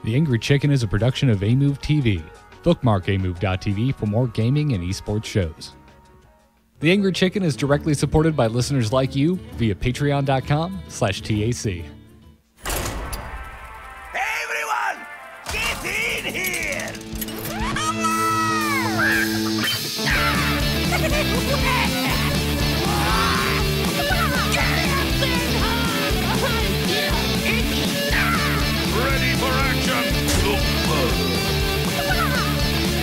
The Angry Chicken is a production of Amove TV. Bookmark amove.tv for more gaming and esports shows. The Angry Chicken is directly supported by listeners like you via patreon.com/TAC. Everyone, get in here! Ready for action!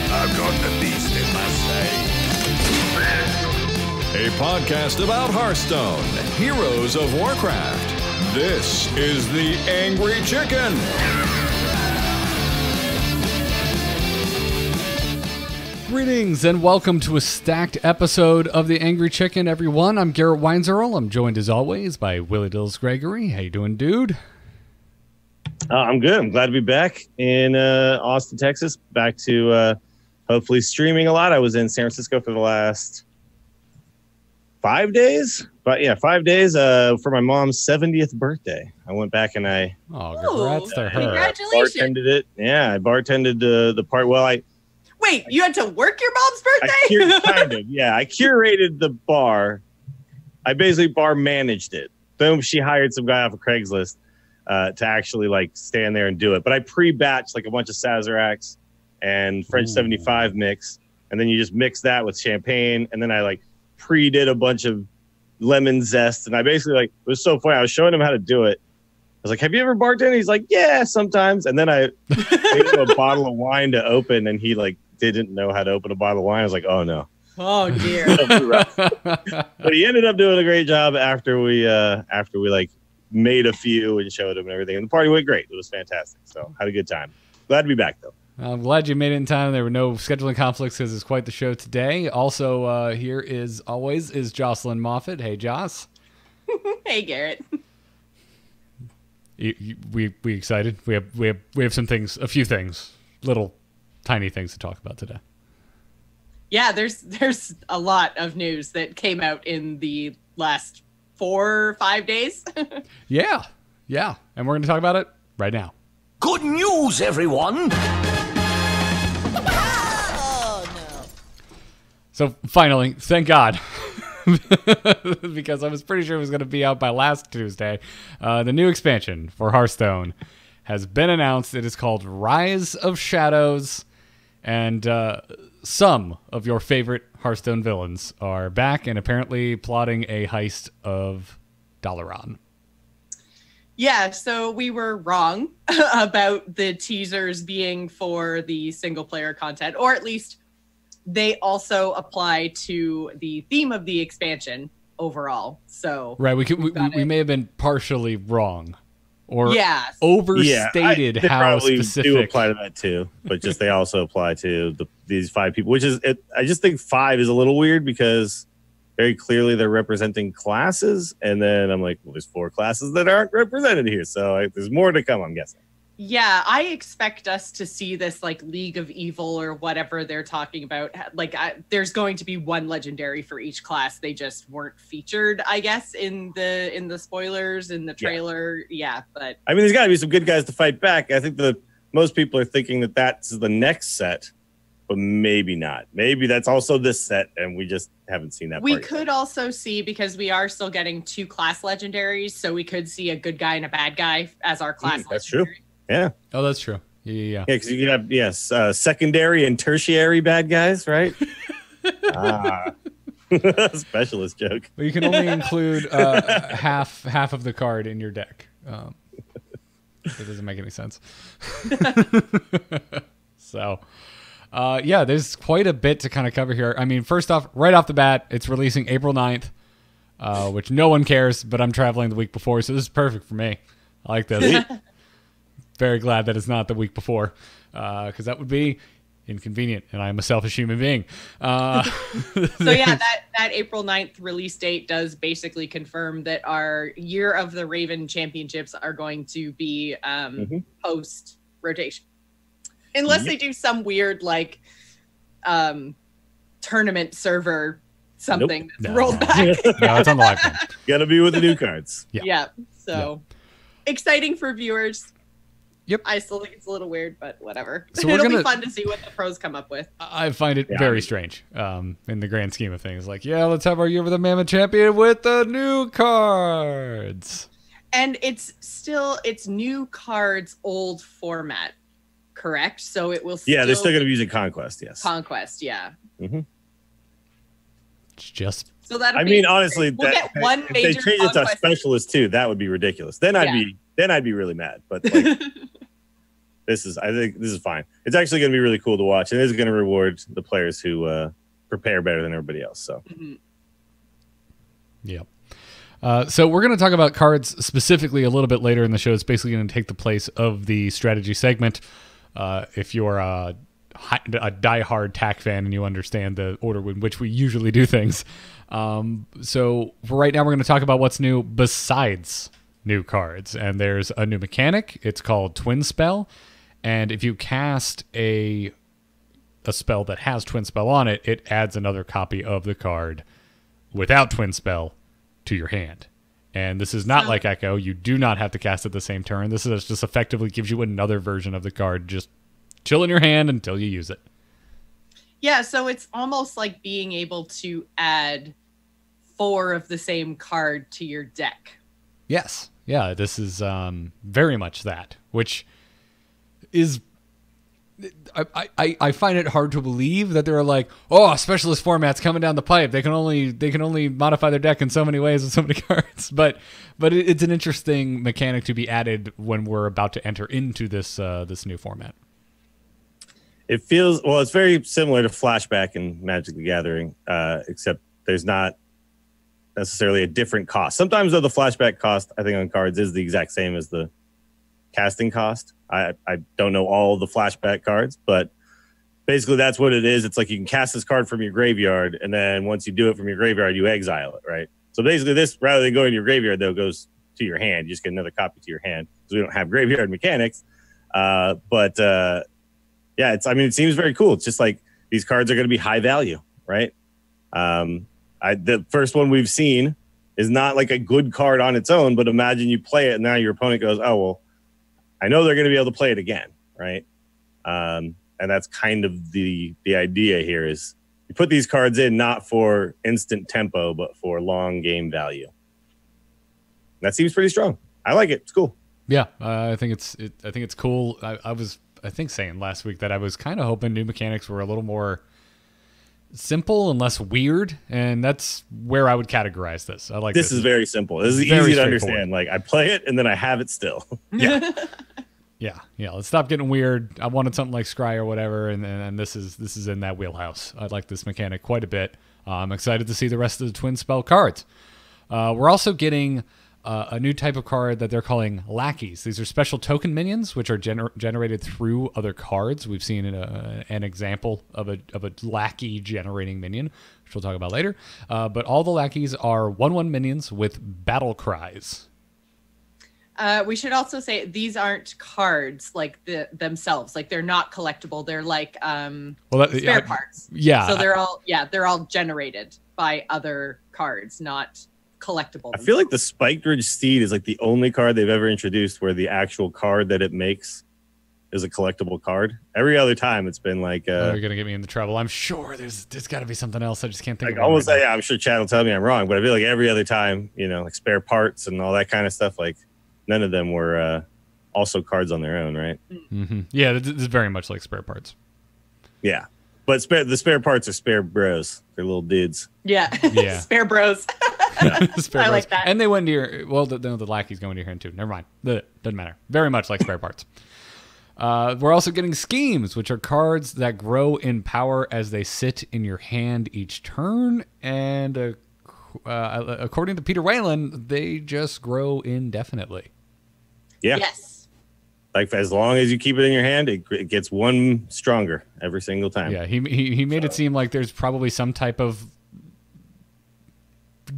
I've got the beast in my sight. A podcast about Hearthstone, Heroes of Warcraft. This is The Angry Chicken. Greetings and welcome to a stacked episode of The Angry Chicken, everyone. I'm Garrett Weinzerl. I'm joined as always by Willie Dills Gregory. How you doing, dude? I'm good. I'm glad to be back in Austin, Texas. Back to hopefully streaming a lot. I was in San Francisco for the last 5 days. But yeah, 5 days for my mom's 70th birthday. I went back and I congrats to her. Congratulations. bartended it. Yeah, I bartended the part. Well, Wait, you had to work your mom's birthday? kind of. Yeah, I curated the bar. I basically bar managed it. Boom, she hired some guy off of Craigslist to actually like stand there and do it. But I pre-batched like a bunch of Sazeracs and French 75 mix, and then you just mix that with champagne, and then I like pre-did a bunch of lemon zest, and I basically like, it was so funny. I was showing him how to do it. I was like, "Have you ever bartended?" He's like, "Yeah, sometimes." And then I gave him a bottle of wine to open, and he like didn't know how to open a bottle of wine. I was like, "Oh no." Oh dear. But he ended up doing a great job after we like made a few and showed him and everything. And the party went great. It was fantastic. So had a good time. Glad to be back though. I'm glad you made it in time. There were no scheduling conflicts because it's quite the show today. Also, here is always is Jocelyn Moffat. Hey, Joss. Hey, Garrett. We excited? We have some things, a few things, little tiny things to talk about today. Yeah, there's a lot of news that came out in the last 4 or 5 days. Yeah, and we're going to talk about it right now. Good news, everyone! So finally, thank God, because I was pretty sure it was going to be out by last Tuesday. The new expansion for Hearthstone has been announced. It is called Rise of Shadows, and some of your favorite Hearthstone villains are back and apparently plotting a heist of Dalaran. Yeah, so we were wrong about the teasers being for the single player content, or at least they also apply to the theme of the expansion overall. So right, we may have been partially wrong, or yes. overstated they how probably specific. do apply to that too, but just they also apply to these 5 people, which is I just think 5 is a little weird because very clearly they're representing classes, and then I'm like, well, there's 4 classes that aren't represented here, so there's more to come, I'm guessing. Yeah, I expect us to see this like League of Evil or whatever they're talking about. Like, there's going to be one legendary for each class. They just weren't featured, I guess, in the spoilers in the trailer. Yeah, but I mean, there's got to be some good guys to fight back. I think that most people are thinking that that's the next set, but maybe not. Maybe that's also this set, and we just haven't seen that. We could also see, because we are still getting 2 class legendaries, so we could see a good guy and a bad guy as our class. That's legendary. true. Yeah. Oh, that's true. Yeah. Because you can have secondary and tertiary bad guys, right? Specialist joke. Well, you can only include half of the card in your deck. It doesn't make any sense. So, yeah, there's quite a bit to kind of cover here. I mean, first off, right off the bat, it's releasing April 9th, which no one cares, but I'm traveling the week before, so this is perfect for me. I like this. Very glad that it's not the week before, because that would be inconvenient, and I'm a selfish human being. So yeah, that April 9th release date does basically confirm that our Year of the Raven Championships are going to be post rotation, unless they do some weird like tournament server something that's rolled back. No, it's on the live one. Gotta be with the new cards. Yeah. So exciting for viewers. Yep. I still think it's a little weird, but whatever. So we're It'll gonna- be fun to see what the pros come up with. I find it very strange in the grand scheme of things. Like, yeah, let's have our Year of the Mammoth champion with the new cards. And it's new cards, old format, correct? So it will. Yeah, they're still going to be using Conquest. Yes. Conquest, yeah. Mm-hmm. It's just. So that. I mean, honestly, we'll get one if major they change it to Conquest. specialist too, that would be ridiculous. Then I'd be really mad. But like, I think this is fine. It's actually going to be really cool to watch, and it is going to reward the players who prepare better than everybody else. So. Mm-hmm. Yep. So we're going to talk about cards specifically a little bit later in the show. It's basically going to take the place of the strategy segment. If you're a diehard TAC fan and you understand the order in which we usually do things. So for right now, we're going to talk about what's new besides new cards. And there's a new mechanic. It's called Twin Spell. And if you cast a spell that has Twin Spell on it, it adds another copy of the card without Twin Spell to your hand. And this is not like Echo. You do not have to cast it the same turn. This is just effectively gives you another version of the card. Just chill in your hand until you use it. Yeah, so it's almost like being able to add 4 of the same card to your deck. Yes. Yeah, this is very much that, which is... I find it hard to believe that they're like, oh, specialist formats coming down the pipe. They can only modify their deck in so many ways with so many cards. But it's an interesting mechanic to be added when we're about to enter into this new format. It feels it's very similar to Flashback and Magic the Gathering, except there's not necessarily a different cost. Sometimes though the Flashback cost I think on cards is the exact same as the casting cost. I don't know all the Flashback cards, but basically that's what it is. It's like you can cast this card from your graveyard, and then once you do it from your graveyard, you exile it, right? So basically this, rather than going to your graveyard, though, goes to your hand. You just get another copy to your hand because we don't have graveyard mechanics. Yeah, it seems very cool. It's just like these cards are going to be high value, right? The first one we've seen is not like a good card on its own, but imagine you play it and now your opponent goes, oh, well, I know they're going to be able to play it again, right? And that's kind of the idea here is you put these cards in not for instant tempo, but for long game value. That seems pretty strong. I like it. It's cool. Yeah, I think it's cool. I was saying last week that I was kind of hoping new mechanics were a little more simple and less weird, and that's where I would categorize this. I like this. Is very simple. This is easy to understand. Like I play it and then I have it still. Yeah. Yeah. Let's stop getting weird. I wanted something like Scry or whatever, and this is in that wheelhouse. I like this mechanic quite a bit. I'm excited to see the rest of the Twin Spell cards. We're also getting a new type of card that they're calling lackeys. These are special token minions, which are generated through other cards. We've seen an example of a lackey generating minion, which we'll talk about later. But all the lackeys are 1/1 minions with battle cries. We should also say these aren't cards like themselves. Like they're not collectible. They're like spare parts. Yeah. So they're all generated by other cards, not collectible. I feel like the Spiked Ridge Steed is like the only card they've ever introduced where the actual card that it makes is a collectible card. Every other time it's been like you're gonna get me into trouble. I'm sure there's got to be something else. I just can't think like of it. Almost, yeah, I'm sure Chad will tell me I'm wrong, but I feel like every other time, like spare parts and all that kind of stuff, like none of them were also cards on their own, right? Mm-hmm. Yeah, this is very much like spare parts. Yeah, but the spare parts are spare bros. They're little dudes. Yeah. Spare bros. Spare I bros. like that. And they went to your the lackeys go into your hand too. Never mind. Doesn't matter. Very much like spare parts. We're also getting schemes, which are cards that grow in power as they sit in your hand each turn. And according to Peter Whalen, they just grow indefinitely. Yeah. Yes. Like as long as you keep it in your hand, it gets one stronger every single time. Yeah, he made it seem like there's probably some type of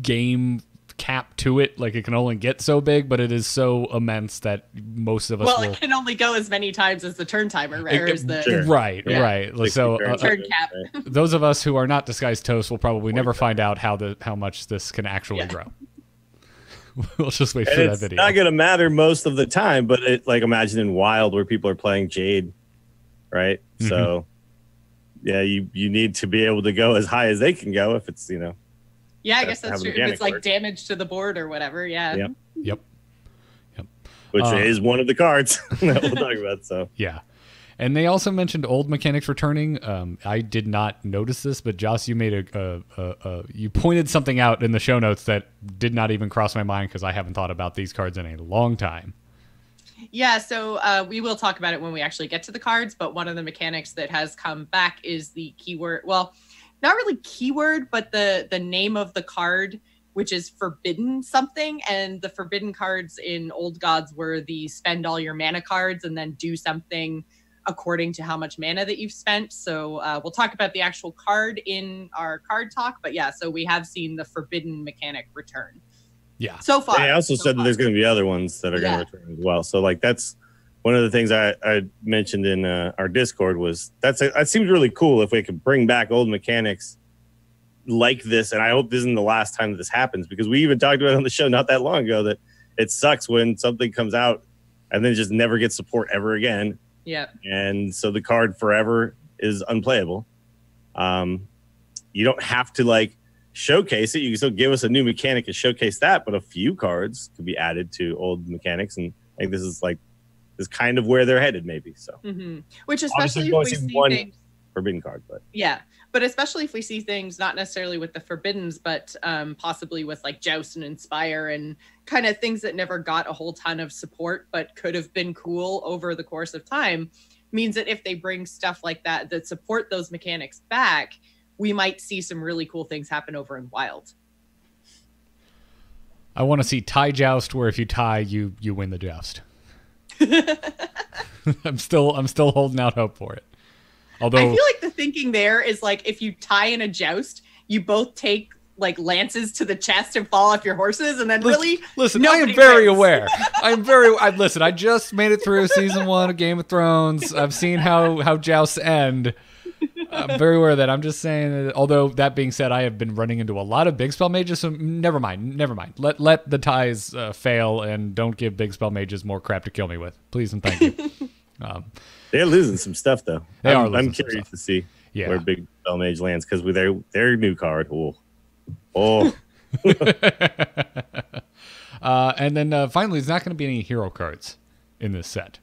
game cap to it. Like it can only get so big, but it is so immense that most of us will... it can only go as many times as the turn timer, right? Sure. Right. So turn cap. Those of us who are not Disguised Toast will probably never find out how much this can actually grow. We'll just wait And for that it's video. not going to matter most of the time, but it, like, imagine in Wild where people are playing Jade, right? Mm-hmm. So, yeah, you need to be able to go as high as they can go if it's, you know. Yeah, I That's guess that's how true. If mechanics it's like work. damage to the board or whatever, yeah. Yep. Yep. Which is one of the cards that we'll talk about. So, Yeah. And they also mentioned old mechanics returning. I did not notice this, but Joce, you made you pointed something out in the show notes that did not even cross my mind because I haven't thought about these cards in a long time. Yeah, so we will talk about it when we actually get to the cards, but one of the mechanics that has come back is the keyword. Well, not really keyword, but the name of the card, which is forbidden something. And the forbidden cards in Old Gods were the spend all your mana cards and then do something according to how much mana that you've spent. So we'll talk about the actual card in our card talk. But yeah, so we have seen the forbidden mechanic return. Yeah. So far. they also said that there's going to be other ones that are going to return as well. So, like, that's one of the things I mentioned in our Discord was that seems really cool if we could bring back old mechanics like this. And I hope this isn't the last time that this happens, because we even talked about it on the show not that long ago that it sucks when something comes out and then just never gets support ever again. Yeah. And so the card forever is unplayable. You don't have to like showcase it. You can still give us a new mechanic and showcase that, but a few cards could be added to old mechanics. And I think this is kind of where they're headed, maybe. So, Which especially obviously, if we've we only seen see one things. forbidden card, but Yeah, but especially if we see things not necessarily with the forbiddens, but possibly with like Joust and Inspire and kind of things that never got a whole ton of support, but could have been cool over the course of time, means that if they bring stuff like that support those mechanics back, we might see some really cool things happen over in Wild. I want to see tie joust where if you tie, you win the joust. I'm still holding out hope for it. Although I feel like the thinking there is like if you tie in a joust, you both take like lances to the chest and fall off your horses, and then listen. I am nobody very wins. aware. Listen. I just made it through season 1 of Game of Thrones. I've seen how jousts end. I'm very aware of that. I'm just saying that, although that being said, I have been running into a lot of big spell mages, so never mind. Let the ties fail, and don't give big spell mages more crap to kill me with. Please and thank you. they're losing some stuff though. I'm losing some curious stuff. to see Yeah. where big spell mage lands, because with their new card. Oh. And then finally, there's not going to be any hero cards in this set,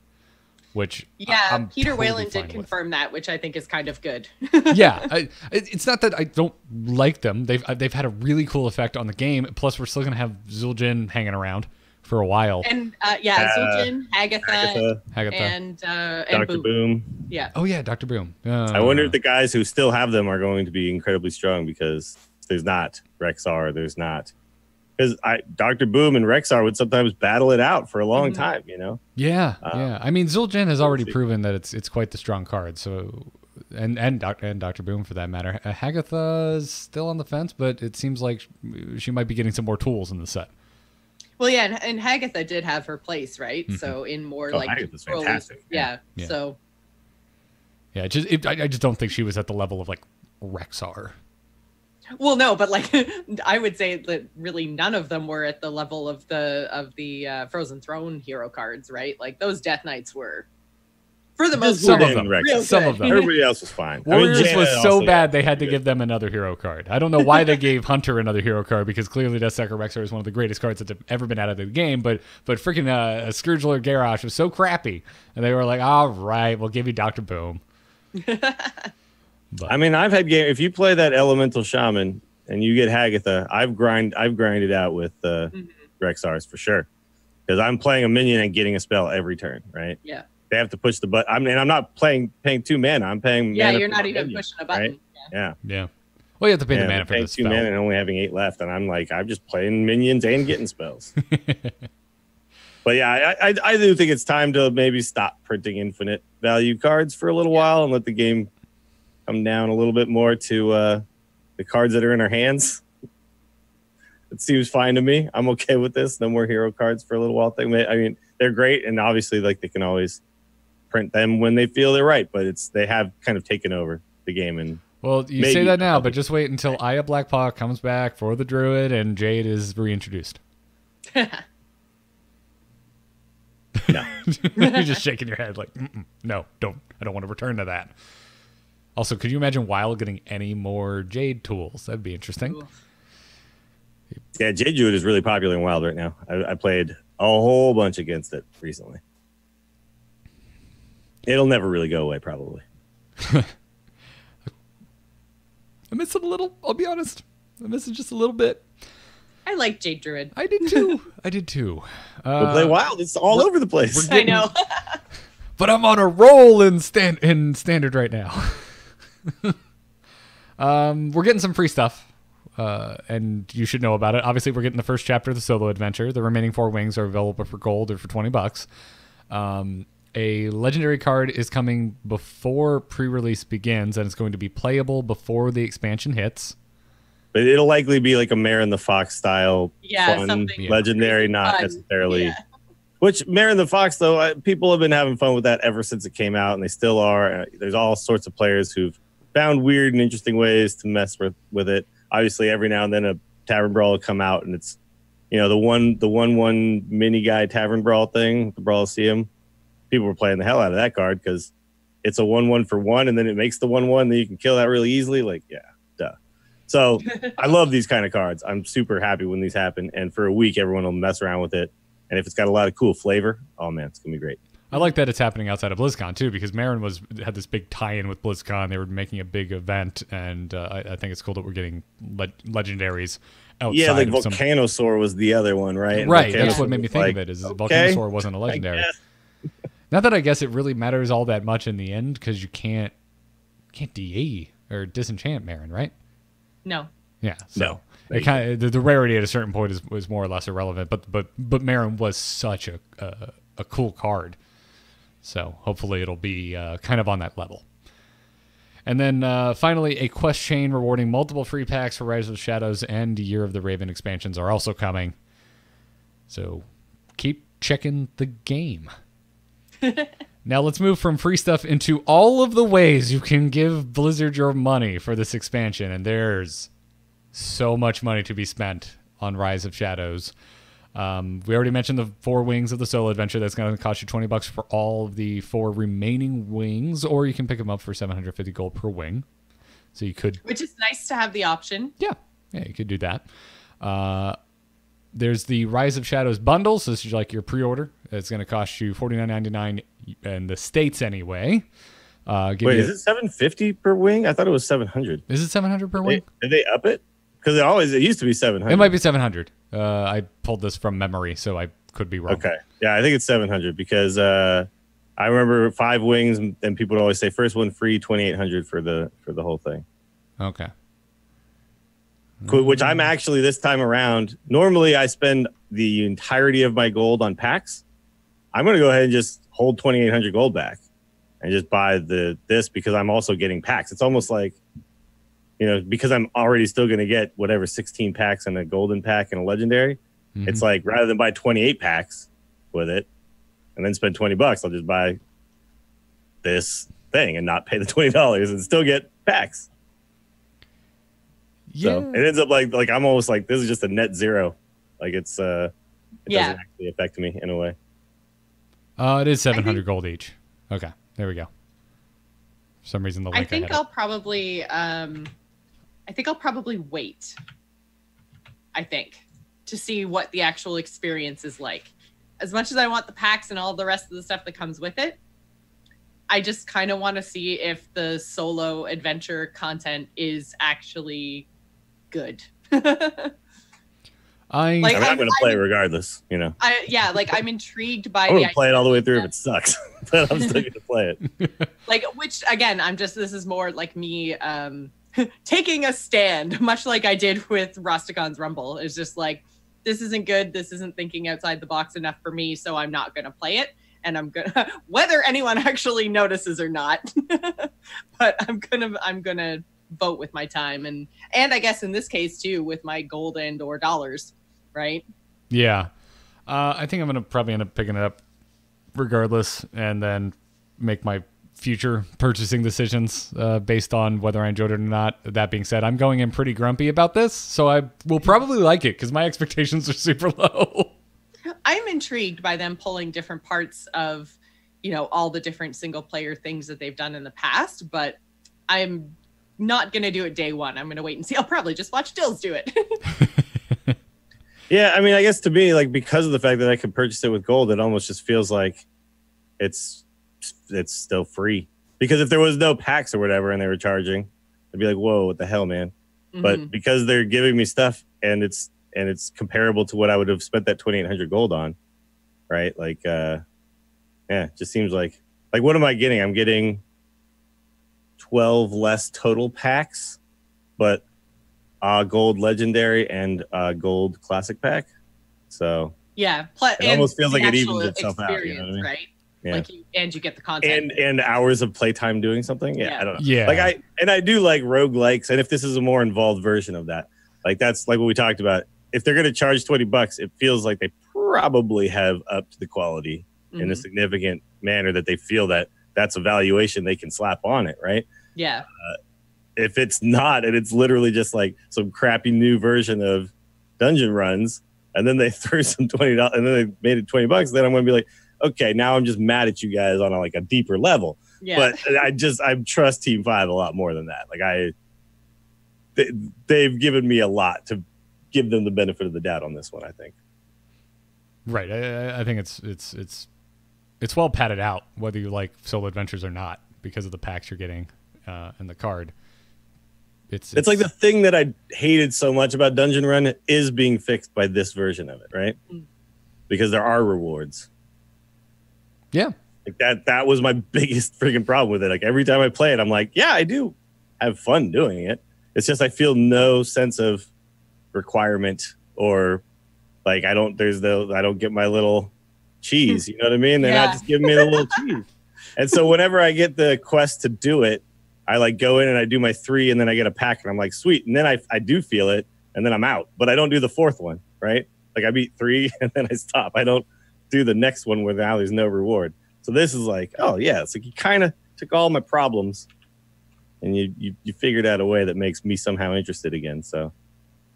which I'm Peter totally Whalen fine did with. confirm that, which I think is kind of good. Yeah, it's not that I don't like them. They've had a really cool effect on the game. Plus, we're still going to have Zul'jin hanging around for a while. And Zul'jin, Agatha, Agatha. and Dr. Boom. Yeah. Oh yeah, Dr. Boom. I wonder if the guys who still have them are going to be incredibly strong, because there's not Rexar. There's not, because Dr. Boom and Rexar would sometimes battle it out for a long time. You know. Yeah. I mean, Zul'jin has already proven that it's quite the strong card. So, and Dr. Boom for that matter. Agatha is still on the fence, but it seems like she might be getting some more tools in the set. Well, yeah, and Hagatha did have her place, right? So in more like Agatha's fantastic. Yeah. Yeah. So Yeah, I just don't think she was at the level of like Rexar. well, no, but like I would say that really none of them were at the level of the Frozen Throne hero cards, right? Like those Death Knights were, for the most Some part, of them. real Some good. of them. Everybody else was fine. Warriors Janet was so also- bad they had to give them another hero card. I don't know why they gave Hunter another hero card, because clearly Deathsucker Rexar is one of the greatest cards that's ever been out of the game. But freaking Scourge Lord Garrosh was so crappy, and they were like, "All right, we'll give you Dr. Boom." I mean, I've had game. If you play that Elemental Shaman and you get Hagatha, I've grinded out with Rexars for sure, because I'm playing a minion and getting a spell every turn. Right? Yeah. They have to push the button. I'm not paying 2 mana. I'm paying. Yeah, mana you're for not my even minion, pushing a button. Right? Yeah. Yeah. Well, you have to pay the Yeah, mana for paying this 2 spell. mana and only having 8 left, and I'm like, I'm just playing minions and getting spells. But yeah, I do think it's time to maybe stop printing infinite value cards for a little while and let the game come down a little bit more to the cards that are in our hands. It seems fine to me. I'm okay with this. No more hero cards for a little while. I mean, they're great, and obviously, like, they can always print them when they feel they're right. But they have kind of taken over the game. And Well, you say that now, but just wait until Aya Blackpaw comes back for the Druid and Jade is reintroduced. No. You're just shaking your head like, no, don't. I don't want to return to that. Also, could you imagine Wild getting any more Jade tools? That'd be interesting. Ooh. Yeah, Jade Druid is really popular in Wild right now. I played a whole bunch against it recently. It'll never really go away, probably. I miss it a little. I'll be honest. I miss it just a little bit. I like Jade Druid. I did too. I did too. We'll play Wild. It's all over the place. I know. But I'm on a roll in standard right now. We're getting some free stuff, and you should know about it. Obviously, we're getting the first chapter of the solo adventure. The remaining 4 wings are available for gold or for $20. A legendary card is coming before pre-release begins, and it's going to be playable before the expansion hits. But it'll likely be like a Mare and the Fox style fun something legendary, not fun. necessarily. Yeah. Which Mare and the Fox, though, people have been having fun with that ever since it came out, and they still are. There's all sorts of players who've found weird and interesting ways to mess with it. Obviously, every now and then a Tavern Brawl will come out, and it's, you know, the one mini guy Tavern Brawl thing, the Brawliseum. People were playing the hell out of that card because it's a 1/1 for 1, and then it makes the 1/1 that you can kill that really easily. Like, yeah, duh. So I love these kind of cards. I'm super happy when these happen, and for a week, everyone will mess around with it. And if it's got a lot of cool flavor, oh man, it's gonna be great. I like that it's happening outside of BlizzCon too, because Marin had this big tie-in with BlizzCon. They were making a big event, and I think it's cool that we're getting legendaries outside. Yeah, like Volcanosaur was the other one, right? Right. That's what made me think of it. Is okay, Volcanosaur wasn't a legendary. Not that I guess it really matters all that much in the end, because you can't DE or disenchant Marin, right? No. Yeah. So. No. It kind of, the rarity at a certain point was more or less irrelevant, but Marin was such a cool card, so hopefully it'll be kind of on that level. And then finally, a quest chain rewarding multiple free packs for Rise of the Shadows and Year of the Raven expansions are also coming. So keep checking the game. Now let's move from free stuff into all of the ways you can give Blizzard your money for this expansion, and there's so much money to be spent on Rise of Shadows. We already mentioned the 4 wings of the solo adventure. That's going to cost you $20 for all of the 4 remaining wings, or you can pick them up for 750 gold per wing. So you could, which is nice to have the option. Yeah, you could do that. There's the Rise of Shadows bundle. So this is like your pre-order. It's going to cost you $49.99 in the States anyway. Wait, is it $750 per wing? I thought it was $700. Is it $700 per wing? Did they up it? Because it used to be $700. It might be $700. I pulled this from memory, so I could be wrong. Okay. Yeah, I think it's $700 because I remember 5 wings, and people would always say first one free, $2,800 for the whole thing. Okay. Which I'm actually this time around. Normally, I spend the entirety of my gold on packs. I'm going to go ahead and just hold 2,800 gold back and just buy this because I'm also getting packs. It's almost like, you know, because I'm already still going to get whatever 16 packs and a golden pack and a legendary. Mm-hmm. It's like rather than buy 28 packs with it and then spend $20, I'll just buy this thing and not pay the $20 and still get packs. Yeah. So it ends up like I'm almost like this is just a net zero. Like it doesn't actually affect me in a way. It is 700 gold each. Okay, there we go. For some reason the link I think I'll probably wait. I think to see what the actual experience is like. As much as I want the packs and all the rest of the stuff that comes with it, I just kind of want to see if the solo adventure content is actually good. I'm going to play it regardless, you know. I'm intrigued by. I'm going to play it all the way through if it sucks, but I'm still going to play it. Which again, this is more like me taking a stand, much like I did with Rostacon's Rumble. It's just like, this isn't good. This isn't thinking outside the box enough for me, so I'm not going to play it. And I'm gonna, whether anyone actually notices or not, but I'm gonna vote with my time and I guess in this case too with my gold and or dollars, right? Yeah, I think I'm gonna probably end up picking it up regardless, and then make my future purchasing decisions based on whether I enjoyed it or not. That being said, I'm going in pretty grumpy about this, so I will probably like it because my expectations are super low. I'm intrigued by them pulling different parts of, all the different single player things that they've done in the past, but I'm not going to do it day one. I'm going to wait and see. I'll probably just watch Dills do it. Yeah, I mean, I guess to me, like, because of the fact that I could purchase it with gold, it almost just feels like it's still free. Because if there was no packs or whatever and they were charging, I'd be like, whoa, what the hell, man? Mm-hmm. But because they're giving me stuff and it's comparable to what I would have spent that 2,800 gold on, right? Like, it just seems like what am I getting? I'm getting 12 less total packs, but gold legendary and gold classic pack. So yeah, it almost feels like it evens itself out. You know what I mean? Right? Yeah. And you get the content and hours of playtime doing something. Yeah, I don't know. Yeah, like I do like roguelikes, and if this is a more involved version of that, like that's like what we talked about. If they're going to charge $20, it feels like they probably have upped the quality in a significant manner that they feel that that's a valuation they can slap on it, right? Yeah. If it's not, and it's literally just like some crappy new version of dungeon runs, and then they threw some $20 and then they made it $20, then I'm going to be like, okay, now I'm just mad at you guys on a deeper level. Yeah. But I trust Team 5 a lot more than that. Like they've given me a lot to give them the benefit of the doubt on this one, I think. Right. I think it's well padded out, whether you like solo adventures or not, because of the packs you're getting and the card. It's like the thing that I hated so much about Dungeon Run is being fixed by this version of it, right? Because there are rewards. Yeah. Like that was my biggest freaking problem with it. Like every time I play it, I'm like, yeah, I do have fun doing it. It's just I feel no sense of requirement or like I don't get my little cheese. You know what I mean? They're not just giving me the little cheese. And so whenever I get the quest to do it, I go in and I do my 3 and then I get a pack and I'm like, sweet. And then I do feel it and then I'm out, but I don't do the 4th one, right? Like I beat 3 and then I stop. I don't do the next one where now there's no reward. So this is like, oh yeah, it's like you kind of took all my problems and you figured out a way that makes me somehow interested again. So,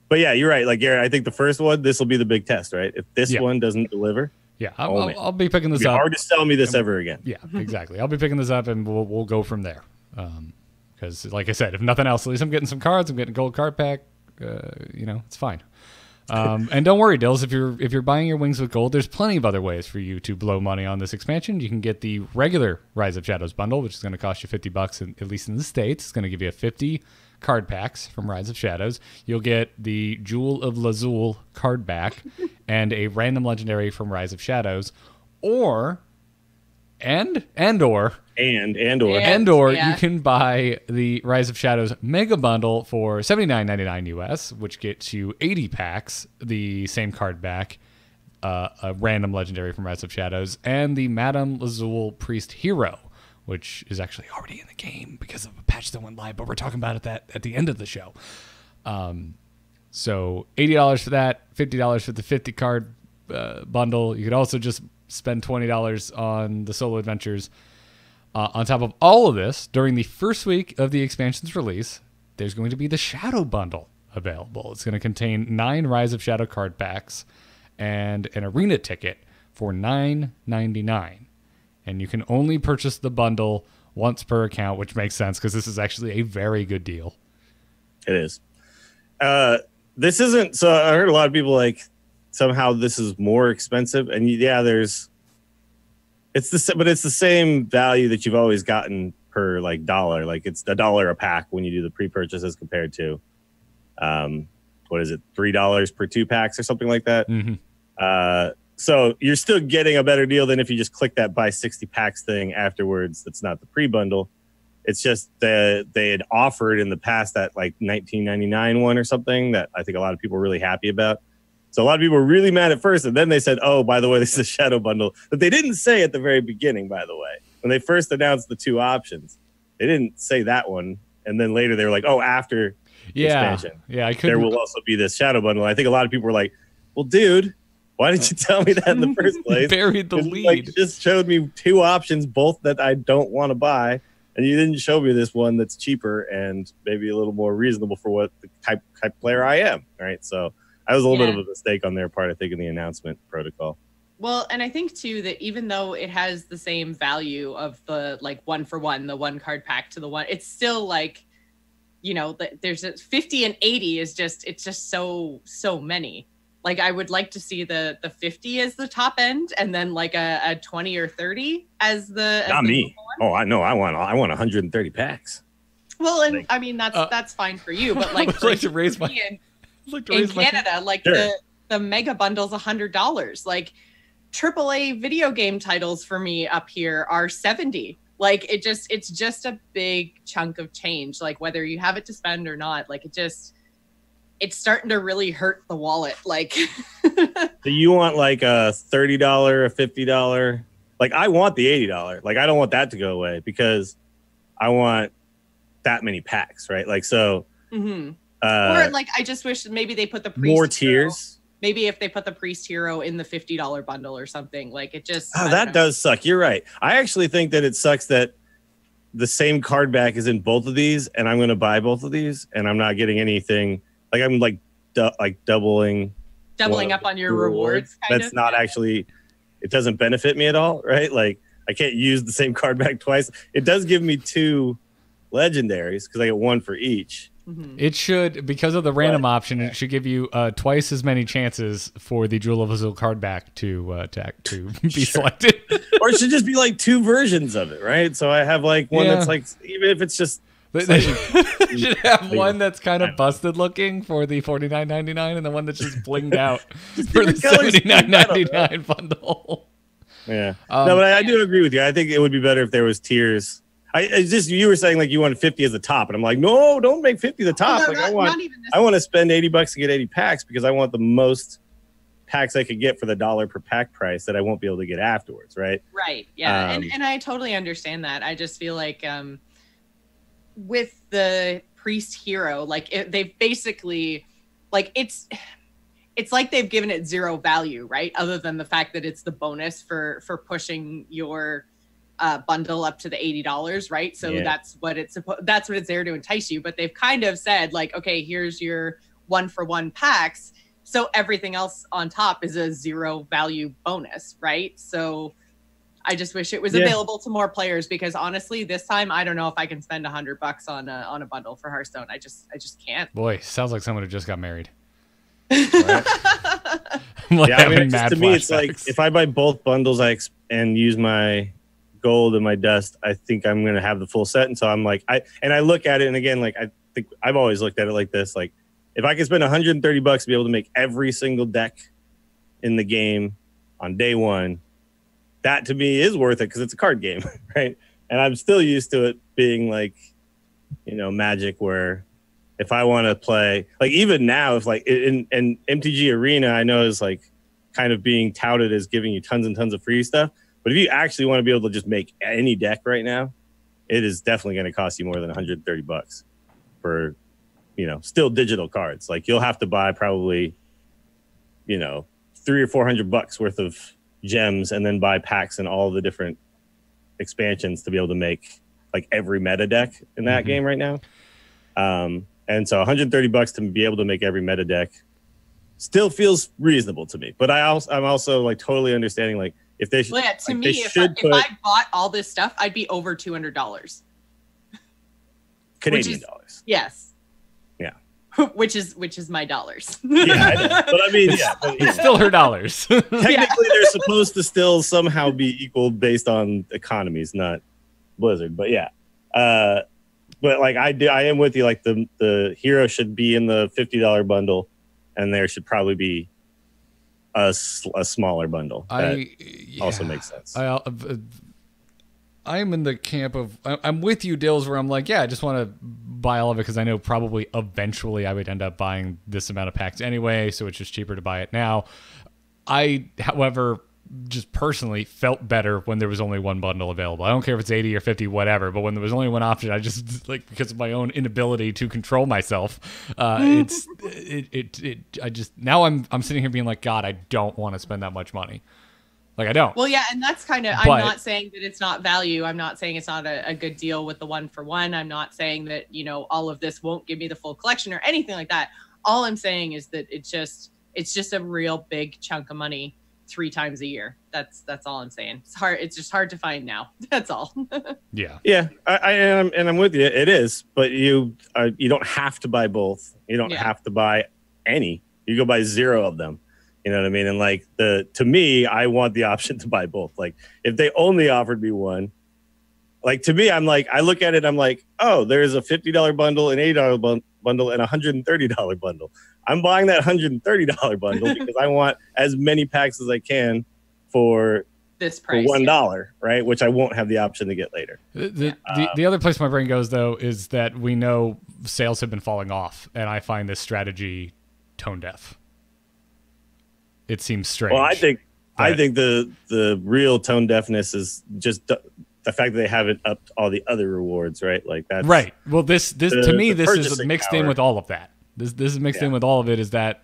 but yeah, you're right. Like Garrett, I think the first one, this will be the big test, right? If this one doesn't deliver, I'll be picking this up. Hard to sell me this ever again. Yeah, exactly. I'll be picking this up and we'll go from there. Because like I said, if nothing else, at least I'm getting some cards. I'm getting a gold card pack. It's fine. And don't worry, Dills, if you're buying your wings with gold, there's plenty of other ways for you to blow money on this expansion. You can get the regular Rise of Shadows bundle, which is going to cost you $50, at least in the States. It's going to give you 50 card packs from Rise of Shadows. You'll get the Jewel of Lazul card back and a random legendary from Rise of Shadows, or you can buy the Rise of Shadows Mega Bundle for $79.99 US, which gets you 80 packs, the same card back, a random legendary from Rise of Shadows, and the Madame Lazul Priest Hero, which is actually already in the game because of a patch that went live, but we're talking about it at the end of the show. So $80 for that, $50 for the 50 card bundle. You could also just spend $20 on the solo adventures. On top of all of this, during the first week of the expansion's release, there's going to be the Shadow Bundle available. It's going to contain 9 Rise of Shadow card packs and an arena ticket for $9.99. And you can only purchase the bundle once per account, which makes sense because this is actually a very good deal. It is. This isn't... So I heard a lot of people like, somehow this is more expensive. And yeah, it's the same value that you've always gotten per dollar. Like it's $1 a pack when you do the pre-purchase as compared to, what is it? $3 per 2 packs or something like that. Mm-hmm. So you're still getting a better deal than if you just click that buy 60 packs thing afterwards. That's not the pre-bundle. It's just that they had offered in the past that $19.99 one or something that I think a lot of people were really happy about. So a lot of people were really mad at first, and then they said, oh, by the way, this is a shadow bundle that they didn't say at the very beginning, by the way. When they first announced the 2 options, they didn't say that one. And then later they were like, oh, after expansion, there will also be this shadow bundle. I think a lot of people were like, well, dude, Why didn't you tell me that in the first place? Buried the 'Cause, lead. Like, you just showed me two options, both that I don't want to buy, and you didn't show me this one that's cheaper and maybe a little more reasonable for what the type player I am. Right, so that was a little bit of a mistake on their part, I think, in the announcement protocol. Well, and I think too that even though it has the same value of the like 1-for-1, the one card pack to the one, it's still like, you know, there's a 50 and 80 is just, it's just so many. Like I would like to see the 50 as the top end, and then like a 20 or 30 as the Not me. Oh, I know. I want 130 packs. Well, and I mean that's fine for you, but like I'd like to raise my in Canada, like sure. the mega bundle's $100. Like AAA video game titles for me up here are 70. Like it's just a big chunk of change. Like whether you have it to spend or not, like it's starting to really hurt the wallet. Like, do you want like a $30, a $50? Like I want the $80. Like I don't want that to go away because I want that many packs, right? Like so. Mm-hmm. Or like I just wish maybe they put the priest more tiers. Maybe if they put the priest hero in the $50 bundle or something, like it just. Oh, that does suck. You're right. I actually think that it sucks that the same card back is in both of these, and I'm going to buy both of these, and I'm not getting anything. Like I'm like doubling up on your rewards. That's not actually. It doesn't benefit me at all, right? Like I can't use the same card back twice. It does give me 2 legendaries because I get 1 for each. It should, because of the random option, it should give you twice as many chances for the Jewel of Azul card back to be selected. Or it should just be like 2 versions of it, right? So I have like one that's like, even if it's just. They should have one that's kind of busted looking for the $49.99 and the one that's just blinged out for the $79.99 bundle. Yeah. No, but I do agree with you. I think it would be better if there was tiers. It's just you were saying like you wanted 50 as the top, and I'm like, no, don't make 50 the top. No, like I want to spend $80 to get 80 packs because I want the most packs I could get for the $1 per pack price that I won't be able to get afterwards, right? Right. Yeah. And I totally understand that. I just feel like with the priest hero, like they've basically like it's like they've given it 0 value, right? Other than the fact that it's the bonus for pushing your bundle up to the $80, right? So that's what it's there to entice you. But they've kind of said like, okay, here's your 1-for-1 packs. So everything else on top is a 0 value bonus, right? So I just wish it was available to more players because honestly, this time I don't know if I can spend $100 on a bundle for Hearthstone. I just can't. Boy, sounds like someone who just got married. Right? I mean, to me, it's like if I buy both bundles, and use my gold and my dust, I think I'm going to have the full set. And so I'm like, I look at it, and again, like I think I've always looked at it like this: like if I can spend $130 to be able to make every single deck in the game on day one, that to me is worth it because it's a card game, right? And I'm still used to it being like, you know, Magic, where if I want to play, like even now, if like in MTG Arena, I know is like kind of being touted as giving you tons and tons of free stuff. But if you actually want to be able to just make any deck right now, it is definitely going to cost you more than $130 for, you know, still digital cards. Like you'll have to buy probably, you know, $300 or $400 worth of gems and then buy packs and all the different expansions to be able to make like every meta deck in that game right now. And so $130 to be able to make every meta deck still feels reasonable to me. But I'm also like totally understanding like if they should. Well, yeah, to me, if I bought all this stuff, I'd be over $200. Canadian dollars. Yes. Yeah. which is my dollars. Yeah, I know. But I mean, it's still her dollars. Technically, they're supposed to still somehow be equal based on economies, not Blizzard. But yeah. But like I am with you. Like the hero should be in the $50 bundle, and there should probably be a smaller bundle. That also makes sense. I'm in the camp of I'm with you, Dills, where I'm like, yeah, I just want to buy all of it because I know probably eventually I would end up buying this amount of packs anyway, so it's just cheaper to buy it now. I, however, just personally felt better when there was only one bundle available. I don't care if it's 80 or 50, whatever, but when there was only one option, I just like, because of my own inability to control myself, I just, now I'm sitting here being like, God, I don't want to spend that much money. Like, I don't. Well, yeah, and that's kind of, I'm not saying that it's not value. I'm not saying it's not a good deal with the 1-for-1. I'm not saying that, all of this won't give me the full collection or anything like that. All I'm saying is that it's just a real big chunk of money 3 times a year. That's all I'm saying. It's hard. It's just hard to find now. That's all. Yeah. Yeah. I am, and I'm with you. It is, but you don't have to buy both. You don't have to buy any. You go buy 0 of them. You know what I mean? And like to me, I want the option to buy both. Like if they only offered me one, like to me, I'm like, I look at it, I'm like, oh, there's a $50 bundle, an $80 bundle, and a $130 bundle. I'm buying that $130 bundle because I want as many packs as I can for this price, for $1, right? Which I won't have the option to get later. The other place my brain goes though is that we know sales have been falling off, and I find this strategy tone deaf. It seems strange. Well, I think the real tone deafness is just the fact that they haven't upped all the other rewards, right? Like that's right. Well, this to me, this is mixed power. In with all of that. This is mixed in with all of it. Is that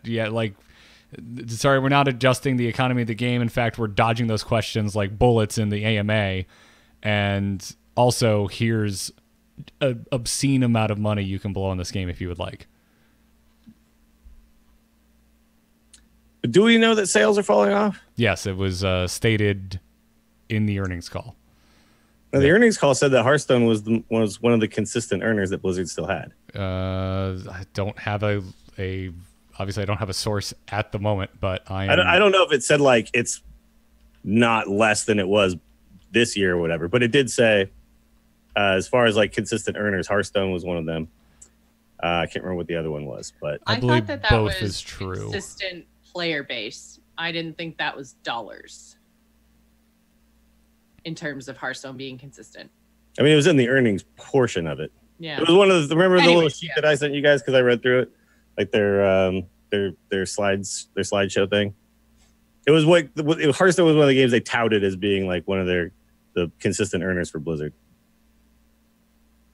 sorry, we're not adjusting the economy of the game. In fact, we're dodging those questions like bullets in the AMA, and also here's an obscene amount of money you can blow on this game if you would like. Do we know that sales are falling off? Yes, it was stated in the earnings call. Now, the earnings call said that Hearthstone was one of the consistent earners that Blizzard still had. I don't have obviously I don't have a source at the moment, but I don't know if it said like it's not less than it was this year or whatever, but it did say as far as like consistent earners, Hearthstone was one of them. I can't remember what the other one was, but I believe thought that both was is true. Consistent player base. I didn't think that was dollars in terms of Hearthstone being consistent. I mean, it was in the earnings portion of it. Yeah, it was one of the. Remember the little sheet that I sent you guys because I read through it, like their slideshow thing. It was Hearthstone was one of the games they touted as being like one of the consistent earners for Blizzard,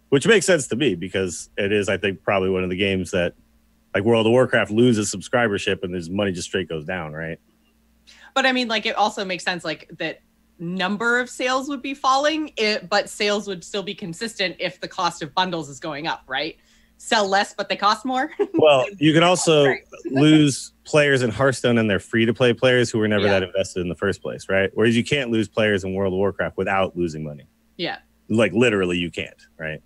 which makes sense to me because it is, I think, probably one of the games that, like World of Warcraft, loses subscribership and his money just straight goes down, right? But I mean, like it also makes sense, like that number of sales would be falling, but sales would still be consistent if the cost of bundles is going up, right? Sell less, but they cost more. Well, you can also lose players in Hearthstone and they're free-to-play players who were never that invested in the first place, right? Whereas you can't lose players in World of Warcraft without losing money. Yeah. Like literally you can't, right?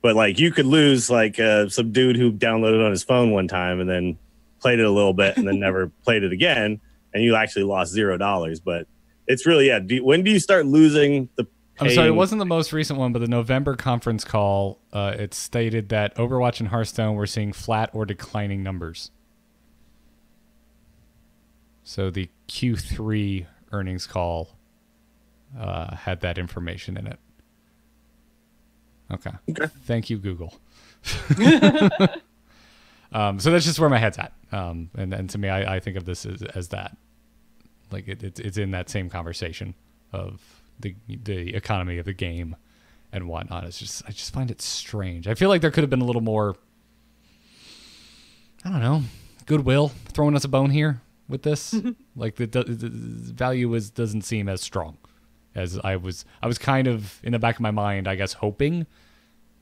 But like you could lose like some dude who downloaded on his phone one time and then played it a little bit and then never played it again, and you actually lost $0. But it's really when do you start losing the I'm sorry, it wasn't the most recent one, but the November conference call, it stated that Overwatch and Hearthstone were seeing flat or declining numbers. So the Q3 earnings call had that information in it. Okay. Thank you, Google. So that's just where my head's at. And to me, I think of this as that. Like it's in that same conversation of the economy of the game and whatnot. I just find it strange. I feel like there could have been a little more, I don't know, goodwill throwing us a bone here with this. Like the value doesn't seem as strong as I was kind of in the back of my mind, I guess, hoping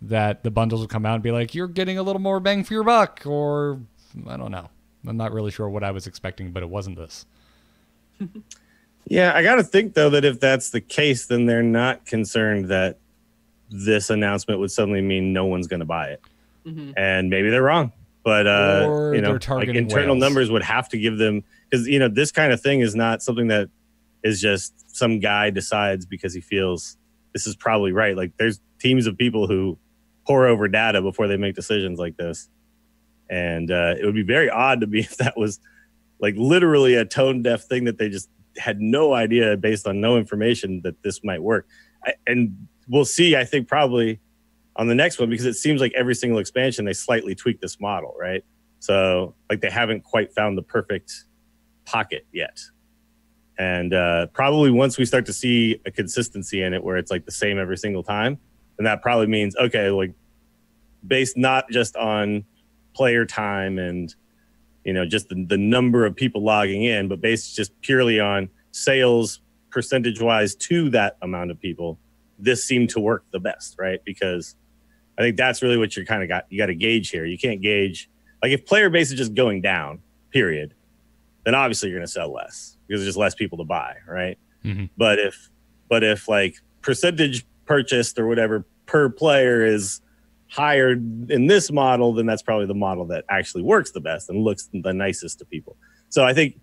that the bundles would come out and be like, you're getting a little more bang for your buck, or I don't know. I'm not really sure what I was expecting, but it wasn't this. Yeah, I got to think, though, that if that's the case, then they're not concerned that this announcement would suddenly mean no one's going to buy it. Mm-hmm. And maybe they're wrong. But, like internal numbers would have to give them, because, this kind of thing is not something that is just some guy decides because he feels this is probably right. Like there's teams of people who pore over data before they make decisions like this. And it would be very odd to me if that was like literally a tone deaf thing that they just had no idea based on no information that this might work. And we'll see, I think, probably on the next one, because it seems like every single expansion, they slightly tweak this model, right? So like they haven't quite found the perfect pocket yet. And probably once we start to see a consistency in it where it's like the same every single time, then that probably means, okay, like based not just on player time and, you know, just the number of people logging in, but based just purely on sales percentage wise to that amount of people, this seemed to work the best, right? Because I think that's really what you got to gauge here. You can't gauge, like if player base is just going down, period, then obviously you're going to sell less because there's just less people to buy, right? Mm-hmm. But if like percentage purchased or whatever per player is higher in this model, then that's probably the model that actually works the best and looks the nicest to people. So I think,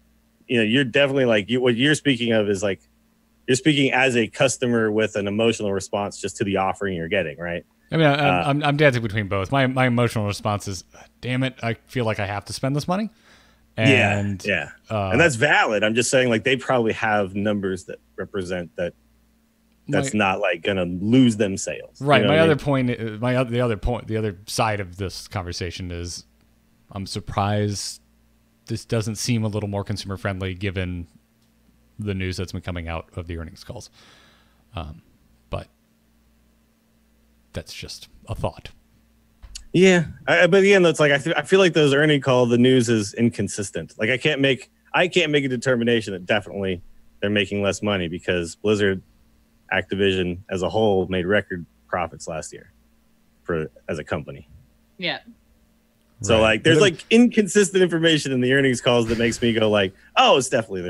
you know, you're definitely like, what you're speaking of is like, you're speaking as a customer with an emotional response just to the offering you're getting, right? I mean, I'm dancing between both. My emotional response is, damn it, I feel like I have to spend this money. And yeah. And that's valid. I'm just saying, like, they probably have numbers that represent that. That's not like going to lose them sales. Right. You know The other side of this conversation is, I'm surprised this doesn't seem a little more consumer friendly given the news that's been coming out of the earnings calls. But that's just a thought. Yeah. But again, that's like, I feel like those earnings call, the news is inconsistent. Like I can't make a determination that definitely they're making less money because Blizzard, Activision as a whole made record profits last year as a company. Yeah. So like there's like inconsistent information in the earnings calls that makes me go like, oh, it's definitely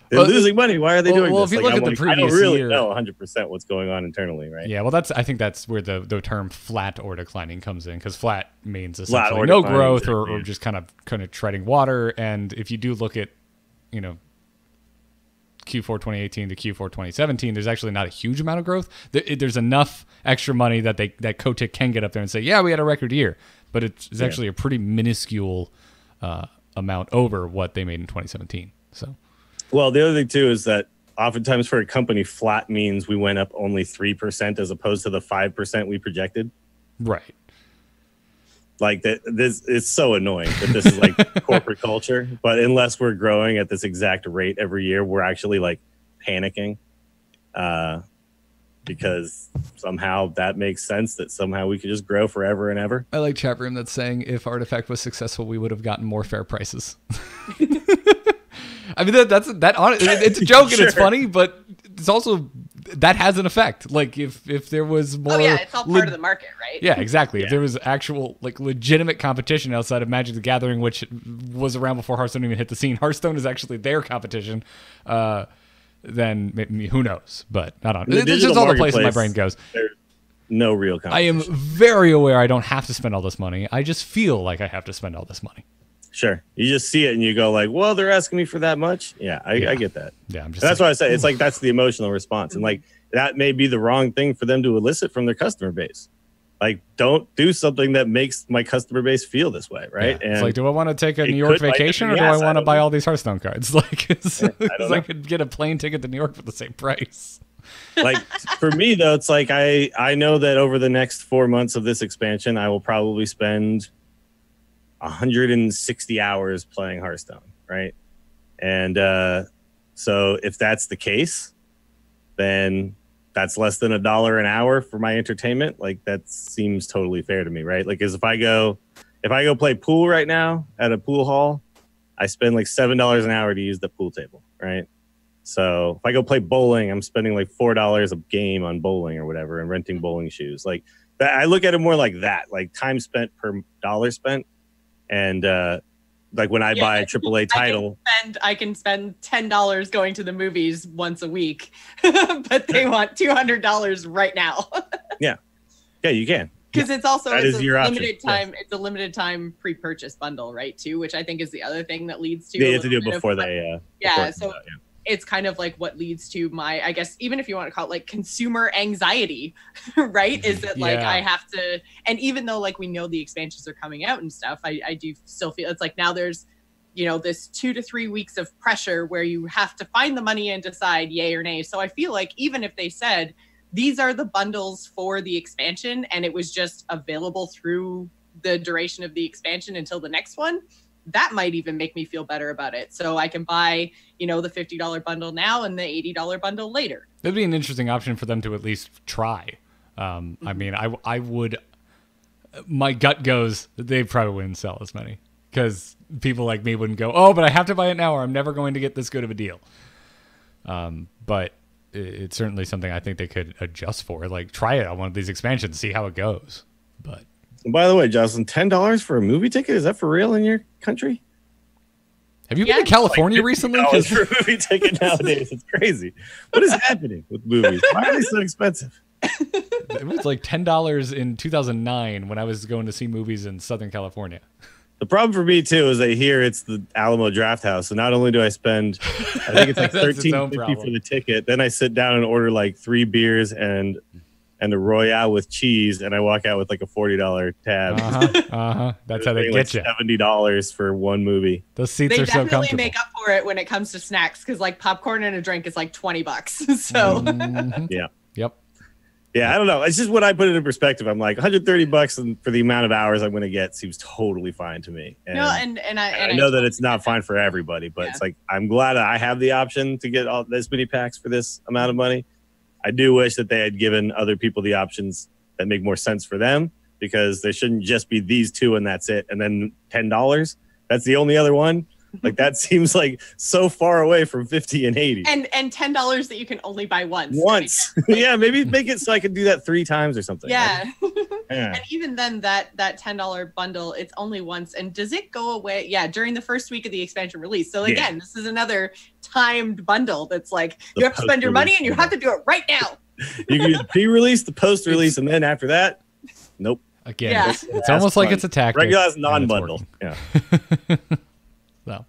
they're losing money. Why are they doing well, this? If you look at the previous I don't really year, know 100% what's going on internally, right? Yeah, well, I think that's where the term flat or declining comes in, because flat means Flat essentially or no declining, growth exactly. or just kind of treading water. And if you do look at, you know, Q4 2018 to Q4 2017, there's actually not a huge amount of growth. There's enough extra money that Kotick can get up there and say, yeah, we had a record year, but it's actually a pretty minuscule amount over what they made in 2017. So, well, the other thing too is that oftentimes for a company, flat means we went up only 3% as opposed to the 5% we projected. Right. Like that, this it's so annoying that this is like corporate culture. But unless we're growing at this exact rate every year, we're actually like panicking because somehow that makes sense that somehow we could just grow forever and ever. I like chat room that's saying if Artifact was successful, we would have gotten more fair prices. I mean, it's a joke and it's funny, but it's also that has an effect. Like if there was more, it's all part of the market, right? Yeah, exactly. Yeah. If there was actual like legitimate competition outside of Magic the Gathering, which was around before Hearthstone even hit the scene, Hearthstone is actually their competition. Then maybe, who knows? But I don't know. It's just all the places my brain goes. There's no real competition. I am very aware I don't have to spend all this money. I just feel like I have to spend all this money. Sure. You just see it and you go like, well, they're asking me for that much. Yeah, I get that. Yeah, I'm just. That's why I say it's like that's the emotional response, and like that may be the wrong thing for them to elicit from their customer base. Like, don't do something that makes my customer base feel this way, right? Yeah. And it's like, do I want to take a New York vacation or do I want to buy all these Hearthstone cards? Like, I could get a plane ticket to New York for the same price. Like for me though, it's like I know that over the next 4 months of this expansion, I will probably spend 160 hours playing Hearthstone, right? And so if that's the case, then that's less than $1 an hour for my entertainment. Like that seems totally fair to me, right? Like, as if I go play pool right now at a pool hall, I spend like $7 an hour to use the pool table, right? So if I go play bowling, I'm spending like $4 a game on bowling or whatever, and renting bowling shoes. Like that, I look at it more like that, like time spent per dollar spent. And like when I buy a AAA title, I can spend $10 going to the movies once a week, but they want $200 right now. Yeah, you can, because it's also that it's is a your limited option. time. It's a limited time pre-purchase bundle, right? Too, which I think is the other thing that leads to. They have to do it before they. It's kind of like what leads to my, I guess, even if you want to call it like consumer anxiety, right? Is that like I have to, and even though like we know the expansions are coming out and stuff, I do still feel it's like now there's, you know, this 2 to 3 weeks of pressure where you have to find the money and decide yay or nay. So I feel like even if they said these are the bundles for the expansion and it was just available through the duration of the expansion until the next one, that might even make me feel better about it. So I can buy, the $50 bundle now and the $80 bundle later. That'd be an interesting option for them to at least try. I mean, I would. My gut goes that they probably wouldn't sell as many because people like me wouldn't go, oh, but I have to buy it now or I'm never going to get this good of a deal. But it's certainly something I think they could adjust for. Like, try it on one of these expansions, see how it goes. But by the way, Jocelyn, $10 for a movie ticket? Is that for real in your country? Have you been to California recently? $50 for a movie ticket nowadays. It's crazy. What is happening with movies? Why are they so expensive? It was like $10 in 2009 when I was going to see movies in Southern California. The problem for me too is I hear it's the Alamo Draft House, so not only do I spend, I think it's like $13.50 for the ticket, then I sit down and order like 3 beers and a Royale with cheese, and I walk out with like a $40 tab. That's how they get you. $70 for one movie. Those seats They are so comfortable. definitely make up for it when it comes to snacks because like popcorn and a drink is like $20. So yeah. Yep. Yeah, I don't know. It's just when I put it in perspective, I'm like $130 and for the amount of hours I'm going to get seems totally fine to me. And I know that it's not fine for everybody, but it's like I'm glad I have the option to get all this many packs for this amount of money. I do wish that they had given other people the options that make more sense for them because there shouldn't just be these 2 and that's it. And then $10, that's the only other one. Like that seems like so far away from 50 and 80. And $10 that you can only buy once. Yeah, maybe make it so I can do that 3 times or something. Yeah. And even then that $10 bundle, it's only once. And does it go away? Yeah, during the first week of the expansion release. So again, this is another timed bundle that's like you have to spend your money and you have to do it right now. You can do the pre-release, the post-release, and then after that, nope. Again, it's almost like it's a tactic. Regular non-bundle. Yeah. So,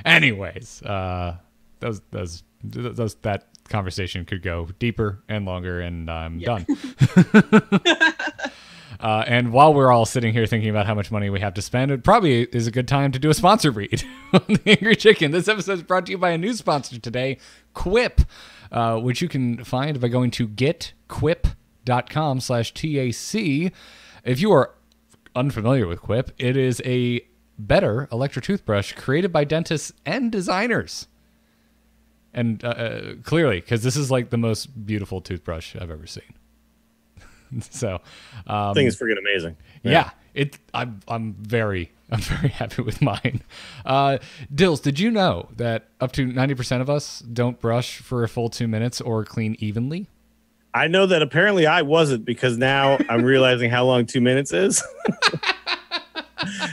anyways, that conversation could go deeper and longer, and I'm done. And while we're all sitting here thinking about how much money we have to spend, it probably is a good time to do a sponsor read on the Angry Chicken. This episode is brought to you by a new sponsor today, Quip, which you can find by going to getquip.com/TAC. If you are unfamiliar with Quip, it is a better electric toothbrush created by dentists and designers. And clearly, because this is like the most beautiful toothbrush I've ever seen. So, thing is freaking amazing. Yeah, I'm very happy with mine. Dills, did you know that up to 90% of us don't brush for a full 2 minutes or clean evenly? I know that apparently I wasn't because now I'm realizing how long 2 minutes is.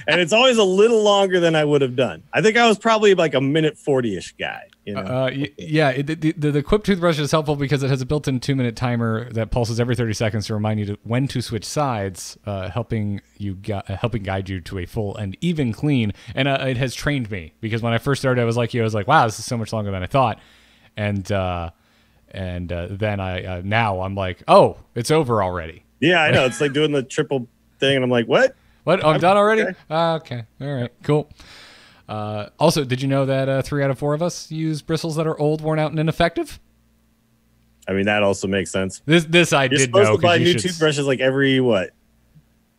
And it's always a little longer than I would have done. I think I was probably like a minute 40-ish guy. You know? The Quip toothbrush is helpful because it has a built-in 2-minute timer that pulses every 30 seconds to remind you when to switch sides, helping guide you to a full and even clean. And it has trained me because when I first started, I was like, wow, this is so much longer than I thought. And then now I'm like, oh, it's over already. Yeah, I know. It's like doing the triple thing, and I'm like, what? What? I'm done already? Okay. All right. Cool. Also, did you know that 3 out of 4 of us use bristles that are old, worn out, and ineffective? I mean, that also makes sense. This I You're did know. You're supposed to buy new toothbrushes like every,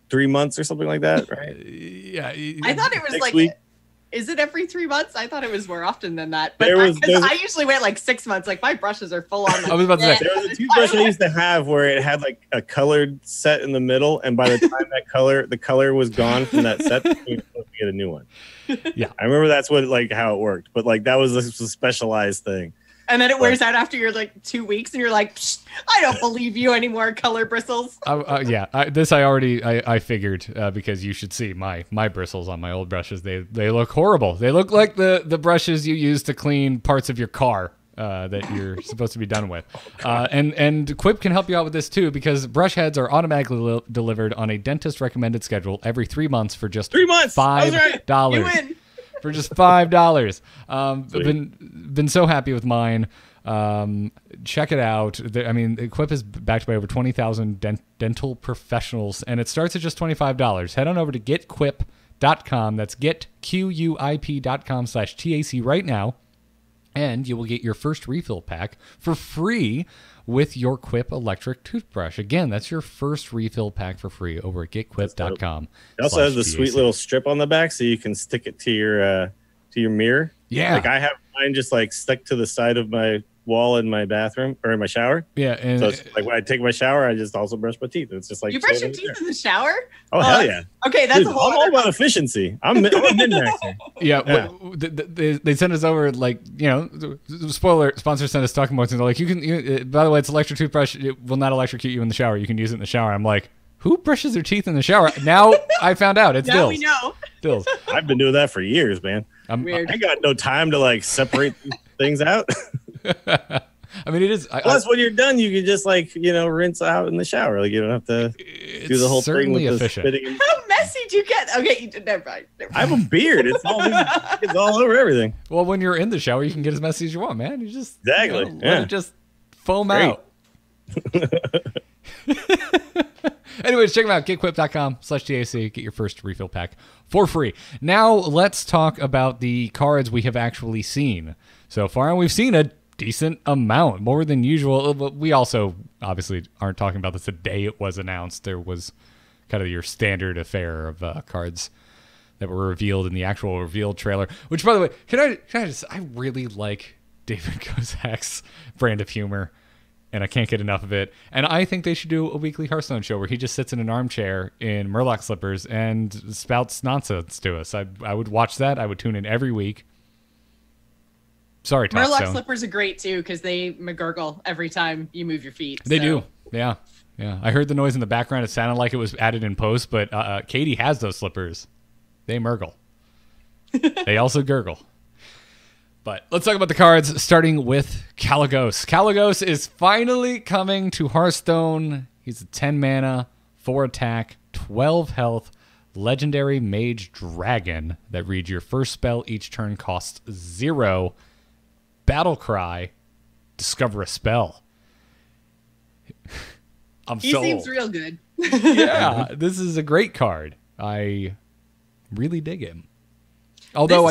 3 months or something like that, right? Yeah. I thought it was like... week. Is it every 3 months? I thought it was more often than that. But I usually wait like 6 months. Like my brushes are full on. I was about to say. There was a toothbrush I used to have where it had like a colored set in the middle, and by the time the color was gone from that set, we were supposed to get a new one. Yeah, I remember that's how it worked. But like that was a specialized thing. And then it wears out after you're like 2 weeks, and you're like, I don't believe you anymore, color bristles. This I figured because you should see my bristles on my old brushes. They look horrible. They look like the brushes you use to clean parts of your car that you're supposed to be done with. And Quip can help you out with this too because brush heads are automatically delivered on a dentist recommended schedule every 3 months for just 3 months. $5. You win. For just $5. Been so happy with mine. Check it out. Quip is backed by over 20,000 dental professionals, and it starts at just $25. Head on over to getquip.com. That's getquip.com/TAC right now, and you will get your first refill pack for free with your Quip electric toothbrush. Again, that's your first refill pack for free over at getquip.com. It also has the sweet little strip on the back so you can stick it to your mirror. Yeah. Like I have mine just like stuck to the side of my wall in my bathroom or in my shower. Yeah, and so it's like when I take my shower, I just also brush my teeth. It's just like you brush your teeth in the shower. Oh hell yeah! Okay, that's Dude, a whole. I'm all about efficiency. I'm a min-maxer. Yeah, they sent us over like spoiler sponsor sent us talking points and they're like by the way it's electric toothbrush. It will not electrocute you in the shower. You can use it in the shower. I'm like, who brushes their teeth in the shower? Now I found out it's now Dills. we know. Dills. I've been doing that for years, man. Weird. I got no time to like separate things out. I mean, it is. Plus, when you're done, you can just like rinse out in the shower. Like you don't have to do the whole thing with efficient. the spitting. How messy do you get? Okay, you did never mind. I have a beard. It's all over everything. Well, when you're in the shower, you can get as messy as you want, man. You just exactly let it just foam out. Anyways, check them out. Getquip.com/TAC. Get your first refill pack for free. Now, let's talk about the cards we have actually seen so far. And we've seen a decent amount, more than usual. But we also obviously aren't talking about this the day it was announced. There was kind of your standard affair of cards that were revealed in the actual reveal trailer. Which, by the way, can I just, I really like David Kozak's brand of humor. And I can't get enough of it. And I think they should do a weekly Hearthstone show where he just sits in an armchair in Murloc slippers and spouts nonsense to us. I would watch that. I would tune in every week. Sorry, Top Murloc Stone. slippers are great too because they McGurgle every time you move your feet. They do. Yeah. Yeah. I heard the noise in the background. It sounded like it was added in post, but Katie has those slippers. They murgle. They also gurgle. But let's talk about the cards, starting with Kalecgos. Kalecgos is finally coming to Hearthstone. He's a 10 mana, 4 attack, 12 health, legendary mage dragon that reads your first spell each turn costs 0. Battle cry, discover a spell. He seems real good. Yeah, this is a great card. I really dig him. Although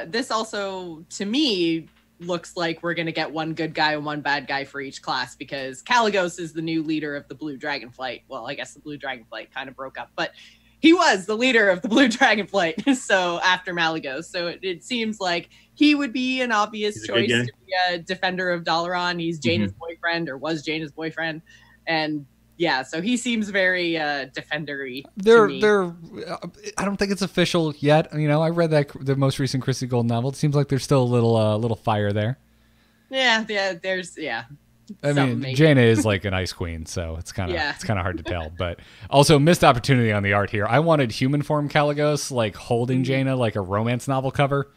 this also, to me, looks like we're going to get one good guy and one bad guy for each class because Kalecgos is the new leader of the Blue Dragonflight. Well, I guess the Blue Dragonflight kind of broke up, but he was the leader of the Blue Dragonflight. So after Malygos, so it seems like he would be an obvious choice to be a defender of Dalaran. He's Jaina's boyfriend, or was Jaina's boyfriend, and yeah, so he seems very defendery. They're I don't think it's official yet. I read the most recent Chrissy Gold novel. It seems like there's still a little fire there. Yeah, I mean, Jaina is like an ice queen, so it's kind of hard to tell. But also missed opportunity on the art here. I wanted human form Kalecgos, like holding Jaina like a romance novel cover.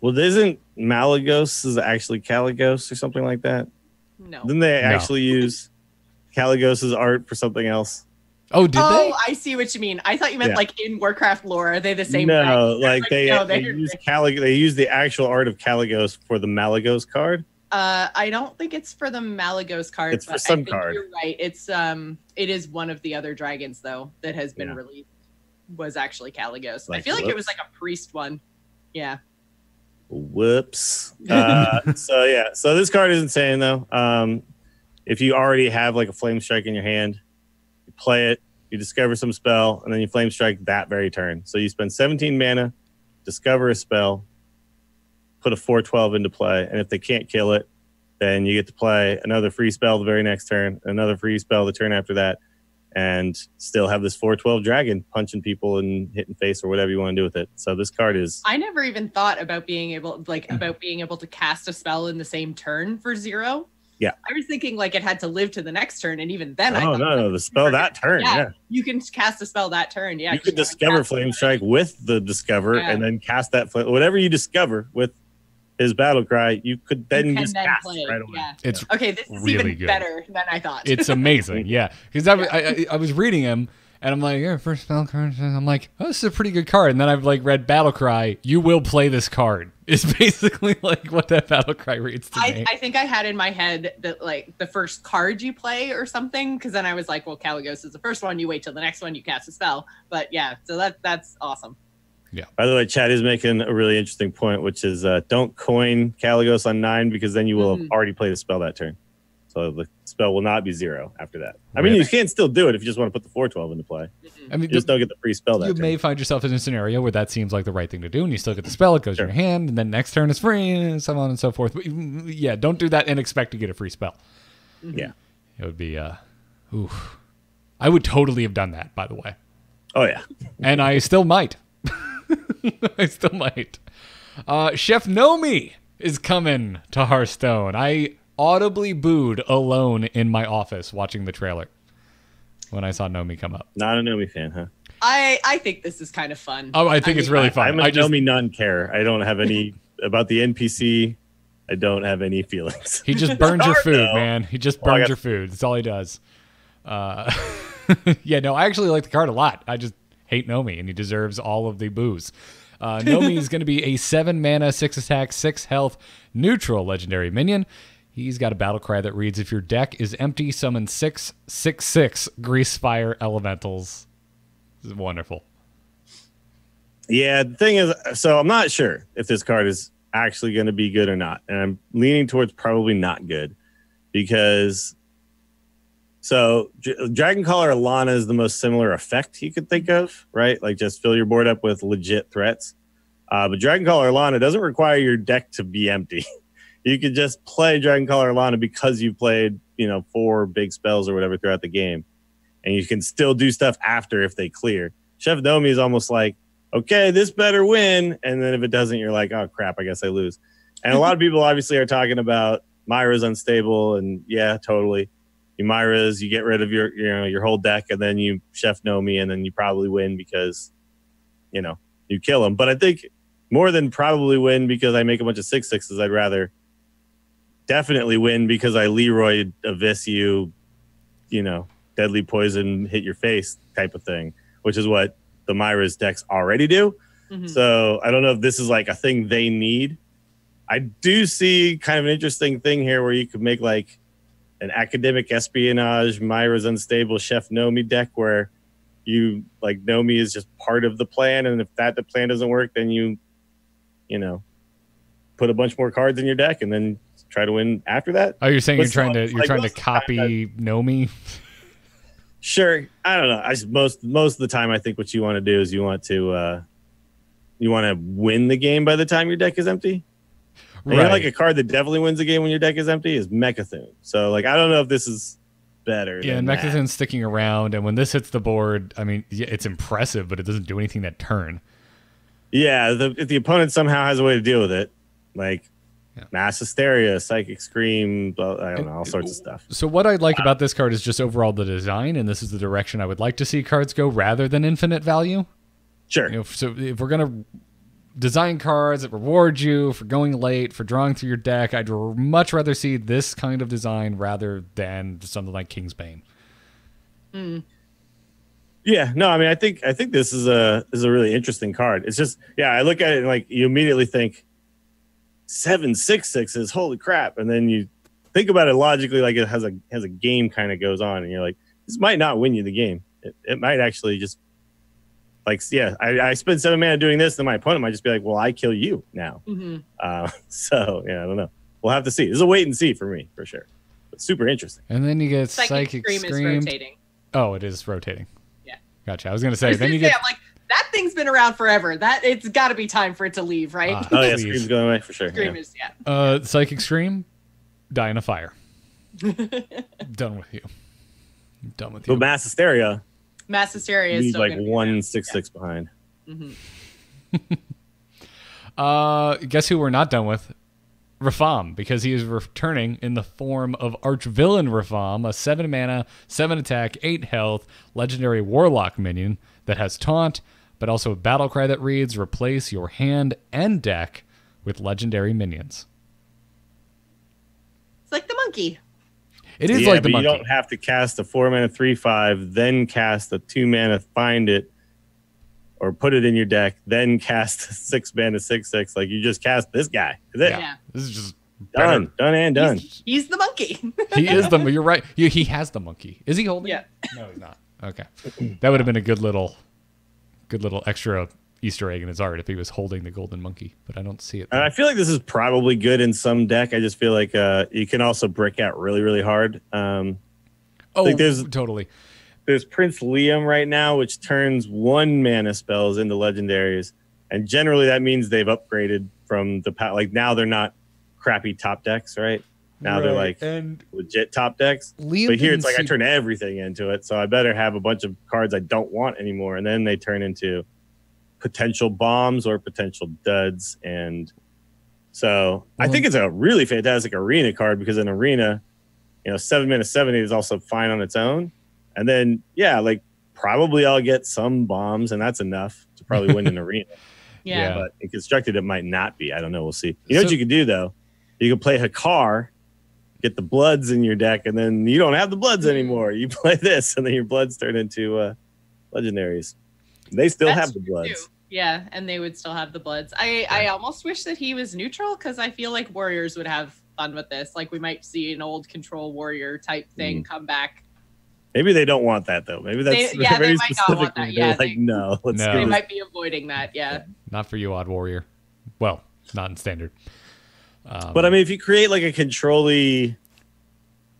Well, isn't Malygos is actually Kalecgos or something like that? No. Didn't they actually use Kalecgos' art for something else? Oh, did they? Oh, I see what you mean. I thought you meant like in Warcraft lore. Are they the same? No, like they use the actual art of Kalecgos for the Malygos card. I don't think it's for the Malygos card. It's for some card. You're right. It is one of the other dragons though that has been released. Was actually Kalecgos. I feel like it was like a priest one. Yeah. Whoops. So this card is insane though. If you already have like a flame strike in your hand, you play it, you discover some spell, and then you flame strike that very turn. So you spend 17 mana, discover a spell, put a 4/12 into play, and if they can't kill it, then you get to play another free spell the very next turn, another free spell the turn after that, and still have this 4/12 dragon punching people and hitting face or whatever you want to do with it. So this card is... I never even thought about being able to cast a spell in the same turn for 0. Yeah, I was thinking like it had to live to the next turn, and even then, no, the spell that turn. Yeah, you can cast a spell that turn. Yeah, you could discover Flame Strike with the discover, and then cast that whatever you discover with his battle cry. You could then just cast right away. Yeah. It's okay. This is really even better than I thought. It's amazing. Yeah, because I was reading him. And I'm like, first spell card. And I'm like, oh, this is a pretty good card. And then I've like read Battle Cry. You will play this card. It's basically like what that Battle Cry reads to me. I think I had in my head that like the first card you play or something. Because then I was like, well, Kalecgos is the first one. You wait till the next one. You cast a spell. But yeah, so that's awesome. Yeah. By the way, Chad is making a really interesting point, which is don't coin Caligos on 9 because then you will have already played a spell that turn. So the spell will not be 0 after that. I mean, you can still do it if you just want to put the 4/12 into play. I mean, you just don't get the free spell that you turn. may find yourself in a scenario where that seems like the right thing to do, and you still get the spell. It goes in your hand, and then next turn is free, and so on and so forth. But yeah, don't do that and expect to get a free spell. Yeah. It would be, oof. I would totally have done that, by the way. Oh, yeah. And I still might. I still might. Chef Nomi is coming to Hearthstone. I audibly booed alone in my office watching the trailer when I saw Nomi come up. Not a Nomi fan, huh? I think this is kind of fun. Oh, I think it's really fun. I'm a Nomi non-care. I don't have any about the NPC. I don't have any feelings. He just burns your food, though. man. He just burns your food. That's all he does. Yeah, no, I actually like the card a lot. I just hate Nomi, and he deserves all of the boos. Nomi is going to be a 7 mana, 6 attack, 6 health, neutral legendary minion. He's got a battle cry that reads, if your deck is empty, summon 6/6/6 Greasefire Elementals. This is wonderful. Yeah, the thing is, so I'm not sure if this card is actually going to be good or not. And I'm leaning towards probably not good because Dragon Caller Alana is the most similar effect you could think of, right? Like just fill your board up with legit threats. But Dragon Caller Alana doesn't require your deck to be empty. You could just play Dragon Caller Alana because you played, 4 big spells or whatever throughout the game. And you can still do stuff after if they clear. Chef Nomi is almost like, okay, this better win. And then if it doesn't, you're like, oh, crap, I guess I lose. And a lot of people obviously are talking about Myra's unstable. And yeah, totally. You Myra's, you get rid of your whole deck, and then you Chef Nomi, and then you probably win because, you kill him. But I think more than probably win because I make a bunch of 6/6s, I'd rather definitely win because I Leroy Abyss you, deadly poison, hit your face type of thing, which is what the Myra's decks already do. Mm-hmm. So I don't know if this is like a thing they need. I do see kind of an interesting thing here where you could make like an academic espionage, Myra's unstable, Chef Nomi deck where you like Nomi is just part of the plan. And if the plan doesn't work, then you put a bunch more cards in your deck and then try to win after that. Oh, you're saying you're trying to copy Nomi? Sure. I don't know. Most of the time, I think what you want to do is you want to win the game by the time your deck is empty. Right. Like a card that definitely wins the game when your deck is empty is Mechathune. So I don't know if this is better. Yeah, and Mechathune's sticking around, and when this hits the board, I mean, yeah, it's impressive, but it doesn't do anything that turn. Yeah, if the opponent somehow has a way to deal with it, like Mass Hysteria, Psychic Scream, I don't know, all sorts of stuff. So what I like about this card is just overall the design, and this is the direction I would like to see cards go rather than infinite value. Sure. So if we're going to design cards that reward you for going late, for drawing through your deck, I'd much rather see this kind of design rather than something like Kingsbane. Yeah, no, I mean, I think this is a really interesting card. It's just, I look at it and you immediately think 7/6/6s, holy crap, and then you think about it logically, like it has a game kind of goes on, and you're like, this might not win you the game. It might actually just I spend 7 mana doing this, then my opponent might just be like, well, I kill you now. Mm-hmm. So I don't know. We'll have to see. This is a wait and see for me for sure. But super interesting. And then you get Psychic Scream is rotating. Oh, it is rotating. Yeah. Gotcha. I was gonna say I'm like, that thing's been around forever. That it's got to be time for it to leave, right? Oh yeah, Scream's going away for sure. Scream is Psychic Scream, die in a fire. Done with you. Done with you. But Mass Hysteria. Mass Hysteria is still like 1/6/6 behind. Mm-hmm. Guess who we're not done with? Rafam, because he is returning in the form of Archvillain Rafam, a 7 mana, 7 attack, 8 health, legendary warlock minion that has taunt, but also a battle cry that reads, replace your hand and deck with legendary minions. It's like the monkey. It is like the monkey. You don't have to cast a 4 mana 3/5, then cast a 2 mana find it, or put it in your deck, then cast a 6 mana 6/6. Like you just cast this guy. Yeah. This is just done and done. He's the monkey. He is the. You're right. He has the monkey. Is he holding? Yeah. No, he's not. Okay, that would have been a good little extra Easter egg in his art if he was holding the golden monkey, but I don't see it. And I feel like this is probably good in some deck. I just feel like you can also brick out really, really hard. Totally. There's Prince Liam right now, which turns 1 mana spells into legendaries, and generally that means they've upgraded from the like now they're not crappy top decks, right? Now they're like legit top decks. But here it's like I turn everything into it, so I better have a bunch of cards I don't want anymore, and then they turn into potential bombs or potential duds. And so I think it's a really fantastic arena card because in arena, 7 mana 7/8 is also fine on its own. And then like probably I'll get some bombs, and that's enough to probably win an arena. Yeah. But in constructed it might not be. I don't know. We'll see. You know what you can do though? You can play Hakar, get the bloods in your deck, and then you don't have the bloods anymore. You play this, and then your bloods turn into legendaries. They still have the bloods. Too. Yeah, and they would still have the bloods. I almost wish that he was neutral because I feel like warriors would have fun with this. Like we might see an old control warrior type thing come back. Maybe they don't want that though. Maybe that's they very might specific. not want that. Yeah, no. They might be avoiding that. Yeah. Not for you, Odd Warrior. Well, not in standard. But I mean, if you create like a control-y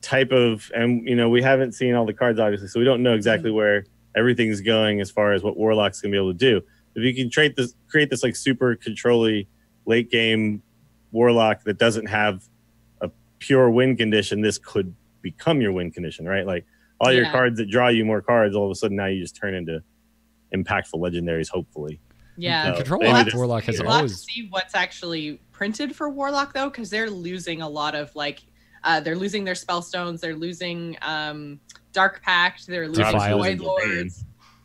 type of, and we haven't seen all the cards obviously, so we don't know exactly where everything's going as far as what Warlock's gonna be able to do. If you can create this like super control-y late game Warlock that doesn't have a pure win condition, this could become your win condition, right? Like all your cards that draw you more cards, all of a sudden now you just turn into impactful legendaries, hopefully. Yeah, control Warlock has we'll always have to see what's actually printed for Warlock though, because they're losing a lot of like they're losing their spellstones, they're losing Dark Pact, they're losing Void Lords.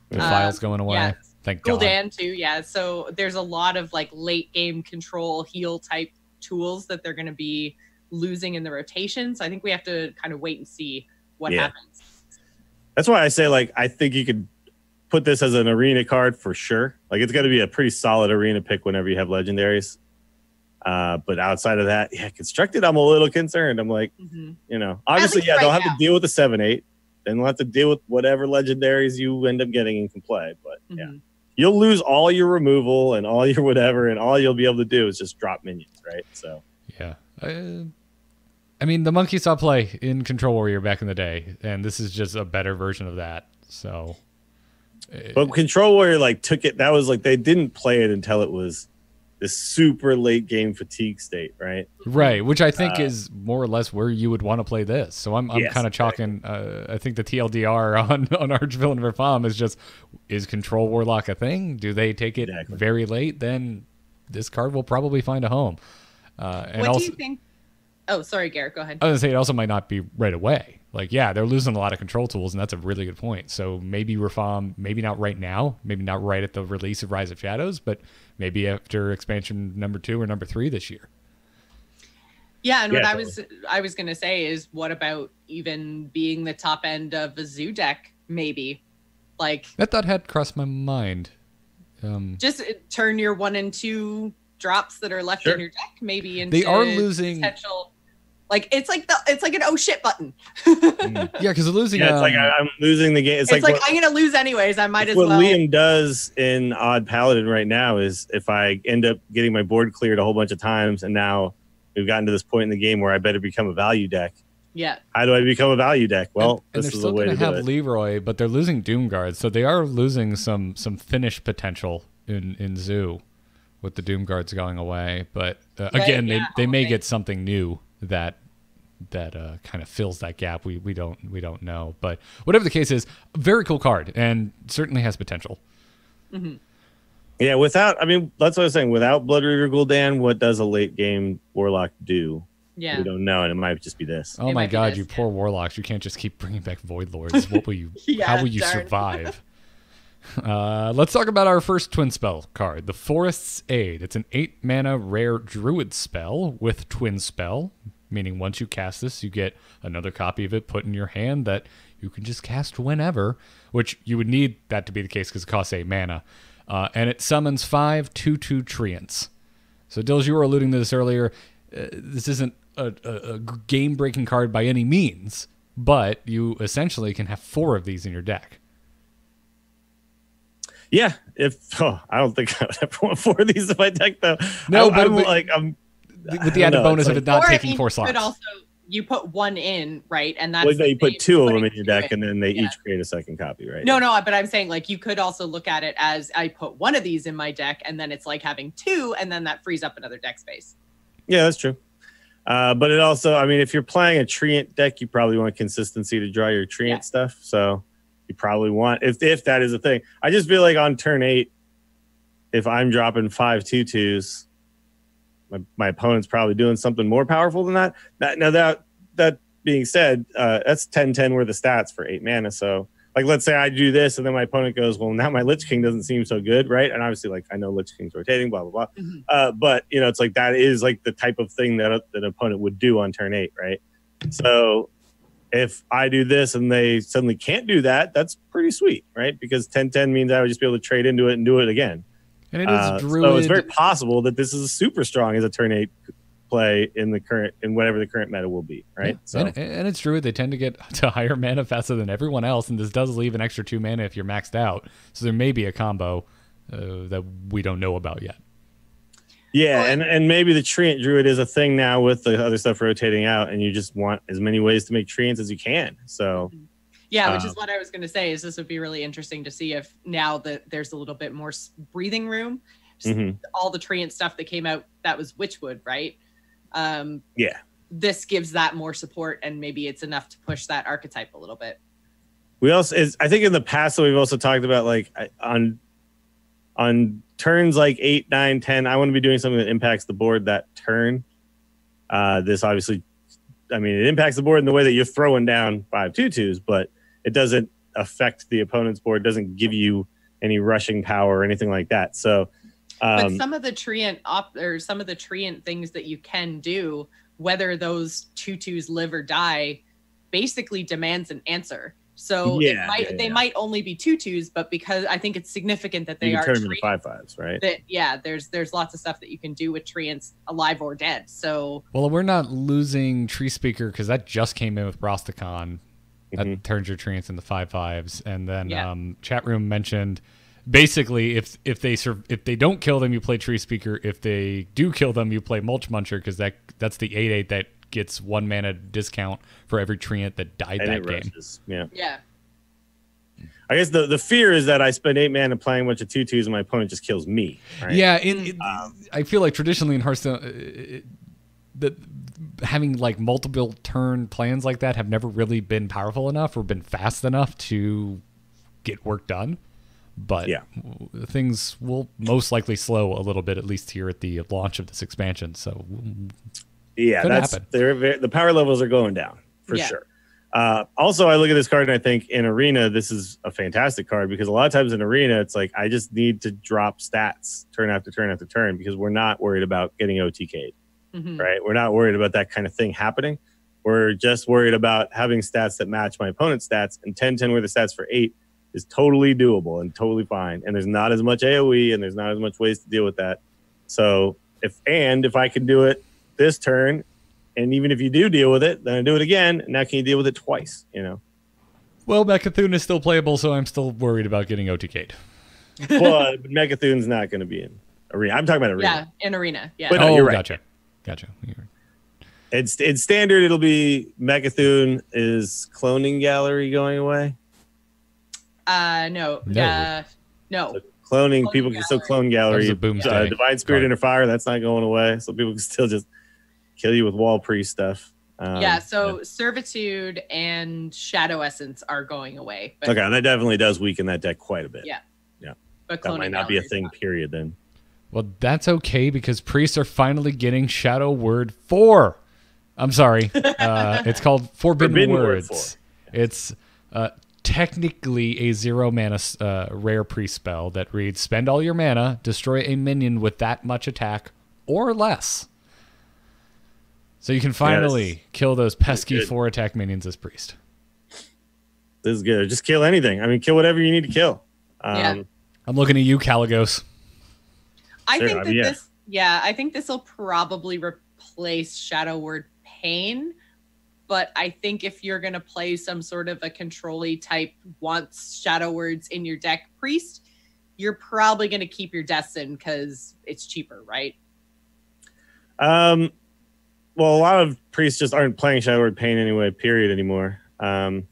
The files going away. Yeah. Thank God. Gul'dan too, yeah. So there's a lot of like late game control heal type tools that they're going to be losing in the rotation. So I think we have to kind of wait and see what happens. That's why I say like I think you could put this as an arena card for sure. Like it's going to be a pretty solid arena pick whenever you have legendaries. But outside of that, constructed, I'm a little concerned. I'm like, obviously, they'll have to deal with the 7/8. Then they'll have to deal with whatever legendaries you end up getting and can play. But you'll lose all your removal and all your whatever, and all you'll be able to do is just drop minions, right? So I mean, the monkey saw play in Control Warrior back in the day, and this is just a better version of that. So, but Control Warrior took it. That was they didn't play it until it was this super late game fatigue state, right? Right, which I think is more or less where you would want to play this. So I'm kind of chalking. I think the TLDR on Archvillain of Farm is Control Warlock a thing? Do they take it very late? Then this card will probably find a home. And what do you think? Oh, sorry, Garrett, go ahead. I was going to say it also might not be right away. They're losing a lot of control tools, and that's a really good point. So maybe Reform, maybe not right now, maybe not right at the release of Rise of Shadows, but maybe after expansion number 2 or number 3 this year. Yeah, and what I was going to say is, what about even being the top end of a zoo deck? Maybe, that thought had crossed my mind. Just turn your 1 and 2 drops that are left in your deck maybe into they are losing potential. It's like an oh shit button. Because they're losing. Yeah, it's like I'm losing the game. It's like I'm gonna lose anyways. I might as well. What Liam does in Odd Paladin right now is if I end up getting my board cleared a whole bunch of times, and now we've gotten to this point in the game where I better become a value deck. Yeah. How do I become a value deck? Well, and this they're is the way to still going to do have it. Leroy, but they're losing Doomguard, so they are losing some finish potential in Zoo with the Doomguards going away. But again, they may get something new that kind of fills that gap. We don't know, but whatever the case is, very cool card and certainly has potential. Mm-hmm. Yeah, that's what I was saying. Without Blood Reaver Gul'dan, what does a late game Warlock do? Yeah, we don't know, and it might just be this. Oh my God, you poor Warlocks! You can't just keep bringing back Void Lords. What will you? How will you survive? Let's talk about our first twin spell card, the Forest's Aid. It's an 8 mana rare druid spell with twin spell, meaning once you cast this, you get another copy of it put in your hand that you can just cast whenever, which you would need that to be the case because it costs 8 mana. And it summons 5 2/2 treants. So, Dills, you were alluding to this earlier. This isn't a game-breaking card by any means, but you essentially can have 4 of these in your deck. Yeah, I don't think I would ever want 4 of these in my deck though. No, I'm with the added bonus of it not Or, taking I mean, 4 you slots. could also you put one in, right? And that's well, no, you put 2 of them in your two deck, in. and then they each create a second copy, right? No, but I'm saying like you could also look at it as I put one of these in my deck, and then it's like having 2, and then that frees up another deck space. Yeah, that's true. But it also, I mean, if you're playing a Treant deck, you probably want consistency to draw your Treant stuff. So you probably want, if that is a thing. I just feel like on turn 8, if I'm dropping 5 2/2s, my opponent's probably doing something more powerful than that. That being said, that's 10/10 worth of stats for 8 mana. So, like, let's say I do this, and then my opponent goes, well, now my Lich King doesn't seem so good, right? And obviously, like, I know Lich King's rotating, blah, blah, blah. Mm-hmm. But, you know, it's like that is, like, the type of thing that an opponent would do on turn 8, right? So if I do this and they suddenly can't do that, that's pretty sweet, right? Because 10/10 means I would just be able to trade into it and do it again. And it is Druid. So it's very possible that this is super strong as a turn 8 play in whatever the current meta will be, right? Yeah. So and it's Druid. They tend to get to higher mana faster than everyone else, and this does leave an extra 2 mana if you're maxed out. So there may be a combo that we don't know about yet. yeah, and maybe the Treant Druid is a thing now with the other stuff rotating out, and you just want as many ways to make Treants as you can. So yeah, which is what I was going to say. Is this would be really interesting to see if now that there's a little bit more breathing room. All the Treant stuff that came out, that was Witchwood, right? yeah. This gives that more support, and maybe it's enough to push that archetype a little bit. We also, I think in the past, we've also talked about like on turns like 8, 9, 10, I want to be doing something that impacts the board that turn. This obviously, I mean, it impacts the board in the way that you're throwing down 5 2/2s, but it doesn't affect the opponent's board. It doesn't give you any rushing power or anything like that. So, but some of the Treant some of the Treant things that you can do, whether those 2/2s live or die, basically demands an answer. So they might only be 2/2s, but because I think it's significant that they you are turn them into 5/5s, right? That there's lots of stuff that you can do with Treants alive or dead. So well, we're not losing Tree Speaker because that just came in with Rosticon. That turns your Treants into 5/5s, and then chat room mentioned basically if they don't kill them, you play Tree Speaker. If they do kill them, you play Mulch Muncher because that's the 8/8 that gets 1 mana discount for every Treant that died and that game. Rushes. Yeah. I guess the fear is that I spend 8 mana playing a bunch of 2/2s and my opponent just kills me. Right? Yeah, I feel like traditionally in Hearthstone, having like multiple turn plans like that have never really been powerful enough or been fast enough to get work done. But things will most likely slow a little bit, at least here at the launch of this expansion. So yeah, the power levels are going down for sure. Also, I look at this card and I think in Arena, this is a fantastic card because a lot of times in Arena, it's like I just need to drop stats turn after turn after turn because we're not worried about getting OTK'd, right? We're not worried about that kind of thing happening. We're just worried about having stats that match my opponent's stats, and 10/10 worth of stats for 8 is totally doable and totally fine. And there's not as much AoE and there's not as much ways to deal with that. So if I can do it this turn, and even if you do deal with it, then I do it again. And now can you deal with it twice? You know. Well, Mechathune is still playable, so I'm still worried about getting OTK'd. Well, Mechathune's not going to be in Arena. I'm talking about Arena. Yeah, in Arena. Yeah. But no, you're right. Gotcha. It's standard. It'll be Mechathune. Is Cloning Gallery going away? No. No. So cloning people can still clone Gallery. Divine Spirit Inner Fire, that's not going away. So people can still just kill you with Wall Priest stuff. Servitude and Shadow Essence are going away. But okay, that definitely does weaken that deck quite a bit. Yeah. But that might not be a thing, period, then. Well, that's okay because priests are finally getting Shadow Word 4. I'm sorry. It's called Forbidden Words. It's technically a 0 mana rare priest spell that reads, spend all your mana, destroy a minion with that much attack or less. So you can finally kill those pesky 4 attack minions as priest. This is good. Just kill anything. I mean, kill whatever you need to kill. I'm looking at you, Caligos. I think this will probably replace Shadow Word Pain. But I think if you're going to play some sort of a control-y type wants Shadow Words in your deck priest, you're probably going to keep your deaths in because it's cheaper, right? Well, a lot of priests just aren't playing Shadow Lord Pain anyway, period, anymore. So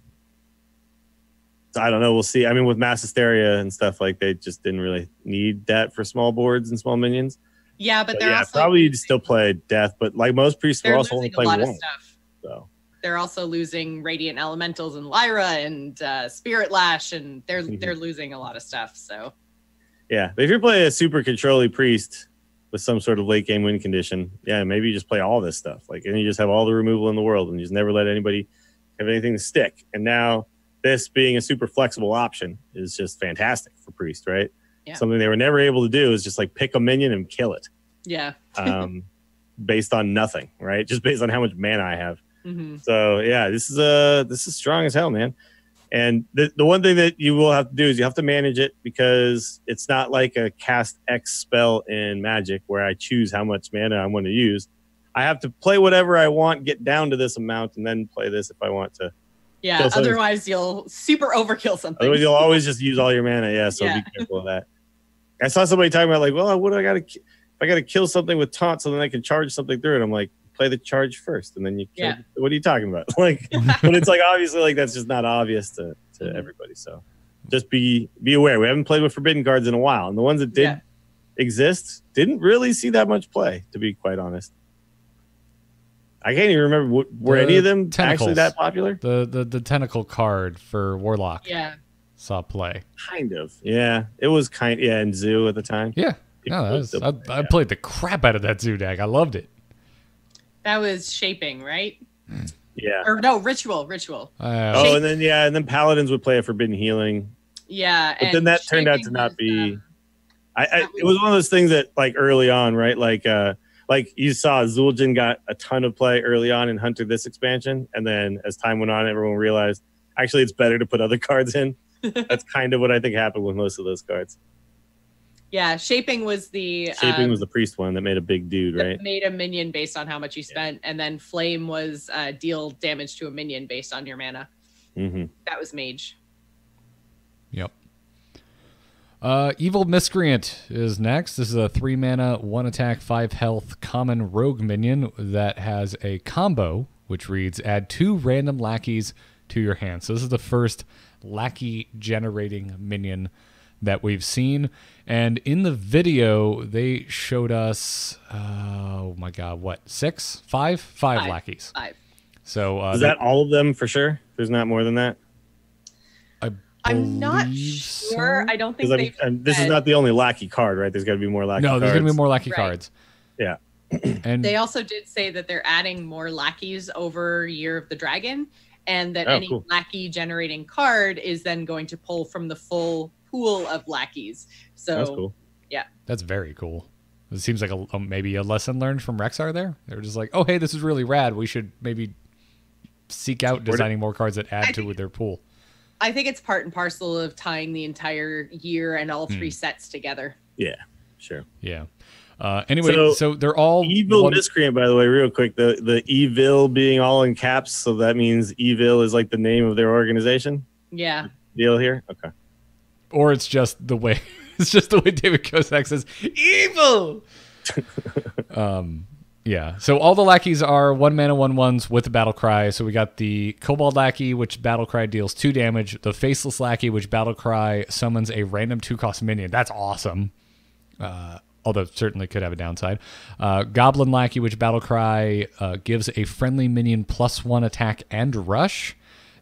I don't know. We'll see. I mean, with Mass Hysteria and stuff, like, they just didn't really need that for small boards and small minions. Yeah, but they're also probably you'd still play Death, but like most priests will also only play one. Stuff. So they're also losing Radiant Elementals and Lyra and Spirit Lash, and they're losing a lot of stuff. So yeah, but if you're playing a super control-y priest with some sort of late game win condition, yeah, maybe you just play all this stuff. Like, and you just have all the removal in the world, and you just never let anybody have anything to stick. And now this being a super flexible option is just fantastic for priest, right? Yeah. Something they were never able to do is just like pick a minion and kill it. Yeah. Based on nothing, right? Just based on how much mana I have. Mm-hmm. So yeah, this is strong as hell, man. And the one thing that you will have to do is you have to manage it, because it's not like a cast X spell in Magic where I choose how much mana I want to use. I have to play whatever I want, get down to this amount, and then play this if I want to. Yeah, otherwise you'll super overkill something. Otherwise you'll always just use all your mana. Yeah, so be careful of that. I saw somebody talking about like, well, what do I got to? If I got to kill something with taunt so then I can charge something through it, I'm like, play the charge first, and then you kill. What are you talking about? Like, but it's like obviously like that's just not obvious to everybody. So just be aware. We haven't played with forbidden cards in a while, and the ones that did exist didn't really see that much play, to be quite honest. I can't even remember were any of them actually that popular. The tentacle card for Warlock. Yeah. Saw play. Kind of. Yeah. It was and Zoo at the time. Yeah. No, I played the crap out of that Zoo deck. I loved it. That was Shaping, right? Yeah. Or no, Ritual. And then Paladins would play a Forbidden Healing. Yeah. But then that turned out to not be it was one of those things that like early on, right? Like you saw Zul'jin got a ton of play early on in Hunter this expansion, and then as time went on, everyone realized actually it's better to put other cards in. That's kind of what I think happened with most of those cards. Yeah, Shaping was the priest one that made a big dude, right? Made a minion based on how much you spent, and then Flame was deal damage to a minion based on your mana. Mm-hmm. That was Mage. Yep. Evil Miscreant is next. This is a 3 mana, 1 attack, 5 health common rogue minion that has a combo which reads add 2 random lackeys to your hand. So this is the first lackey generating minion that we've seen. And in the video, they showed us, oh my God, what, 6? 5? 5 lackeys. 5. So is that all of them for sure? There's not more than that? I'm not sure. I don't think this is not the only lackey card, right? There's got to be more lackey cards. No, there's going to be more lackey cards. Yeah. And they also did say that they're adding more lackeys over Year of the Dragon, and that any lackey generating card is then going to pull from the full pool of lackeys. So that's cool. Yeah. That's very cool. It seems like maybe a lesson learned from Rexar there. They were just like, oh, hey, this is really rad. We should maybe seek out designing more cards that add to their pool. I think it's part and parcel of tying the entire year and all 3 sets together. Yeah, sure. Yeah. Anyway, so they're all Evil Miscreant, by the way, real quick. The Evil being all in caps, so that means Evil is like the name of their organization. Yeah. Deal here? Okay. Or it's just the way David Kozak says evil. Yeah. So all the lackeys are 1 mana 1/1s with a battle cry. So we got the Kobold lackey, which battle cry deals 2 damage. The Faceless lackey, which battle cry summons a random 2-cost minion. That's awesome. Although it certainly could have a downside. Goblin lackey, which battle cry gives a friendly minion +1 attack and rush.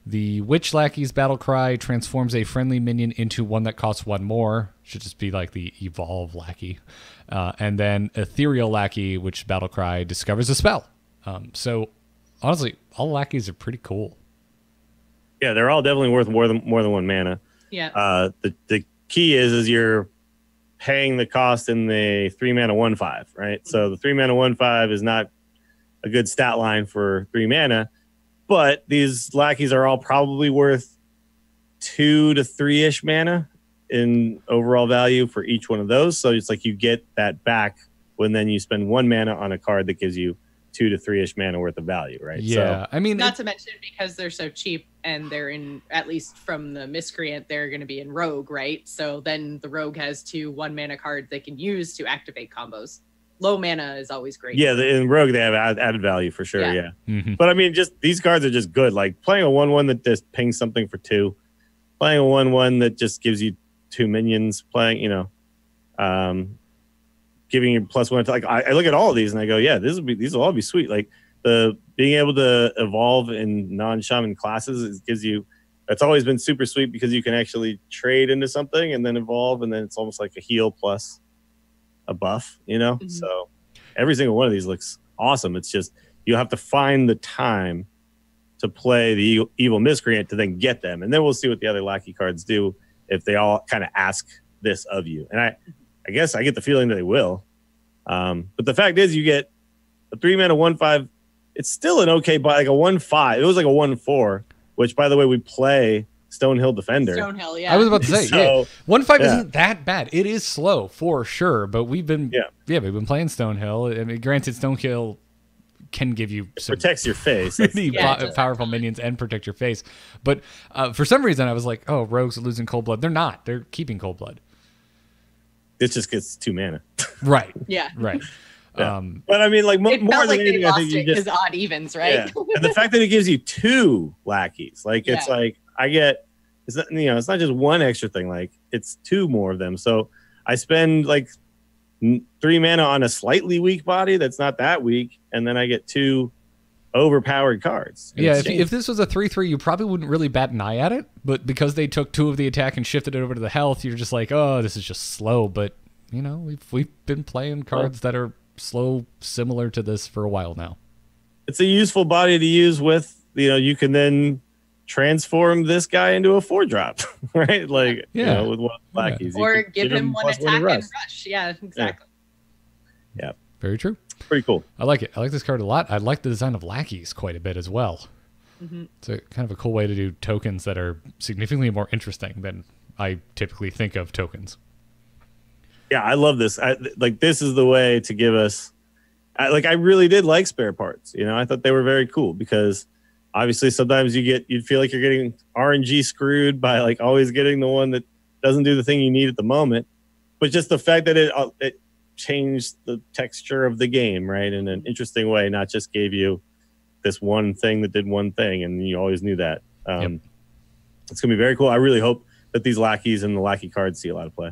The Witch lackey's battle cry transforms a friendly minion into one that costs 1 more. Should just be like the Evolve lackey. And then Ethereal lackey, which battle cry discovers a spell. So honestly, all lackeys are pretty cool. Yeah, they're all definitely worth more than 1 mana. Yeah. The key is you're paying the cost in the 3 mana 1/5, right? So the 3 mana 1/5 is not a good stat line for 3 mana, but these lackeys are all probably worth 2 to 3-ish mana in overall value for each one of those. So it's like you get that back when then you spend 1 mana on a card that gives you 2 to 3-ish mana worth of value, right? Yeah, So, I mean, Not to mention because they're so cheap and they're in, at least from the Miscreant, they're going to be in Rogue, right? So then the Rogue has 2 1-mana cards they can use to activate combos. Low mana is always great. yeah, in Rogue they have added value for sure. Yeah, Mhm. but I mean, just these cards are just good. Like playing a 1/1 that just pings something for 2, playing a 1/1 that just gives you 2 minions. Playing, giving you +1. Like I look at all of these and I go, yeah, these will all be sweet. Like the being able to evolve in non-shaman classes gives you. That's always been super sweet because you can actually trade into something and then evolve, and then it's almost like a heal plus a buff, So every single one of these looks awesome. It's just you have to find the time to play the evil miscreant to then get them, and then we'll see what the other lackey cards do if they all kind of ask this of you. And I guess I get the feeling that they will. But the fact is, you get a 3-mana 1/5. It's still an okay, but like a 1/5. It was like a 1/4, which by the way we play Stonehill Defender. Stonehill, yeah. I was about to say, So, 1/5 isn't that bad. It is slow for sure, but we've been we've been playing Stonehill. I mean, granted, Stonehill can give you some protects your face. pretty powerful minions and protect your face. But for some reason, I was like, oh, Rogues are losing Cold Blood. They're not. They're keeping Cold Blood. It just gets 2 mana. Right. Yeah. Right. Yeah. But I mean, like It more felt than like they anything, I lost think you it just because odd evens, right? yeah. And the fact that it gives you 2 lackeys, like it's Yeah. like I get it's not it's not just one extra thing, like it's 2 more of them. So I spend like 3 mana on a slightly weak body that's not that weak, and then I get 2 overpowered cards. And Yeah, it's if this was a 3/3, you probably wouldn't really bat an eye at it. But because they took 2 of the attack and shifted it over to the health, you're just like, oh, this is just slow. But we've been playing cards that are slow, similar to this for a while now. it's a useful body to use with you can then transform this guy into a 4-drop, right? Like with one of the lackeys. You Or could give him one +1 attack and rust. rush. Yeah, exactly. Yeah, Very true. pretty cool. I like it. I like this card a lot. I like the design of lackeys quite a bit as well. It's a kind of a cool way to do tokens that are significantly more interesting than I typically think of tokens. Yeah, I love this. This is the way to give us. I really did like spare parts. I thought they were very cool because obviously sometimes you'd feel like you're getting RNG screwed by like always getting the one that doesn't do the thing you need at the moment. But just the fact that it changed the texture of the game, right, in an interesting way, not just gave you this one thing that did one thing, and you always knew that. It's gonna be very cool. I really hope that these lackeys and the lackey cards see a lot of play.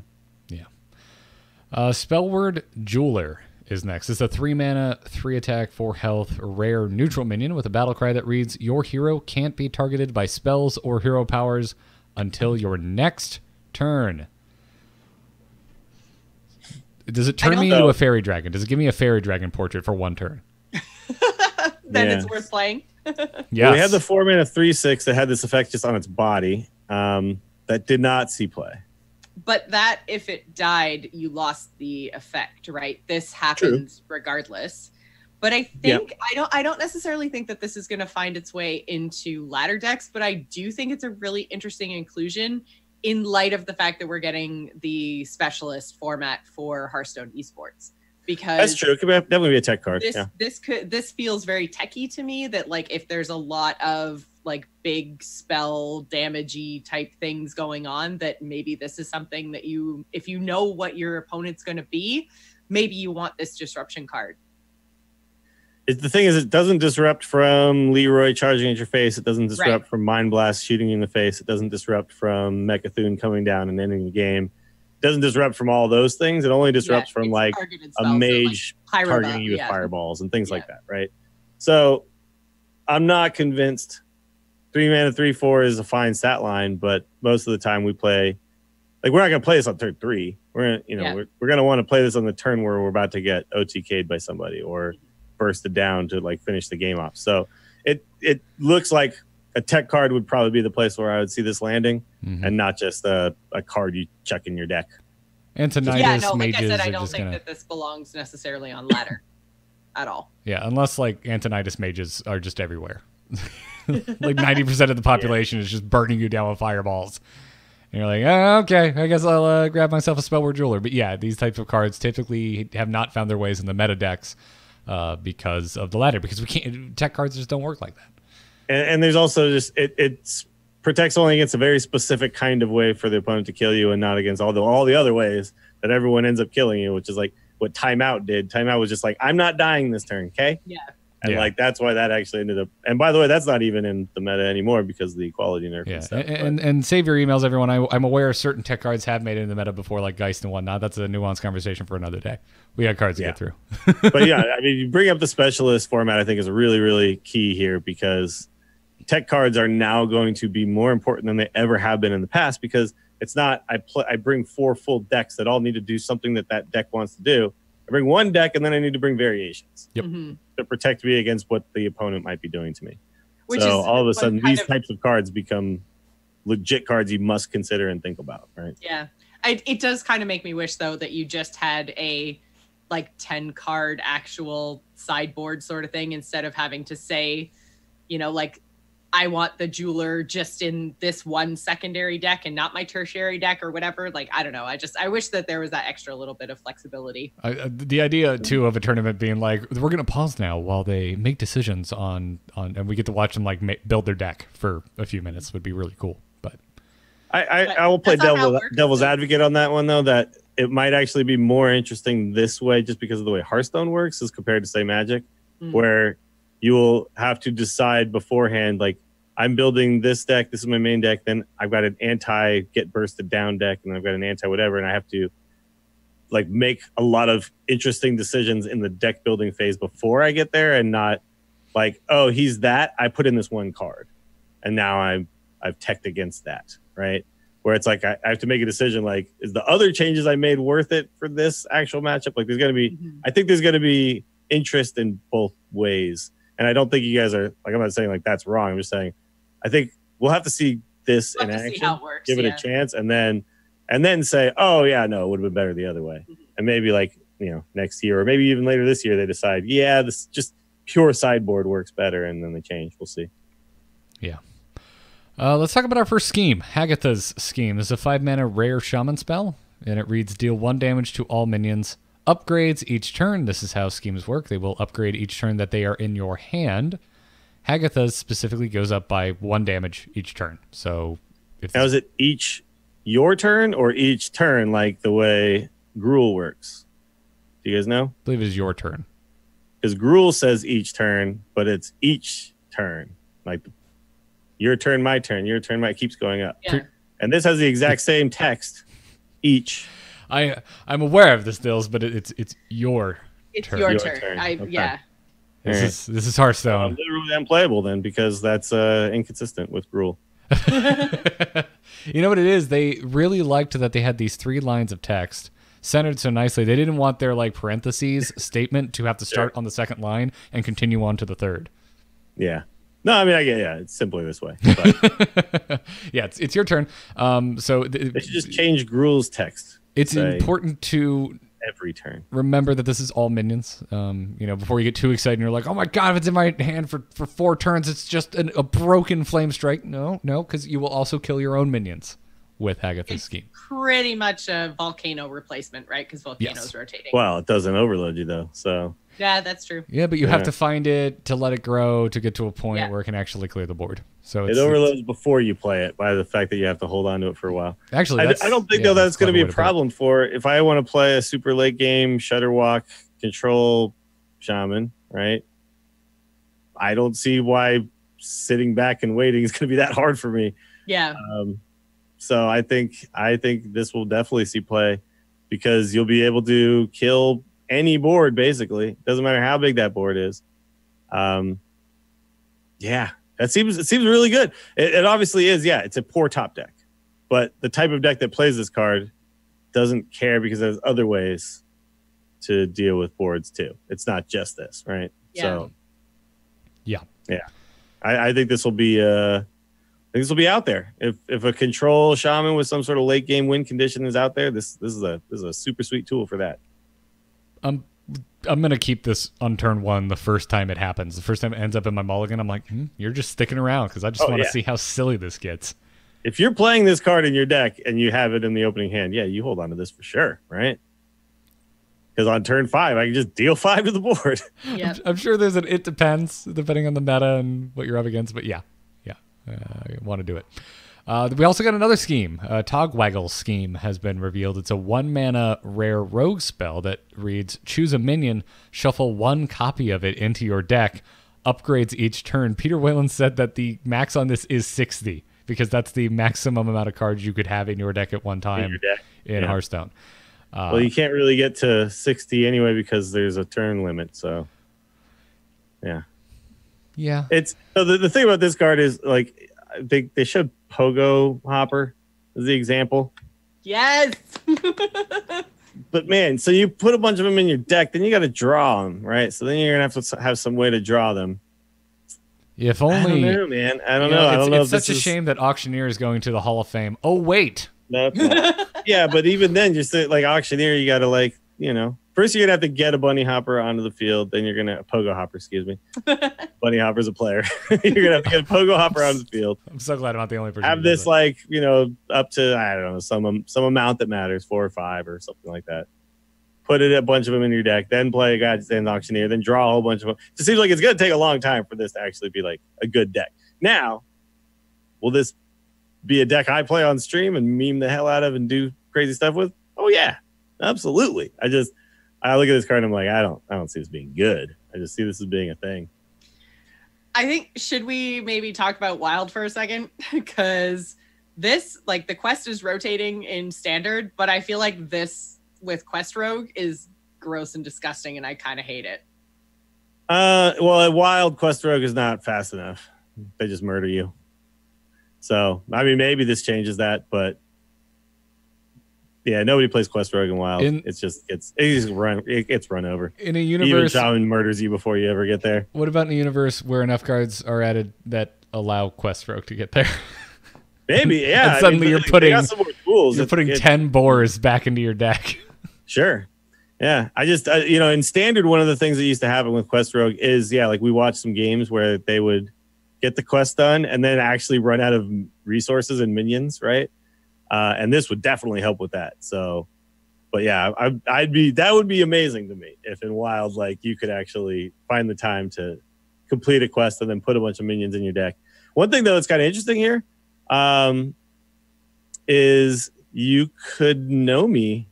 Spellword Jeweler is next. It's a 3-mana, 3-attack, 4 health, rare neutral minion with a battle cry that reads, your hero can't be targeted by spells or hero powers until your next turn. Does it turn me into a fairy dragon? Does it give me a fairy dragon portrait for 1 turn? Then it's worth playing. Yeah. We had the 4-mana 3/6 that had this effect just on its body. That did not see play. But that, if it died, you lost the effect, right? This happens regardless. But I think I don't necessarily think that this is going to find its way into ladder decks, but I do think it's a really interesting inclusion in light of the fact that we're getting the specialist format for Hearthstone esports. Because that's true. It could definitely be a tech card. This feels very techy to me, that like if there's a lot of like big spell damagey type things going on, that maybe this is something that if you know what your opponent's going to be, maybe you want this disruption card. The thing is, it doesn't disrupt from Leroy charging at your face. It doesn't disrupt from Mind Blast shooting you in the face. It doesn't disrupt from Mechathune coming down and ending the game. It doesn't disrupt from all those things. It only disrupts from like a mage targeting you with fireballs and things like that, right? So I'm not convinced. 3-mana 3/4 is a fine stat line, but most of the time we play, like, we're not going to play this on turn 3. We're gonna, we're going to want to play this on the turn where we're about to get OTK'd by somebody or bursted down to like finish the game off. So it looks like a tech card would probably be the place where I would see this landing, and not just a card you chuck in your deck. Antonitis like mages I said, I don't just think that this belongs necessarily on ladder at all. Yeah, unless like Antonitis mages are just everywhere. Like 90% of the population is just burning you down with fireballs. And you're like, oh, okay, I guess I'll grab myself a Spellword Jeweler. But yeah, these types of cards typically have not found their ways in the meta decks. because of the ladder. Because we can't, tech cards just don't work like that. And there's also just it protects only against a very specific kind of way for the opponent to kill you, and not against all the other ways that everyone ends up killing you, which is like what timeout did. Timeout was just like, I'm not dying this turn, okay? Yeah. And like that's why that actually ended up. And by the way, that's not even in the meta anymore because of the equality nerf. Yeah, and stuff, and save your emails, everyone. I'm aware certain tech cards have made it in the meta before, like Geist and whatnot. That's a nuanced conversation for another day. We got cards to get through. But yeah, I mean, you bring up the specialist format. I think is really, really key here because tech cards are now going to be more important than they ever have been in the past because it's not. I bring 4 full decks that all need to do something that deck wants to do. I bring one deck and then I need to bring variations to protect me against what the opponent might be doing to me. Which so all of a sudden, these types of cards become legit cards you must consider and think about, right? Yeah. It does kind of make me wish, though, that you just had a like 10 card actual sideboard sort of thing instead of having to say, you know, like, I want the jeweler just in this one secondary deck and not my tertiary deck or whatever. Like, I don't know. I wish that there was that extra little bit of flexibility. The idea too of a tournament being like, we're going to pause now while they make decisions on, and we get to watch them like build their deck for a few minutes would be really cool. But I will play devil's advocate on that one though, that it might actually be more interesting this way just because of the way Hearthstone works as compared to say Magic, where you will have to decide beforehand, like, I'm building this deck, this is my main deck, then I've got an anti get bursted down deck, and I've got an anti whatever, and I have to like make a lot of interesting decisions in the deck building phase before I get there, and not like, oh, he's that, I put in this one card, and now I've teched against that, right? Where it's like I have to make a decision, like, is the other changes I made worth it for this actual matchup? Like, there's gonna be, I think there's gonna be interest in both ways. And I don't think you guys are, like, I'm not saying like that's wrong. I'm just saying, I think we'll have to see this in action, give it a chance, and then say, oh yeah, no, it would have been better the other way. And maybe like, you know, next year or maybe even later this year, they decide, yeah, this just pure sideboard works better, and then they change. We'll see. Yeah. Let's talk about our first scheme, Hagatha's scheme. This is a 5-mana rare shaman spell, and it reads deal 1 damage to all minions. Upgrades each turn. This is how schemes work. They will upgrade each turn that they are in your hand. Hagatha's specifically goes up by 1 damage each turn. So, now is it each your turn or each turn, like the way Gruul works? Do you guys know? I believe it is your turn. Because Gruul says each turn, but it's each turn. Like your turn, my turn, your turn, my. It keeps going up. Yeah. And this has the exact same text. Each. I'm aware of this, Dills, but it's your turn. Your turn. Okay. Yeah. This is Hearthstone. Literally unplayable then, because that's inconsistent with Gruul. You know what it is? They really liked that they had these 3 lines of text centered so nicely. They didn't want their like parentheses statement to have to start on the second line and continue on to the third. Yeah. No, I mean, I get, it's simply this way. But. Yeah, it's your turn. So they should just change Gruul's text. It's important to every turn remember that this is all minions. You know, before you get too excited and you're like, oh my god, if it's in my hand for 4 turns, it's just a broken flame strike. No, because you will also kill your own minions with Hagatha's scheme. Pretty much a volcano replacement, right? Because volcano's rotating. Well, it doesn't overload you though, so. Yeah, that's true. Yeah, but you have to find it to let it grow to get to a point where it can actually clear the board. So it overloads before you play it by the fact that you have to hold on to it for a while. Actually, I don't think though that's going to be a problem for if I want to play a super late game Shutterwalk control shaman, right? I don't see why sitting back and waiting is going to be that hard for me. Yeah. So I think this will definitely see play because you'll be able to kill any board basically. Doesn't matter how big that board is. Yeah. It seems really good. It obviously is. Yeah, it's a poor top deck, but the type of deck that plays this card doesn't care because there's other ways to deal with boards too. It's not just this, right? Yeah. So, yeah. I think this will be. I think this will be out there. If a control shaman with some sort of late game win condition is out there, this is a super sweet tool for that. I'm going to keep this on turn 1 the first time it happens. The first time it ends up in my mulligan, I'm like, you're just sticking around because I just want to see how silly this gets. If you're playing this card in your deck and you have it in the opening hand, you hold on to this for sure, right? Because on turn 5, I can just deal 5 to the board. Yeah. I'm sure there's it depends depending on the meta and what you're up against, but yeah, I want to do it. We also got another scheme. Togwaggle scheme has been revealed. It's a 1-mana rare rogue spell that reads, choose a minion, shuffle 1 copy of it into your deck, upgrades each turn. Peter Whalen said that the max on this is 60 because that's the maximum amount of cards you could have in your deck at one time in Hearthstone. Well, you can't really get to 60 anyway because there's a turn limit. So, yeah. It's so the thing about this card is like they showed Pogo Hopper as the example. Yes. But man, so you put a bunch of them in your deck, then you got to draw them, right? So then you're gonna have to have some way to draw them. If only, I don't know, man. I don't know. It's such a shame that Auctioneer is going to the Hall of Fame. Oh wait. No, yeah, but even then, just like Auctioneer, you got to first you're gonna have to get a bunny hopper onto the field, then you're gonna Pogo Hopper, excuse me. Bunny Hopper's a player. You're gonna have to get a Pogo Hopper on the field. I'm so glad I'm not the only person. Have this up to I don't know some amount that matters, 4 or 5 or something like that. Put a bunch of them in your deck, then play a Godsend Auctioneer, then draw a whole bunch of them. It seems like it's gonna take a long time for this to actually be like a good deck. Now, will this be a deck I play on stream and meme the hell out of and do crazy stuff with? Oh yeah, absolutely. I look at this card and I'm like, I don't see this being good. I just see this as being a thing. I think, should we maybe talk about Wild for a second? Because this, like, the quest is rotating in standard, but I feel like this with Quest Rogue is gross and disgusting, and I kind of hate it. Well, a Wild Quest Rogue is not fast enough. They just murder you. So, I mean, maybe this changes that, but yeah, nobody plays Quest Rogue in Wild. It gets run over. In a universe, even Shaman murders you before you ever get there. What about in a universe where enough cards are added that allow Quest Rogue to get there? Maybe, yeah. And suddenly you're putting some more tools. You're putting 10 boars back into your deck. Sure. Yeah, I just in standard, one of the things that used to happen with Quest Rogue is like we watched some games where they would get the quest done and then actually run out of resources and minions, right? And this would definitely help with that. So, but yeah, that would be amazing to me if in Wild, like you could actually find the time to complete a quest and then put a bunch of minions in your deck. One thing though that's kind of interesting here is you could Nomi,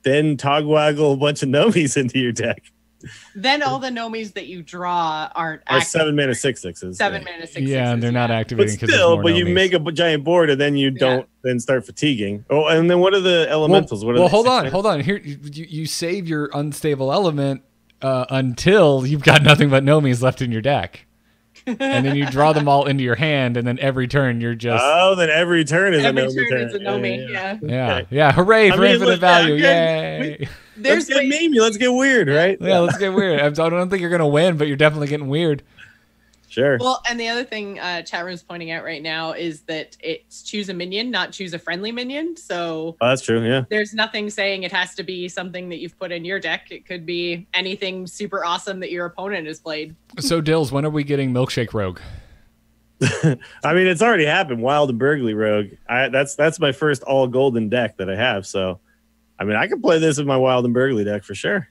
then Togwaggle a bunch of Nomis into your deck. Then all the Nomis that you draw are 7 mana 6/6s. 7 mana 6/6s. Yeah, and they're not activating. But still, you make a giant board and then you don't then start fatiguing. Oh, and then what are the elementals? Hold on. Here, you save your unstable element until you've got nothing but Nomis left in your deck. And then you draw them all into your hand, and then every turn you're just... Oh, then every turn is every a Nomi turn. Is a Nomi, yeah. Yeah, yeah. Hooray for infinite value. Yay. Let's get memey. Let's get weird, right? Yeah, let's get weird. I don't think you're going to win, but you're definitely getting weird. Sure. Well, and the other thing chat room's pointing out right now is that it's choose a minion, not choose a friendly minion. So that's true, yeah. There's nothing saying it has to be something that you've put in your deck. It could be anything super awesome that your opponent has played. So, Dills, when are we getting Milkshake Rogue? I mean, it's already happened. Wild and Burgley Rogue. That's my first all golden deck that I have. So, I mean, I can play this in my Wild and Burgley deck for sure.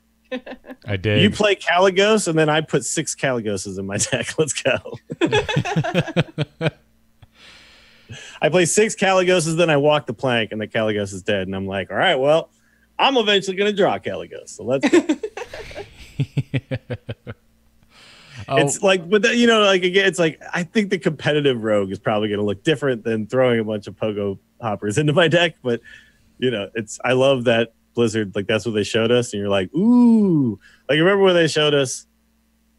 I did. You play Caligos, and then I put 6 Caligoses in my deck. Let's go. I play 6 Caligoses, then I walk the plank, and the Caligos is dead. And I'm like, all right, well, I'm eventually going to draw Caligos. So let's go. It's like, but again, it's like, I think the competitive Rogue is probably going to look different than throwing a bunch of Pogo Hoppers into my deck. But, I love that Blizzard, like that's what they showed us, and you're like, ooh, like remember when they showed us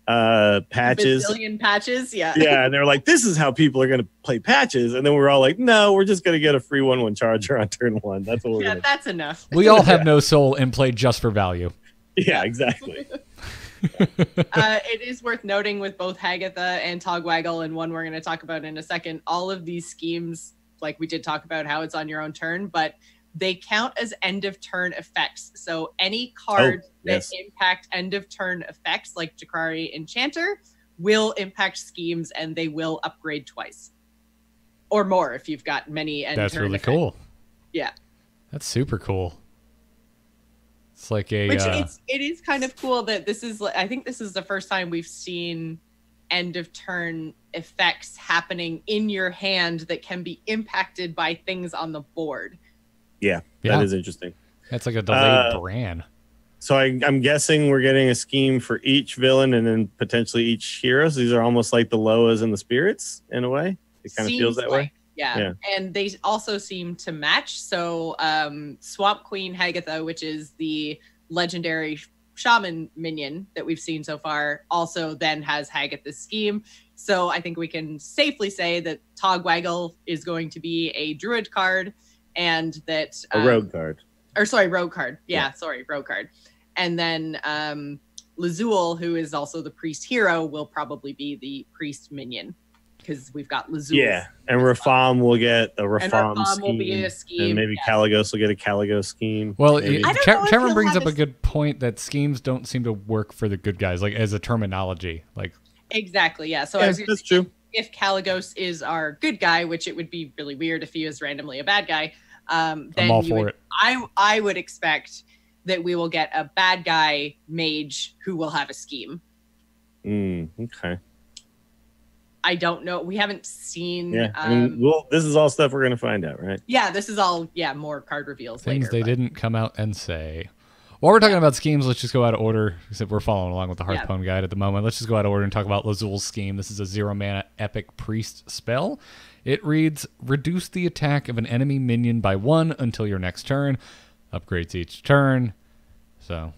patches, bazillion patches, yeah, and they're like, this is how people are going to play patches, and then we're all like, no, we're just going to get a free 1/1 charger on turn 1. That's what we're gonna that's enough. We all have no soul and play just for value. Yeah, exactly. It is worth noting with both Hagatha and Togwaggle, and one we're going to talk about in a second, all of these schemes, like we did talk about how it's on your own turn, but they count as end of turn effects. So any cards that impact end of turn effects, like Jakari Enchanter, will impact schemes, and they will upgrade twice or more if you've got many end That's turn really effects. Cool. Yeah. That's super cool. It's like a. Which it is kind of cool that this is. I think this is the first time we've seen end of turn effects happening in your hand that can be impacted by things on the board. Yeah, that is interesting. That's like a delayed brand. So I'm guessing we're getting a scheme for each villain and then potentially each hero. So these are almost like the Loas and the Spirits in a way. It kind of feels that way. Yeah. And they also seem to match. So Swamp Queen Hagatha, which is the legendary shaman minion that we've seen so far, also then has Hagatha's scheme. So I think we can safely say that Togwaggle is going to be a druid card, and that a rogue card. Rogue card. Rogue card. And then Lazul, who is also the priest hero, will probably be the priest minion, because we've got Lazul. Yeah, and Rafam will get a Rafam scheme. Will be a scheme. And maybe Caligos will get a Caligos scheme. Well, Cameron brings up a good point that schemes don't seem to work for the good guys, like as a terminology. Like exactly, yeah. So that's true. If Caligos is our good guy, which it would be really weird if he was randomly a bad guy, then I'm all for it. I would expect that we will get a bad guy mage who will have a scheme. Okay. I don't know. We haven't seen. Yeah. This is all stuff we're going to find out, right? Yeah, this is all. Yeah, more card reveals things later. They didn't come out and say. While we're talking about schemes, let's just go out of order. Except we're following along with the Hearthstone guide at the moment. Let's just go out of order and talk about Lazul's scheme. This is a 0-mana epic priest spell. It reads: reduce the attack of an enemy minion by 1 until your next turn. Upgrades each turn. So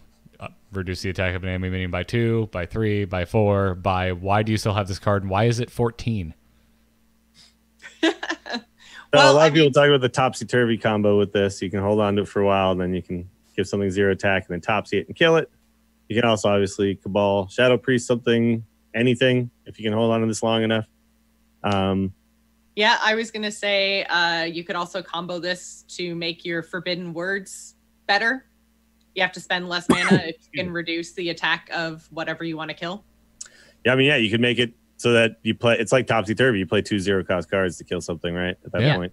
reduce the attack of an enemy minion by 2, by 3, by 4, by... Why do you still have this card, and why is it 14? A lot of people talk about the topsy-turvy combo with this. You can hold on to it for a while, and then you can give something 0 attack and then topsy it and kill it. You can also obviously Cabal, Shadow Priest something, anything, if you can hold on to this long enough. Yeah, I was going to say you could also combo this to make your Forbidden Words better. You have to spend less mana if you can reduce the attack of whatever you want to kill. Yeah, I mean, you could make it so that you play... It's like topsy-turvy. You play 2 0-cost cards to kill something, right? At that point.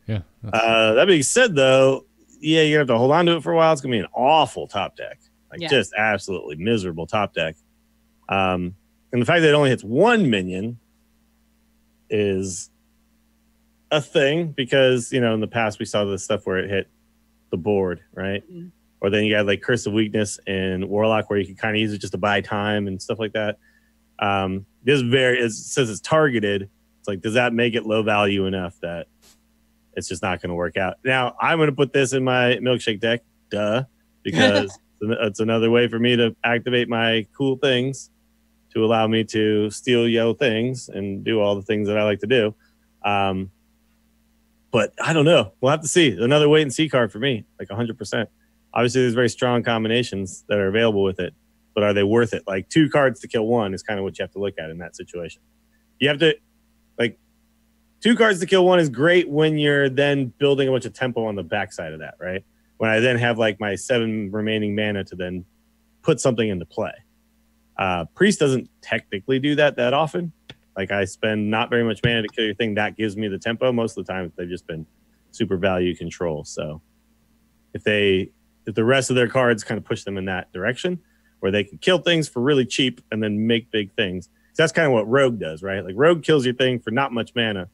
Yeah. That being said, though, you're going to have to hold on to it for a while. It's going to be an awful top deck. Just absolutely miserable top deck. And the fact that it only hits 1 minion is a thing, because, in the past we saw this stuff where it hit the board, right? Mm-hmm. Or then you got like Curse of Weakness in Warlock, where you can kind of use it just to buy time and stuff like that. It says it's targeted. It's like, does that make it low value enough that it's just not going to work out? Now, I'm going to put this in my milkshake deck, because it's another way for me to activate my cool things to allow me to steal yellow things and do all the things that I like to do. But I don't know. We'll have to see. Another wait and see card for me, like 100%. Obviously, there's very strong combinations that are available with it, but are they worth it? Like 2 cards to kill 1 is kind of what you have to look at in that situation. You have to, 2 cards to kill 1 is great when you're then building a bunch of tempo on the backside of that, right? When I then have my 7 remaining mana to then put something into play. Priest doesn't technically do that often. I spend not very much mana to kill your thing. That gives me the tempo. Most of the time, they've just been super value control. So if the rest of their cards kind of push them in that direction, where they can kill things for really cheap and then make big things. So that's kind of what Rogue does, right? Rogue kills your thing for not much mana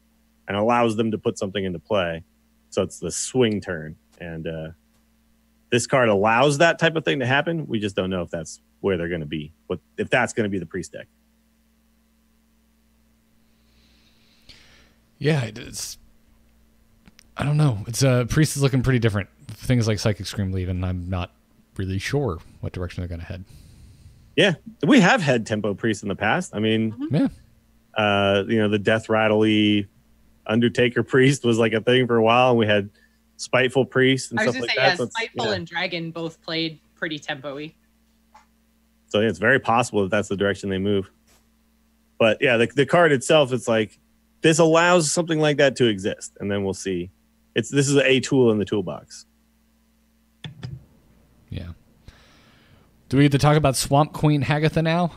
and allows them to put something into play. So it's the swing turn. And this card allows that type of thing to happen. We just don't know if that's where they're going to be. If that's going to be the priest deck. Yeah, it's... I don't know. It's priest is looking pretty different. Things like Psychic Scream leave, and I'm not really sure what direction they're going to head. Yeah, we have had tempo priest in the past. I mean, the Death Rattly Undertaker priest was a thing for a while, and we had Spiteful priest and stuff like that. Yeah, Spiteful and Dragon both played pretty tempo-y. So it's very possible that that's the direction they move. But yeah, the card itself, it's this allows something like that to exist, and then we'll see. This is a tool in the toolbox. Yeah. Do we get to talk about Swamp Queen Hagatha now?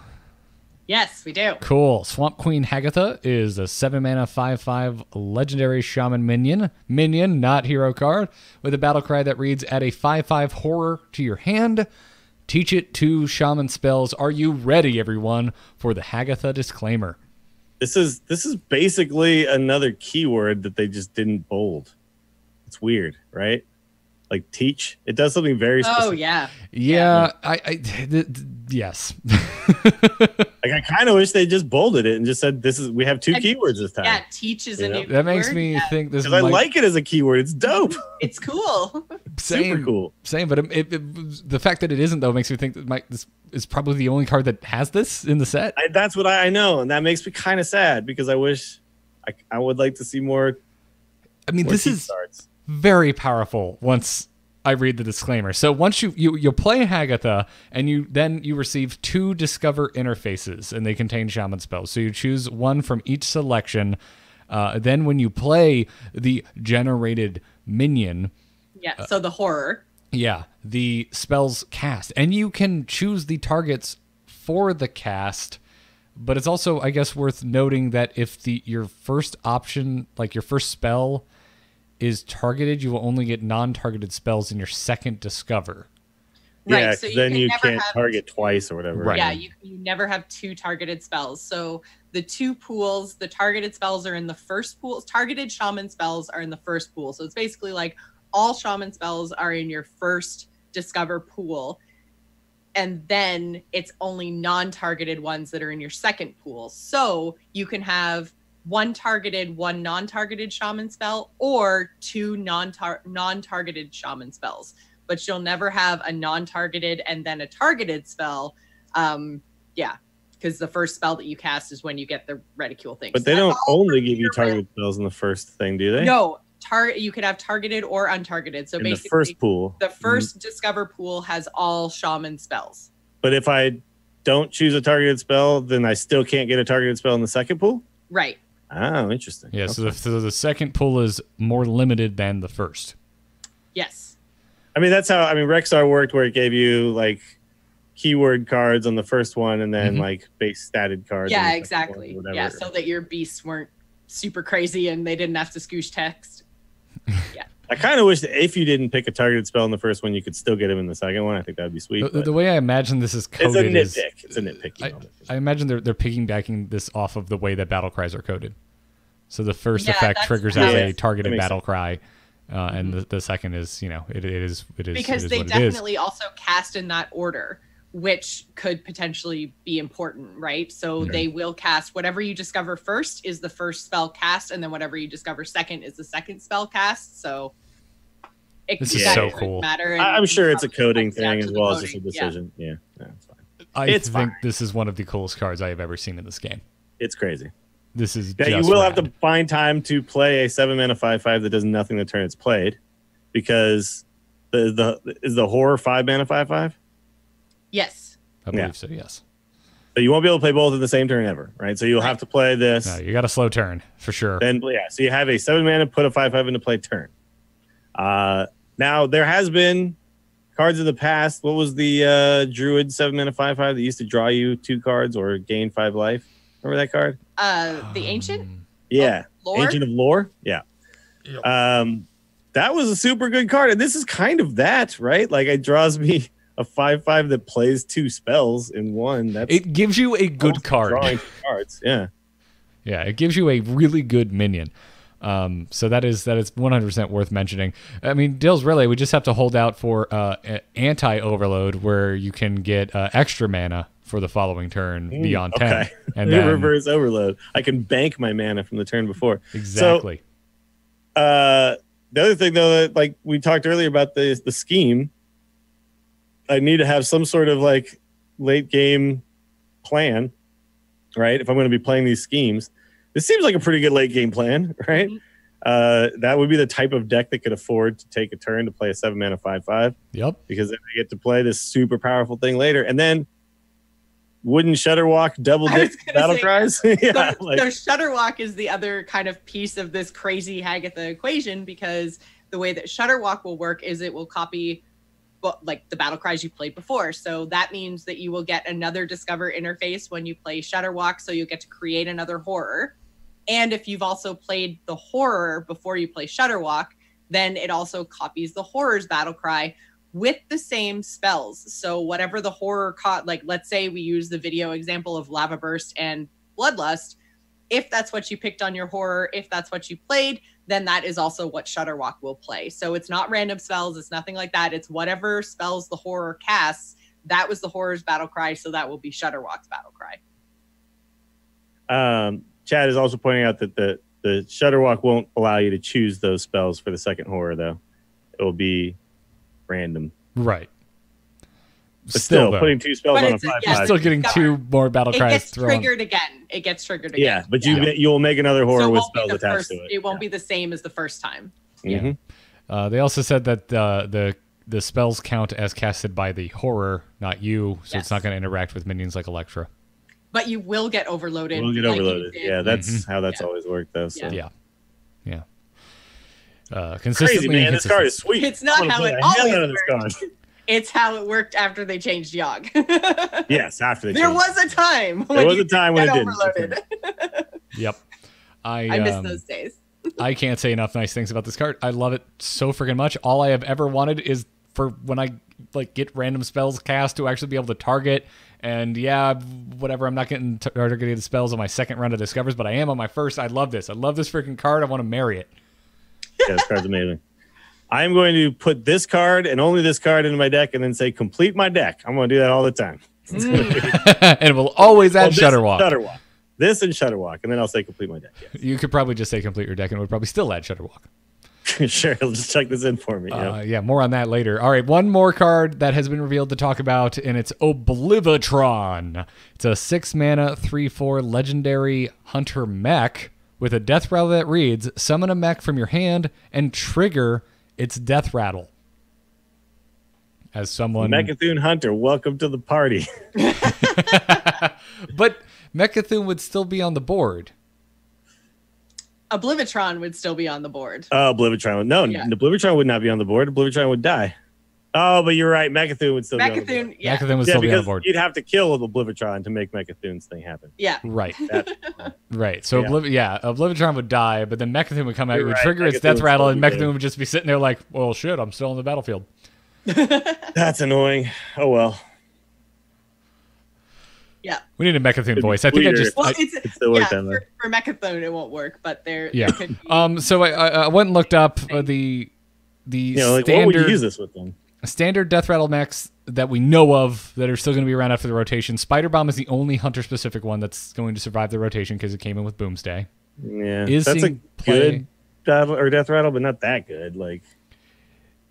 Yes, we do. Cool. Swamp Queen Hagatha is a 7-mana 5/5 legendary shaman minion. Minion, not hero card, with a battle cry that reads, add a 5/5 horror to your hand. Teach it 2 shaman spells. Are you ready, everyone, for the Hagatha disclaimer? This is basically another keyword that they just didn't bold. It's weird, right? Like teach. It does something very specific. Oh, yeah. Yeah, yes. Like I kind of wish they just bolded it and just said we have 2 keywords this time. Yeah, teach is a new That makes word. me think this Because I like it as a keyword. It's dope. It's cool. Super cool. Same, but the fact that it isn't, though, makes me think that this is probably the only card that has this in the set. That's what I know, and that makes me kind of sad because I wish I would like to see more. I mean, more this is starts. very powerful once I read the disclaimer. So once you play Hagatha, and you receive 2 discover interfaces, and they contain shaman spells. So you choose one from each selection. Then when you play the generated minion, Yeah, so the horror. yeah, the spells cast, and you can choose the targets for the cast. But it's also, I guess, worth noting that if your first option, like your first spell, is targeted, you will only get non-targeted spells in your second discover. Right, Yeah, so then can you never can't have target twice or whatever. Right. Yeah, you never have 2 targeted spells. So the 2 pools, the targeted spells are in the first pool. Targeted shaman spells are in the first pool. So it's basically like all shaman spells are in your first discover pool. And then it's only non-targeted ones that are in your second pool. So you can have 1 targeted, 1 non-targeted shaman spell, or 2 non-targeted shaman spells. But you'll never have a non-targeted and then a targeted spell. Because the first spell that you cast is when you get the reticule thing. But they don't only give you targeted spells in the first thing, do they? No, you could have targeted or untargeted. So in basically, the first pool. the first discover pool has all shaman spells. But if I don't choose a targeted spell, then I still can't get a targeted spell in the second pool? Right. Oh, interesting. Yeah, Okay. so the second pool is more limited than the first. Yes. I mean, that's how Rexar worked, where it gave you like keyword cards on the first one and then like base statted cards. on Yeah, the second exactly. one, whatever. Yeah, so that your beasts weren't super crazy and they didn't have to scoosh text. Yeah. I kind of wish that if you didn't pick a targeted spell in the first one, you could still get them in the second one. I think that would be sweet. The way I imagine this is coded it's a nitpick. It's a nitpick. I imagine they're piggybacking this off of the way that battle cries are coded. So the first Yeah, effect that's triggers how as it- a targeted that makes battle cry, and the second is, it is Because it is they what it is. definitely also cast in that order, which could potentially be important, right? So they will cast whatever you discover first is the first spell cast, and then whatever you discover second is the second spell cast. So This is that so could cool. matter, and I'm sure it's a probably coding comes down thing to as the well as just a coding. decision. Yeah, it's fine. I It's think fine. this is one of the coolest cards I have ever seen in this game. It's crazy. This is Yeah, you just will rad. have to find time to play a 7-mana 5/5 that does nothing the turn it's played, because the horror 5-mana 5/5. Yes. I believe Yeah. so, yes. So you won't be able to play both at the same turn ever, right? So you'll have to play this. No, you got a slow turn for sure. Then so you have a 7-mana, put a 5/5 into play turn. Now there has been cards in the past. What was the Druid 7-mana 5/5 that used to draw you 2 cards or gain 5 life? Remember that card? The ancient Yeah, Lore? Ancient of Lore. Yeah. That was a super good card, and this is kind of that, right? Like it draws me a 5/5 that plays 2 spells in one. That's It gives you a good card. drawing cards. Yeah. Yeah, it gives you a really good minion. So that is 100% worth mentioning. I mean, Dills, really, we just have to hold out for anti-overload, where you can get extra mana for the following turn beyond 10. Okay. And then, reverse overload. I can bank my mana from the turn before. exactly. So, the other thing, though, that like we talked earlier about the scheme, I need to have some sort of like late game plan, right? If I'm going to be playing these schemes, this seems like a pretty good late game plan, right? That would be the type of deck that could afford to take a turn to play a 7-mana 5/5, Yep. because then I get to play this super powerful thing later, and then wouldn't Shutterwalk double I was dip gonna battle say, cries? Yeah, so, like, so Shutterwalk is the other kind of piece of this crazy Hagatha equation, because the way that Shutterwalk will work is it will copy like the battle cries you played before. So that means that you will get another Discover interface when you play Shudderwalk, so you'll get to create another horror. And if you've also played the horror before you play Shudderwalk, then it also copies the horror's battle cry with the same spells. So whatever the horror caught, like let's say we use the video example of Lava Burst and Bloodlust, if that's what you picked on your horror, if that's what you played, then that is also what Shudderwalk will play. So it's not random spells, it's nothing like that. It's whatever spells the horror casts, that was the horror's battle cry, so that will be Shudderwalk's battle cry. Chad is also pointing out that the Shudderwalk won't allow you to choose those spells for the second horror, though. It will be random. Right. But still though, putting 2 spells on a 5/5. You're still getting 2 more battle cries It gets thrown. triggered again. It gets triggered again. Yeah, but you'll make another horror So it with won't be spells the attached first- to it. It won't be the same as the first time. Mm-hmm. They also said that the spells count as casted by the horror, not you, so it's not going to interact with minions like Electra. But you will get overloaded. We'll get like you overloaded. did. Yeah, that's how that's always worked, though. So. Yeah. Crazy, Consistently man. This card is sweet. It's not I wanna how play it the hell always out of this worked. card. It's how it worked after they changed Yogg. Yes, after they There changed was a time. There was you a time when get it didn't. overloaded. Yep. I miss those days. I can't say enough nice things about this card. I love it so freaking much. All I have ever wanted is for when I get random spells cast to actually be able to target. And yeah, whatever. I'm not getting targeted spells on my second round of Discovers, but I am on my first. I love this. I love this freaking card. I want to marry it. Yeah, this card's amazing. I'm going to put this card and only this card into my deck and then say complete my deck. I'm going to do that all the time. And it will always add Shudderwalk. Shudderwalk. This and Shudderwalk, and then I'll say complete my deck. Yes. You could probably just say complete your deck and it would probably still add Shudderwalk. Sure, I'll just check this in for me. Yeah, more on that later. All right, one more card that has been revealed to talk about, and it's Oblivitron. It's a 6-mana, 3/4 legendary hunter mech with a death rattle that reads, summon a mech from your hand and trigger its death rattle. As someone... Mechathune Hunter, welcome to the party. But Mechathune would still be on the board. Oblivitron would still be on the board. Oblivitron. No, Oblivitron would not be on the board. Oblivitron would die. Oh, but you're right. Mechathune would still be on the board. Mechathune would still be on the board. You'd have to kill Oblivitron to make Mechathune's thing happen. Yeah. Right. Right. So, Oblivitron would die, but then Mechathune would come out, You're would right. trigger its Mechathune death would rattle, still and be Mechathune dead. would just be sitting there like, well, shit, I'm still on the battlefield. That's annoying. Oh, well. Yeah. We need a Mechathune voice. I think I just... Well, still work that way. for Mechathune, it won't work, but there could be. So I went and looked up the what would you standard use this with then? standard death rattle mechs that we know of that are still going to be around after the rotation. Spider Bomb is the only hunter specific one that's going to survive the rotation because it came in with Boomsday. Yeah, Is that's a seeing play- good death rattle, but not that good. Like,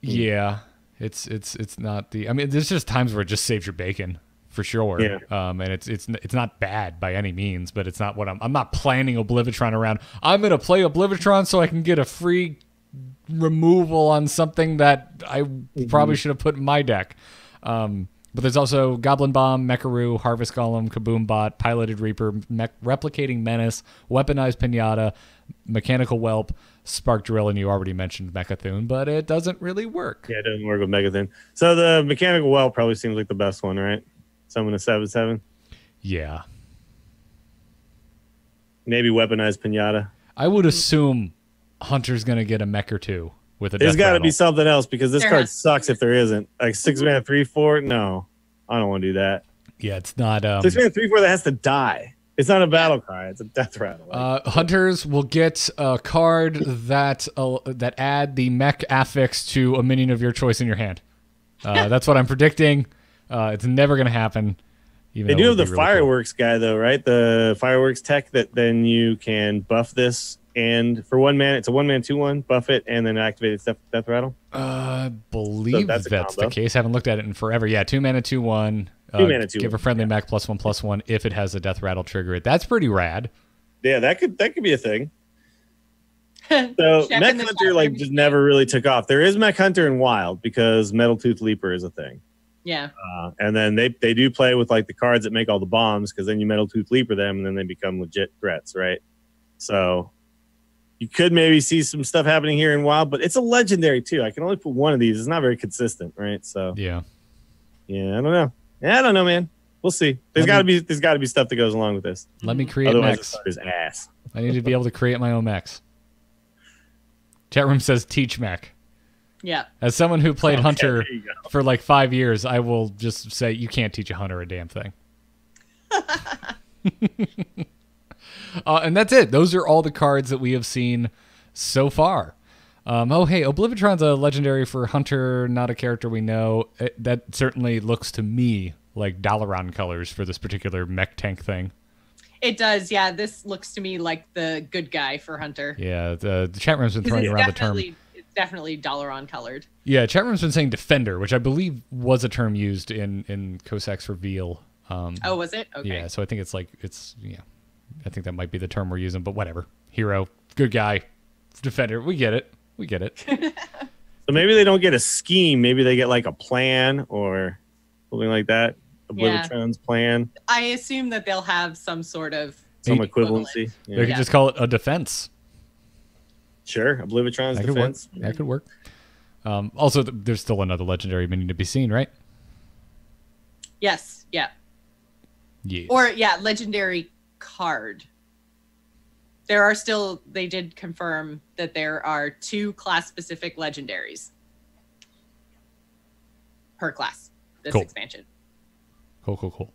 Yeah, it's not the. I mean, there's just times where it just saves your bacon for sure. Yeah. And it's not bad by any means, but it's not what I'm not planning Oblivitron around. I'm gonna play Oblivitron so I can get a free removal on something that I probably should have put in my deck. But there's also Goblin Bomb, Mecharoo, Harvest Golem, Kaboom Bot, Piloted Reaper, Replicating Menace, Weaponized Pinata, Mechanical Whelp, Spark Drill, and you already mentioned Mechathune, but it doesn't really work. yeah, it doesn't work with Megathune. So the Mechanical Well probably seems like the best one, right? Summon a 7/7. Yeah. Maybe Weaponized Pinata. I would assume Hunter's going to get a mech or two with a There's death got to rattle. be something else because this There card has to be sucks if there isn't. Like 6-mana 3/4. No, I don't want to do that. Yeah, it's not... 6-mana 3/4 that has to die. It's not a battle cry. It's a death rattle. Hunters will get a card that add the mech affix to a minion of your choice in your hand. That's what I'm predicting. It's never going to happen. Even They though do it have would the be really fireworks guy though, right? The fireworks tech that then you can buff this, and for 1 mana, it's a 1-mana 2/1. Buff it and then activate its death rattle. cool. I believe that's that's a the combo. case. Haven't looked at it in forever. Yeah, 2-mana 2/1. 2-mana 2/1, Give a friendly mech +1/+1 if it has a death rattle trigger it. That's pretty rad. Yeah, that could be a thing. So Chef Mech in the Hunter like bathroom. just never really took off. There is Mech Hunter in Wild because Metal Tooth Leaper is a thing. Yeah. And then they do play with like the cards that make all the bombs because then you Metal Tooth Leaper them and then they become legit threats, right? So You could maybe see some stuff happening here in Wild, but it's a legendary too. I can only put one of these. It's not very consistent, right? So Yeah. I don't know. Yeah, I don't know, man. We'll see. There's got to be stuff that goes along with this. Let me create Otherwise, mechs. it's his ass. I need to be able to create my own mechs. Chat room says teach mech. Yeah. As someone who played Hunter there you go. for like 5 years, I will just say you can't teach a Hunter a damn thing. And that's it. Those are all the cards that we have seen so far. Oh, hey, Oblivitron's a legendary for Hunter, not a character we know. That certainly looks to me like Dalaran colors for this particular mech tank thing. It does, yeah. This looks to me like the good guy for Hunter. Yeah, the chat room's been throwing around the term. It's definitely Dalaran colored. Yeah, chat room's been saying Defender, which I believe was a term used in Cossacks Reveal. Oh, was it? Okay. Yeah, so I think I think that might be the term we're using, but whatever. Hero, good guy, Defender. We get it. So maybe they don't get a scheme. Maybe they get like a plan or something like that. Oblivitron's plan. I assume that they'll have some sort of Some equivalency. Yeah. They could just call it a defense. Sure, Oblivitron's That defense. could work. That could work. Also, there's still another legendary minion to be seen, right? Yes, yeah. Yes. Or legendary card. They did confirm that there are 2 class specific legendaries per class this expansion. Cool.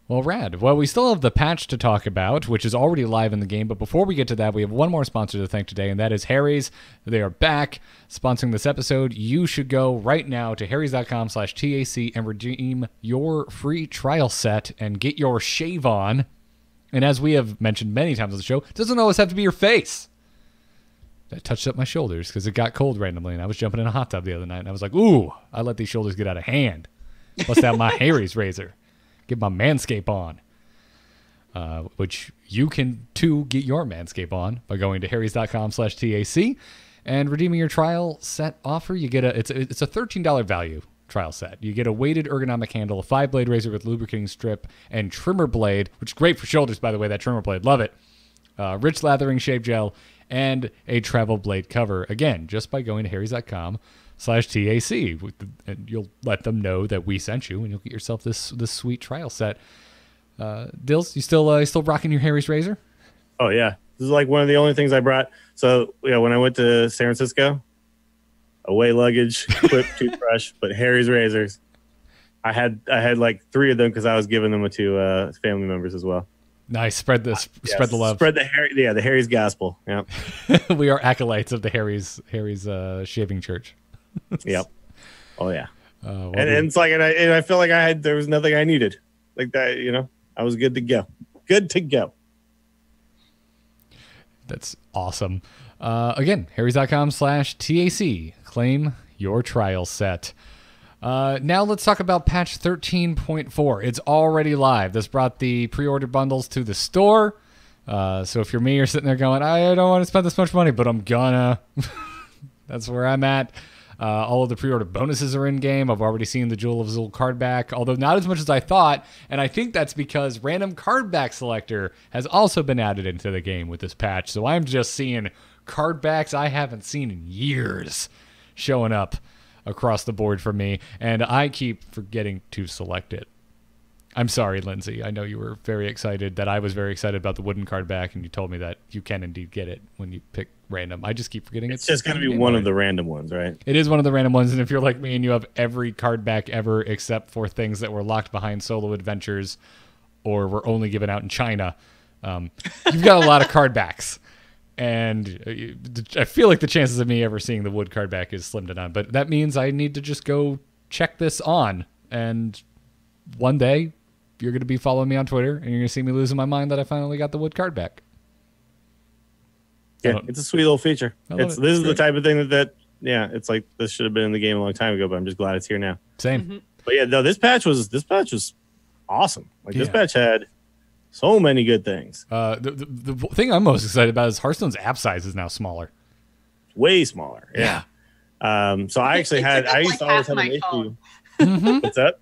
Well, rad. Well, we still have the patch to talk about, which is already live in the game. But before we get to that, we have one more sponsor to thank today, and that is Harry's. They are back sponsoring this episode. You should go right now to harrys.com/TAC and redeem your free trial set and get your shave on. And as we have mentioned many times on the show, it doesn't always have to be your face. I touched up my shoulders because it got cold randomly, and I was jumping in a hot tub the other night, and I was like, ooh, I let these shoulders get out of hand. Bust out my Harry's razor. Get my Manscape on. Which you can, too, get your Manscape on by going to harrys.com/TAC and redeeming your trial set offer. You get it's a $13 value trial set. You get a weighted ergonomic handle, a 5-blade razor with lubricating strip, and trimmer blade, which is great for shoulders, by the way, that trimmer blade. Love it. Rich lathering shave gel, and a travel blade cover. Again, just by going to harrys.com/TAC. And you'll let them know that we sent you, and you'll get yourself this sweet trial set. Dills, you still rocking your Harry's razor? Oh yeah, this is like one of the only things I brought. So when I went to San Francisco, away luggage, clip, toothbrush, but Harry's razors. I had like 3 of them because I was giving them to family members as well. Nice. Spread the love. Spread the Harry's gospel. Yeah. We are acolytes of the Harry's shaving church. Yep. Oh yeah. Well, and it's like, and I feel like there was nothing I needed like that. I was good to go. Good to go. That's awesome. Again, harrys.com/TAC. Claim your trial set. Now let's talk about patch 13.4. It's already live. This brought the pre-order bundles to the store. So if you're me, you're sitting there going, I don't want to spend this much money, but I'm gonna. That's where I'm at. All of the pre-order bonuses are in game. I've already seen the Jewel of Zul card back, although not as much as I thought. And I think that's because random card back selector has also been added into the game with this patch. So I'm just seeing card backs I haven't seen in years showing up across the board for me, and I keep forgetting to select it. I'm sorry, Lindsay. I know you were very excited that I was very excited about the wooden card back, and you told me that you can indeed get it when you pick random. I just keep forgetting it's just going to be one of the random ones, right? It is one of the random ones, and if you're like me and you have every card back ever except for things that were locked behind solo adventures or were only given out in China, you've got a lot of card backs. And I feel like the chances of me ever seeing the wood card back is slim to none. But that means I need to just go check this on. And one day, you're going to be following me on Twitter, and you're going to see me losing my mind that I finally got the wood card back. Yeah, it's a sweet little feature. This is the type of thing that it's like this should have been in the game a long time ago, but I'm just glad it's here now. Same. Mm-hmm. But yeah, no, this patch was awesome. Like this patch had so many good things. The thing I'm most excited about is Hearthstone's app size is now smaller. Way smaller. Yeah. So I actually I used to always have an issue. Mm-hmm. What's that?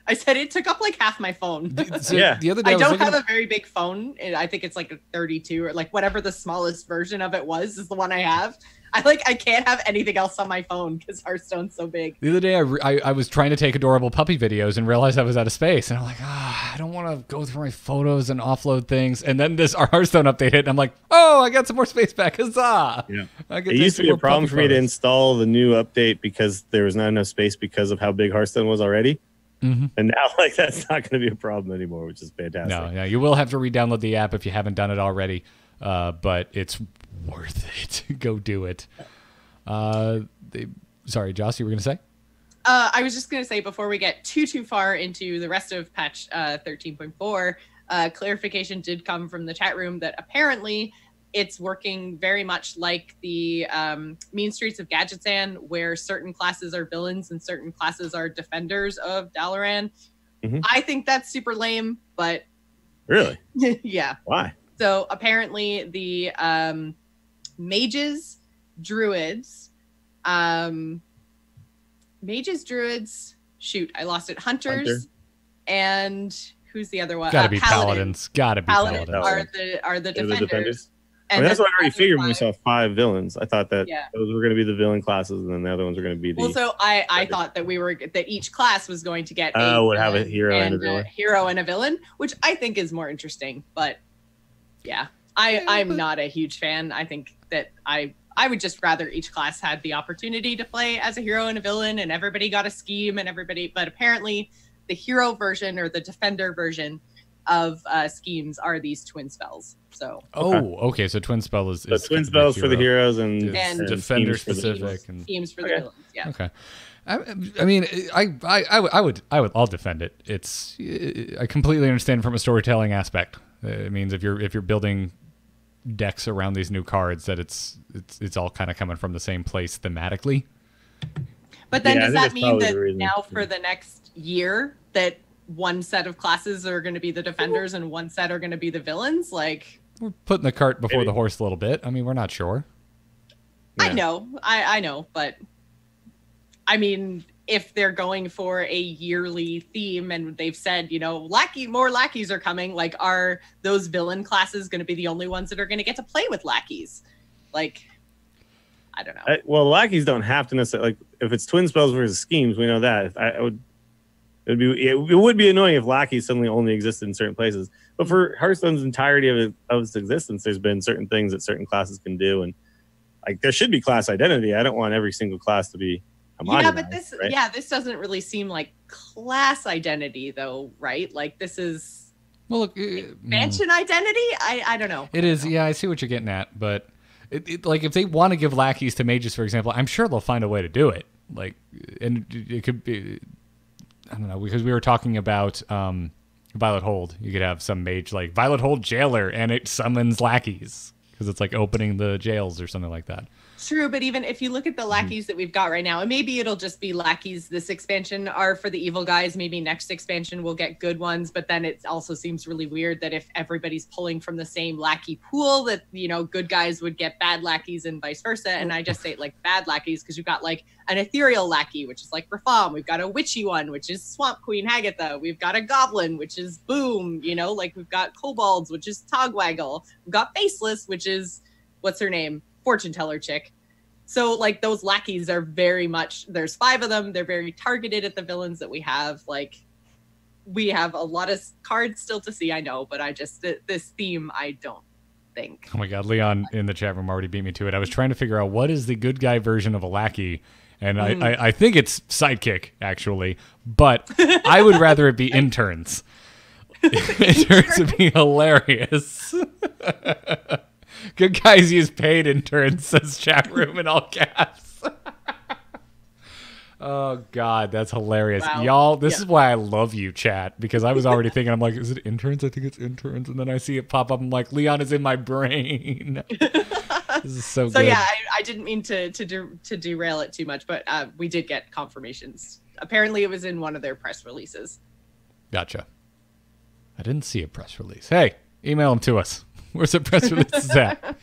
I said it took up like half my phone. So Yeah. the other day I I was don't looking have at- a very big phone. I think it's like a 32 or like whatever the smallest version of it was is the one I have. I can't have anything else on my phone because Hearthstone's so big. The other day, I was trying to take adorable puppy videos and realized I was out of space. And I'm like, I don't want to go through my photos and offload things. And then this Hearthstone update hit, and I'm like, oh, I got some more space back. Huzzah! Yeah. I can It take used to some be a more problem puppy for me to photos. install the new update because there was not enough space because of how big Hearthstone was already. Mhm. And now, like, that's not going to be a problem anymore, which is fantastic. No, you will have to re-download the app if you haven't done it already. But it's worth it. Go do it. Sorry, Joce, you were going to say? I was just going to say before we get too far into the rest of patch 13.4, clarification did come from the chat room that apparently it's working very much like the Mean Streets of Gadgetzan, where certain classes are villains and certain classes are defenders of Dalaran. Mhm. I think that's super lame, but Really? yeah. Why? So apparently the mages, druids, shoot, I lost it. Hunters, Hunter. and who's the other one? Gotta be Paladins. paladins. Gotta be Paladins paladins. are the They're defenders. the defenders? I And mean, that's then what I already the figured other when we five- saw 5 villains. I thought that Yeah. those were going to be the villain classes, and then the other ones were going to be the. Well, so I thought that that each class was going to get a would have a villain hero and a villain. hero and a villain, which I think is more interesting. But yeah, I'm not a huge fan. I think that I would just rather each class had the opportunity to play as a hero and a villain, and everybody got a scheme and everybody. But apparently, the hero version or the defender version of schemes are these twin spells. So Okay. So twin spell is the twin spells for the heroes and Defender schemes for the specific. villains. And schemes for the Okay. villains. Yeah. okay. I mean, I'll defend it. It's I completely understand from a storytelling aspect. It means if you're building decks around these new cards, that it's all kind of coming from the same place thematically. But then Yeah, I does think that that's mean probably that the reason. now for the next year that one set of classes are going to be the defenders and one set are going to be the villains? Like, We're putting the cart before Maybe. the horse a little bit. I mean, we're not sure. Yeah. I know, but I mean, if they're going for a yearly theme and they've said, more lackeys are coming, like, are those villain classes going to be the only ones that are going to get to play with lackeys? Like, I don't know. Well, lackeys don't have to necessarily, like, if it's twin spells versus schemes, we know that. It would be annoying if lackeys suddenly only existed in certain places. But for Hearthstone's entirety of its existence, there's been certain things that certain classes can do, and like there should be class identity. I don't want every single class to be homogenized. Yeah, but this right? doesn't really seem like class identity, though, right? Like, this is Well, look, expansion identity. I don't know. it is. Yeah, I see what you're getting at, but like if they want to give lackeys to mages, for example, I'm sure they'll find a way to do it. Like, and it could be. I don't know, because we were talking about Violet Hold. You could have some mage like Violet Hold Jailer, and it summons lackeys because it's like opening the jails or something like that. True, but even if you look at the lackeys that we've got right now, and maybe it'll just be lackeys this expansion are for the evil guys. Maybe next expansion we'll get good ones, but then it also seems really weird that if everybody's pulling from the same lackey pool, that good guys would get bad lackeys and vice versa. And I just say like bad lackeys because you've got like an ethereal lackey, which is like Rafam. We've got a witchy one, which is Swamp Queen Hagatha. We've got a goblin, which is Boom. Like we've got kobolds, which is Togwaggle. We've got Faceless, which is what's her name? Fortune teller chick. So like those lackeys are very much, there's 5 of them. They're very targeted at the villains that we have. Like we have a lot of cards still to see, I know, but this theme, I don't think. Oh my God, Leon in the chat room already beat me to it. I was trying to figure out what is the good guy version of a lackey, and I think it's sidekick actually, but I would rather it be interns. Interns would be hilarious. Good guys use paid interns, says chat room in all caps. Oh God, that's hilarious. Wow. Y'all, this Yeah. is why I love you, chat, because I was already thinking, I'm like, is it interns? I think it's interns. And then I see it pop up. I'm like, Leon is in my brain. This is so So good. yeah, I didn't mean to derail it too much, but we did get confirmations. Apparently it was in one of their press releases. Gotcha. I didn't see a press release. Hey, email them to us. Where's the press releases at?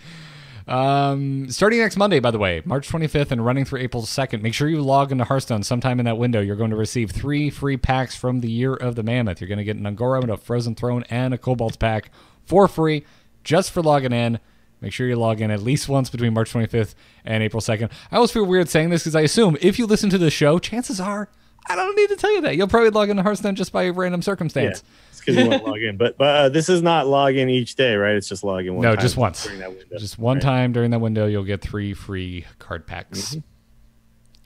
Starting next Monday, by the way, March 25th and running through April 2nd, make sure you log into Hearthstone sometime in that window. You're going to receive 3 free packs from the Year of the Mammoth. You're going to get an Angora, a Frozen Throne, and a Cobalt pack for free just for logging in. Make sure you log in at least once between March 25th and April 2nd. I always feel weird saying this because I assume if you listen to the show, chances are I don't need to tell you that. You'll probably log into Hearthstone just by random circumstance. Yeah, it's because you want to log in. But this is not log in each day, right? It's just log in one time. No, just once. During that window. Just one time during that window, you'll get 3 free card packs.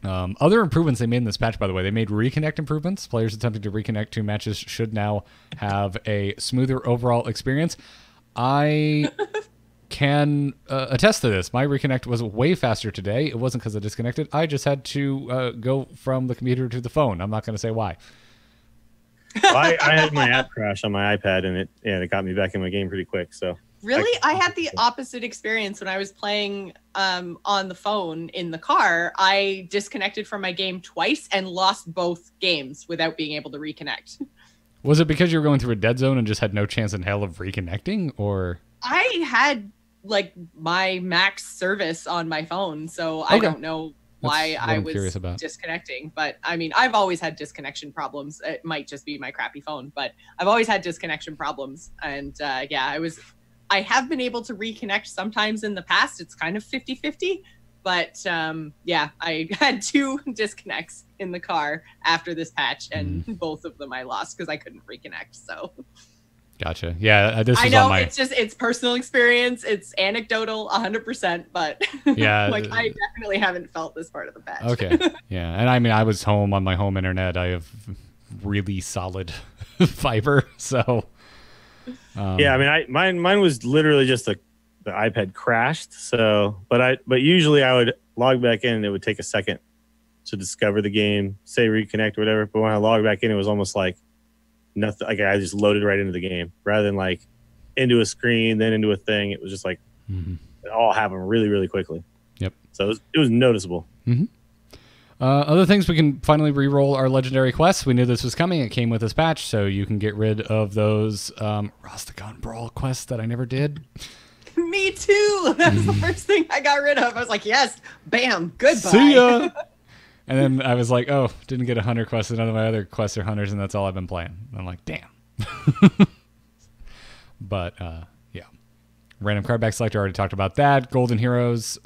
Other improvements they made in this patch, by the way, they made reconnect improvements. Players attempting to reconnect 2 matches should now have a smoother overall experience. I can attest to this. My reconnect was way faster today. It wasn't because I disconnected. I just had to go from the computer to the phone. I'm not going to say why. Well, I had my app crash on my iPad, and it got me back in my game pretty quick. So really, I had the opposite experience when I was playing on the phone in the car. I disconnected from my game twice and lost both games without being able to reconnect. Was it because you were going through a dead zone and just had no chance in hell of reconnecting, or? I had like my max service on my phone, so I don't know why I was disconnecting. But I mean, I've always had disconnection problems. It might just be my crappy phone, but I've always had disconnection problems. And I have been able to reconnect sometimes in the past. It's kind of 50-50. But I had 2 disconnects in the car after this patch, and both of them I lost because I couldn't reconnect. So. Gotcha. Yeah, this was I know on my... it's personal experience. It's anecdotal 100%, but yeah, like I definitely haven't felt this part of the patch. Okay. Yeah. And I mean, I was home on my home internet. I have really solid fiber. So yeah, I mean, mine was literally just the iPad crashed. So, but usually I would log back in and it would take a second to discover the game, say reconnect or whatever. But when I logged back in, it was almost like nothing. Like I just loaded right into the game rather than like into a screen, then into a thing. It was just like it all happened really, really quickly. Yep. So it was noticeable. Other things, we can finally re-roll our legendary quests. We knew this was coming. It came with this patch, so you can get rid of those Rostagon Brawl quests that I never did. Me too. That's the first thing I got rid of. I was like, yes, bam, goodbye. See ya. And then I was like, oh, didn't get a hunter quest. None of my other quests are hunters, and that's all I've been playing. And I'm like, damn. But, yeah. Random card back selector, already talked about that. Golden Heroes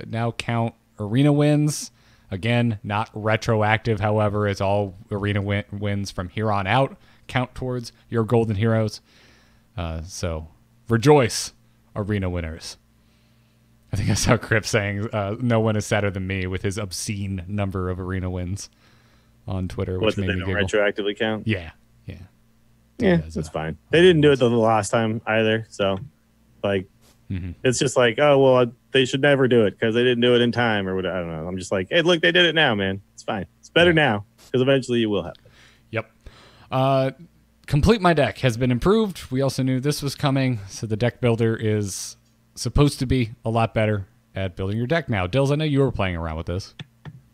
now count arena wins. Again, not retroactive, however. It's all arena wins from here on out. Count towards your Golden Heroes. So, rejoice, arena winners. I think I saw Crip saying no one is sadder than me with his obscene number of arena wins on Twitter, which made me giggle. Retroactively count? Yeah. Yeah, that's fine. They didn't do it the last time either, so like it's just like, oh well, they should never do it because they didn't do it in time or whatever. I don't know. I'm just like, hey, look, they did it now, man. It's fine. It's better now because eventually you will have it. Yep. Complete My Deck has been improved. We also knew this was coming, so the deck builder is supposed to be a lot better at building your deck now. Dills, I know you were playing around with this.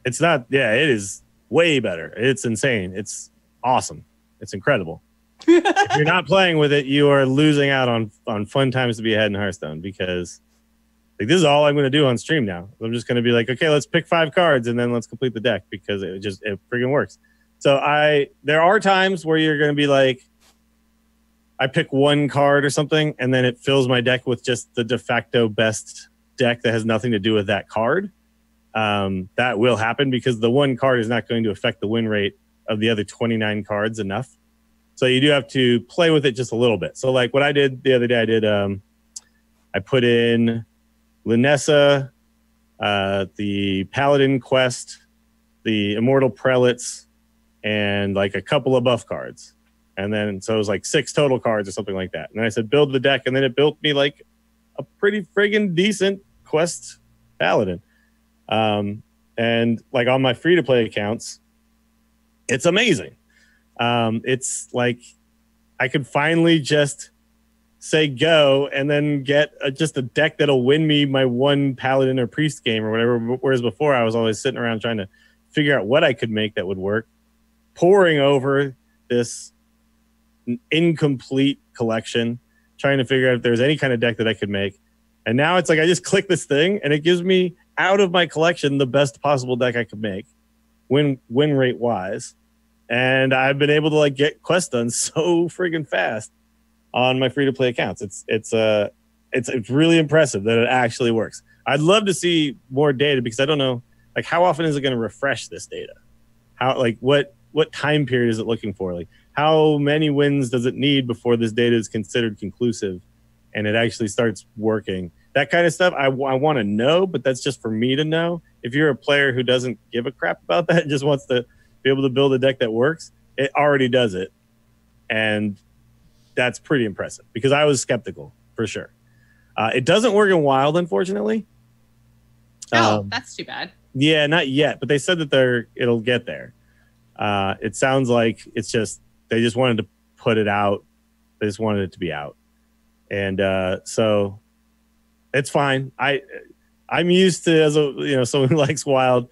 It's not, yeah, it is way better. It's insane. It's awesome. It's incredible. If you're not playing with it, you are losing out on fun times to be ahead in Hearthstone because like this is all I'm going to do on stream now. I'm just going to be like, okay, let's pick 5 cards and then let's complete the deck because it freaking works. So there are times where you're going to be like, I pick 1 card or something, and then it fills my deck with just the de facto best deck that has nothing to do with that card. That will happen because the 1 card is not going to affect the win rate of the other 29 cards enough. So you do have to play with it just a little bit. So like what I did the other day, I put in Linessa, the Paladin Quest, the Immortal Prelates, and like a couple of buff cards. And then, so it was like 6 total cards or something like that. And then I said, build the deck. And then it built me like a pretty friggin' decent Quest Paladin. And like on my free-to-play accounts, it's amazing. It's like I could finally just say go and then get just a deck that'll win me my 1 Paladin or Priest game or whatever. Whereas before I was always sitting around trying to figure out what I could make that would work, poring over this incomplete collection, trying to figure out if there's any kind of deck that I could make. And now it's like I just click this thing and it gives me out of my collection the best possible deck I could make, win rate wise. And I've been able to like get quests done so friggin' fast on my free to play accounts. It's really impressive that it actually works. I'd love to see more data because I don't know like how often is it going to refresh this data? How like what time period is it looking for? Like how many wins does it need before this data is considered conclusive and it actually starts working? That kind of stuff I want to know, but that's just for me to know. If you're a player who doesn't give a crap about that and just wants to be able to build a deck that works, it already does it. And that's pretty impressive because I was skeptical for sure. It doesn't work in Wild, unfortunately. Oh, that's too bad. Yeah, not yet, but they said that it'll get there. It sounds like it's just they just wanted to put it out. They just wanted it to be out, and so it's fine. I'm used to as a someone who likes Wild,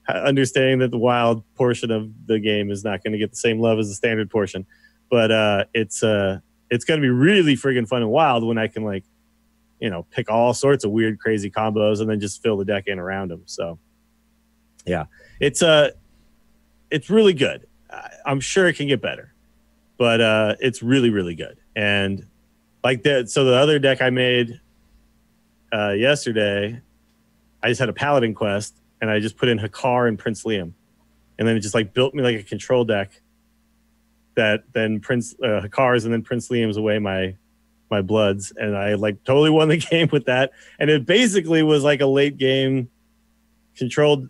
understanding that the Wild portion of the game is not going to get the same love as the standard portion, but it's going to be really friggin' fun in Wild when I can like pick all sorts of weird, crazy combos and then just fill the deck in around them. So. Yeah, it's really good. I'm sure it can get better, but it's really, really good. And like that, so the other deck I made yesterday, I just had a Paladin quest, and I just put in Hakar and Prince Liam, and then it just like built me like a control deck. That then Hakar's and then Prince Liam's away my bloods, and I like totally won the game with that. And it basically was like a late game. Control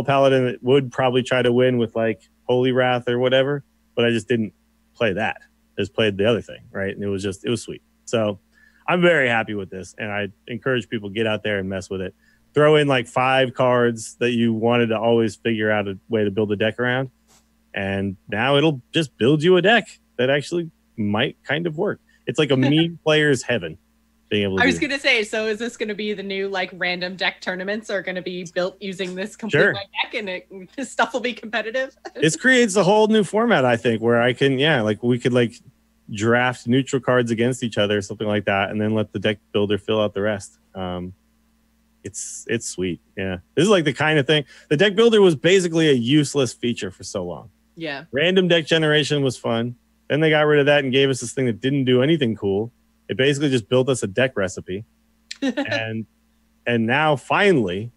Paladin that would probably try to win with like Holy Wrath or whatever, but I just didn't play that. I just played the other thing, right? And it was sweet. So I'm very happy with this, and I encourage people to get out there and mess with it. Throw in like 5 cards that you wanted to always figure out a way to build a deck around, and now it'll just build you a deck that actually might kind of work. It's like a meme player's heaven. I was going to say, so is this going to be the new like random deck tournaments are going to be built using this complete deck and this stuff will be competitive? This creates a whole new format, I think, where I can, we could like draft neutral cards against each other or something like that, and then let the deck builder fill out the rest. It's sweet. Yeah. This is like the kind of thing. The deck builder was basically a useless feature for so long. Yeah. Random deck generation was fun. Then they got rid of that and gave us this thing that didn't do anything cool. It basically just built us a deck recipe, and now finally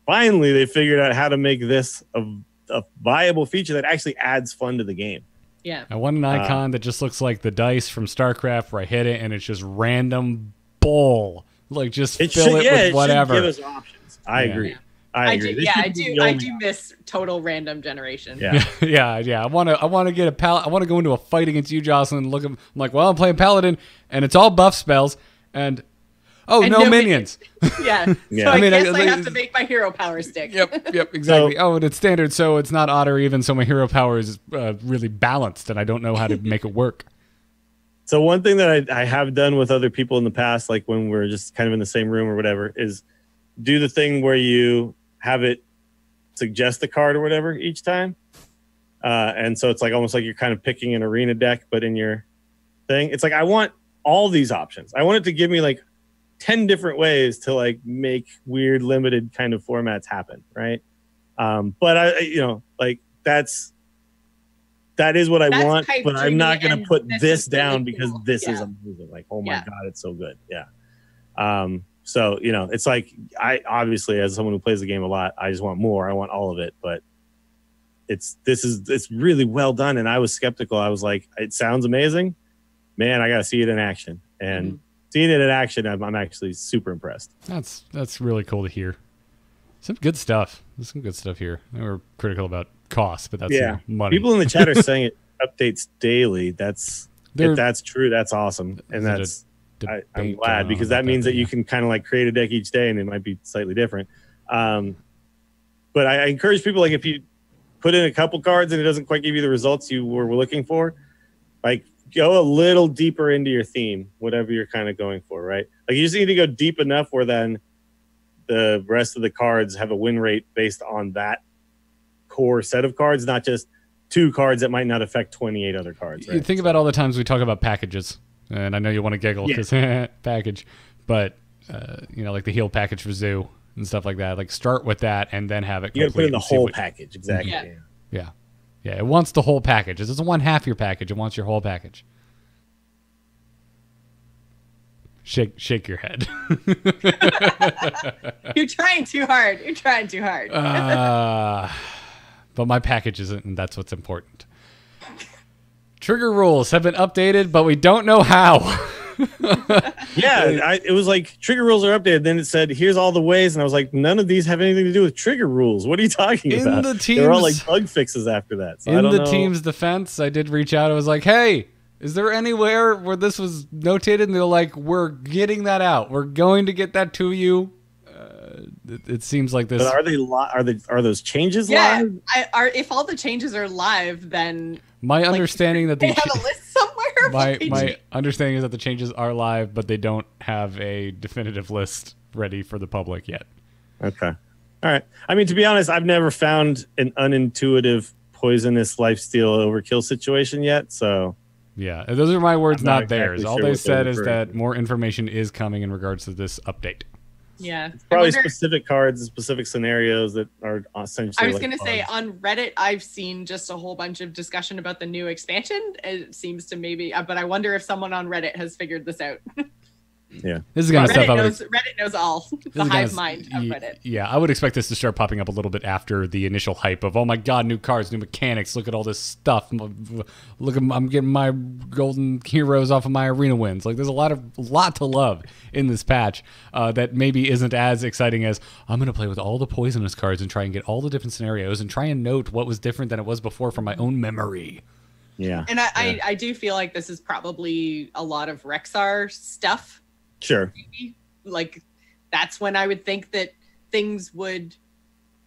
they figured out how to make this a viable feature that actually adds fun to the game. Yeah, I want an icon that just looks like the dice from StarCraft, where I hit it and it's just random bull, like just fill it with whatever. Give us options. I agree. I agree. I do miss total random generation. Yeah. I want to get a I want to go into a fight against you, Jocelyn. I'm like, well, I'm playing Paladin, and it's all buff spells, and no minions. Yeah. So I guess I have to make my hero power stick. Yep, exactly. And it's standard, so it's not odd or even. So my hero power is really balanced, and I don't know how to make it work. So one thing that I have done with other people in the past, like when we're just kind of in the same room or whatever, is do the thing where you have it suggest a card or whatever each time. And so it's like almost like you're kind of picking an arena deck, but in your thing. It's like I want all these options. I want it to give me like 10 different ways to like make weird limited kind of formats happen, right? But that is what I want, but I'm not going to put this down really because this is amazing. Like, oh my God, it's so good. Yeah. So, it's like I obviously, as someone who plays the game a lot, I just want more. I want all of it, but it's really well done. And I was skeptical. I was like, it sounds amazing, man. I got to see it in action, and seeing it in action, I'm actually super impressed. That's really cool to hear. Some good stuff. There's some good stuff here. We're critical about cost, but that's money. People in the chat are saying it updates daily. If that's true, that's awesome, and that's. I'm glad because that means that you can kind of like create a deck each day and it might be slightly different. But I encourage people, like if you put in a couple cards and it doesn't quite give you the results you were looking for, like go a little deeper into your theme, whatever you're kind of going for, right? Like you just need to go deep enough where then the rest of the cards have a win rate based on that core set of cards, not just 2 cards that might not affect 28 other cards. Right? You think about all the times we talk about packages. And I know you want to giggle because package, but like the heal package for Zoo and stuff like that. Like start with that and then have it. You got to put in the complete and see whole what- package. Exactly. Yeah. Yeah. Yeah, it wants the whole package. It doesn't want half your package. It wants your whole package. Shake your head. You're trying too hard. You're trying too hard. But my package isn't, and that's what's important. Trigger rules have been updated, but we don't know how. Yeah, it was like trigger rules are updated. Then it said, "Here's all the ways," and I was like, "None of these have anything to do with trigger rules. What are you talking In about?" the They were all team's- like bug fixes after that. So I In don't the know. team's defense, I did reach out. I was like, hey, is there anywhere where this was notated? And they're like, we're getting that out. We're going to get that to you. It seems like this. But are those changes Yeah, live? if all the changes are live, then My understanding that they the have a list somewhere. of my what they my change. understanding is that the changes are live, but they don't have a definitive list ready for the public yet. Okay. All right. I mean, to be honest, I've never found an unintuitive poisonous lifesteal overkill situation yet. So Yeah, those are my words, I'm not not theirs. exactly All sure they what they're said is referring that to. more information is coming in regards to this update. Yeah, probably I wonder- specific cards and specific scenarios that are essentially. I was like going to say bugs. on Reddit, I've seen just a whole bunch of discussion about the new expansion. It seems to maybe, but I wonder if someone on Reddit has figured this out. Yeah. This is the kind of stuff I would Reddit knows all. The This is hive gonna- mind of Reddit. Yeah, I would expect this to start popping up a little bit after the initial hype of, oh my god, new cards, new mechanics, look at all this stuff. Look, I'm getting my golden heroes off of my arena wins. Like, there's a lot to love in this patch that maybe isn't as exciting as, I'm going to play with all the poisonous cards and try and get all the different scenarios and try and note what was different than it was before from my own memory. Yeah. And I do feel like this is probably a lot of Rexar stuff. Sure. Like, that's when I would think that things would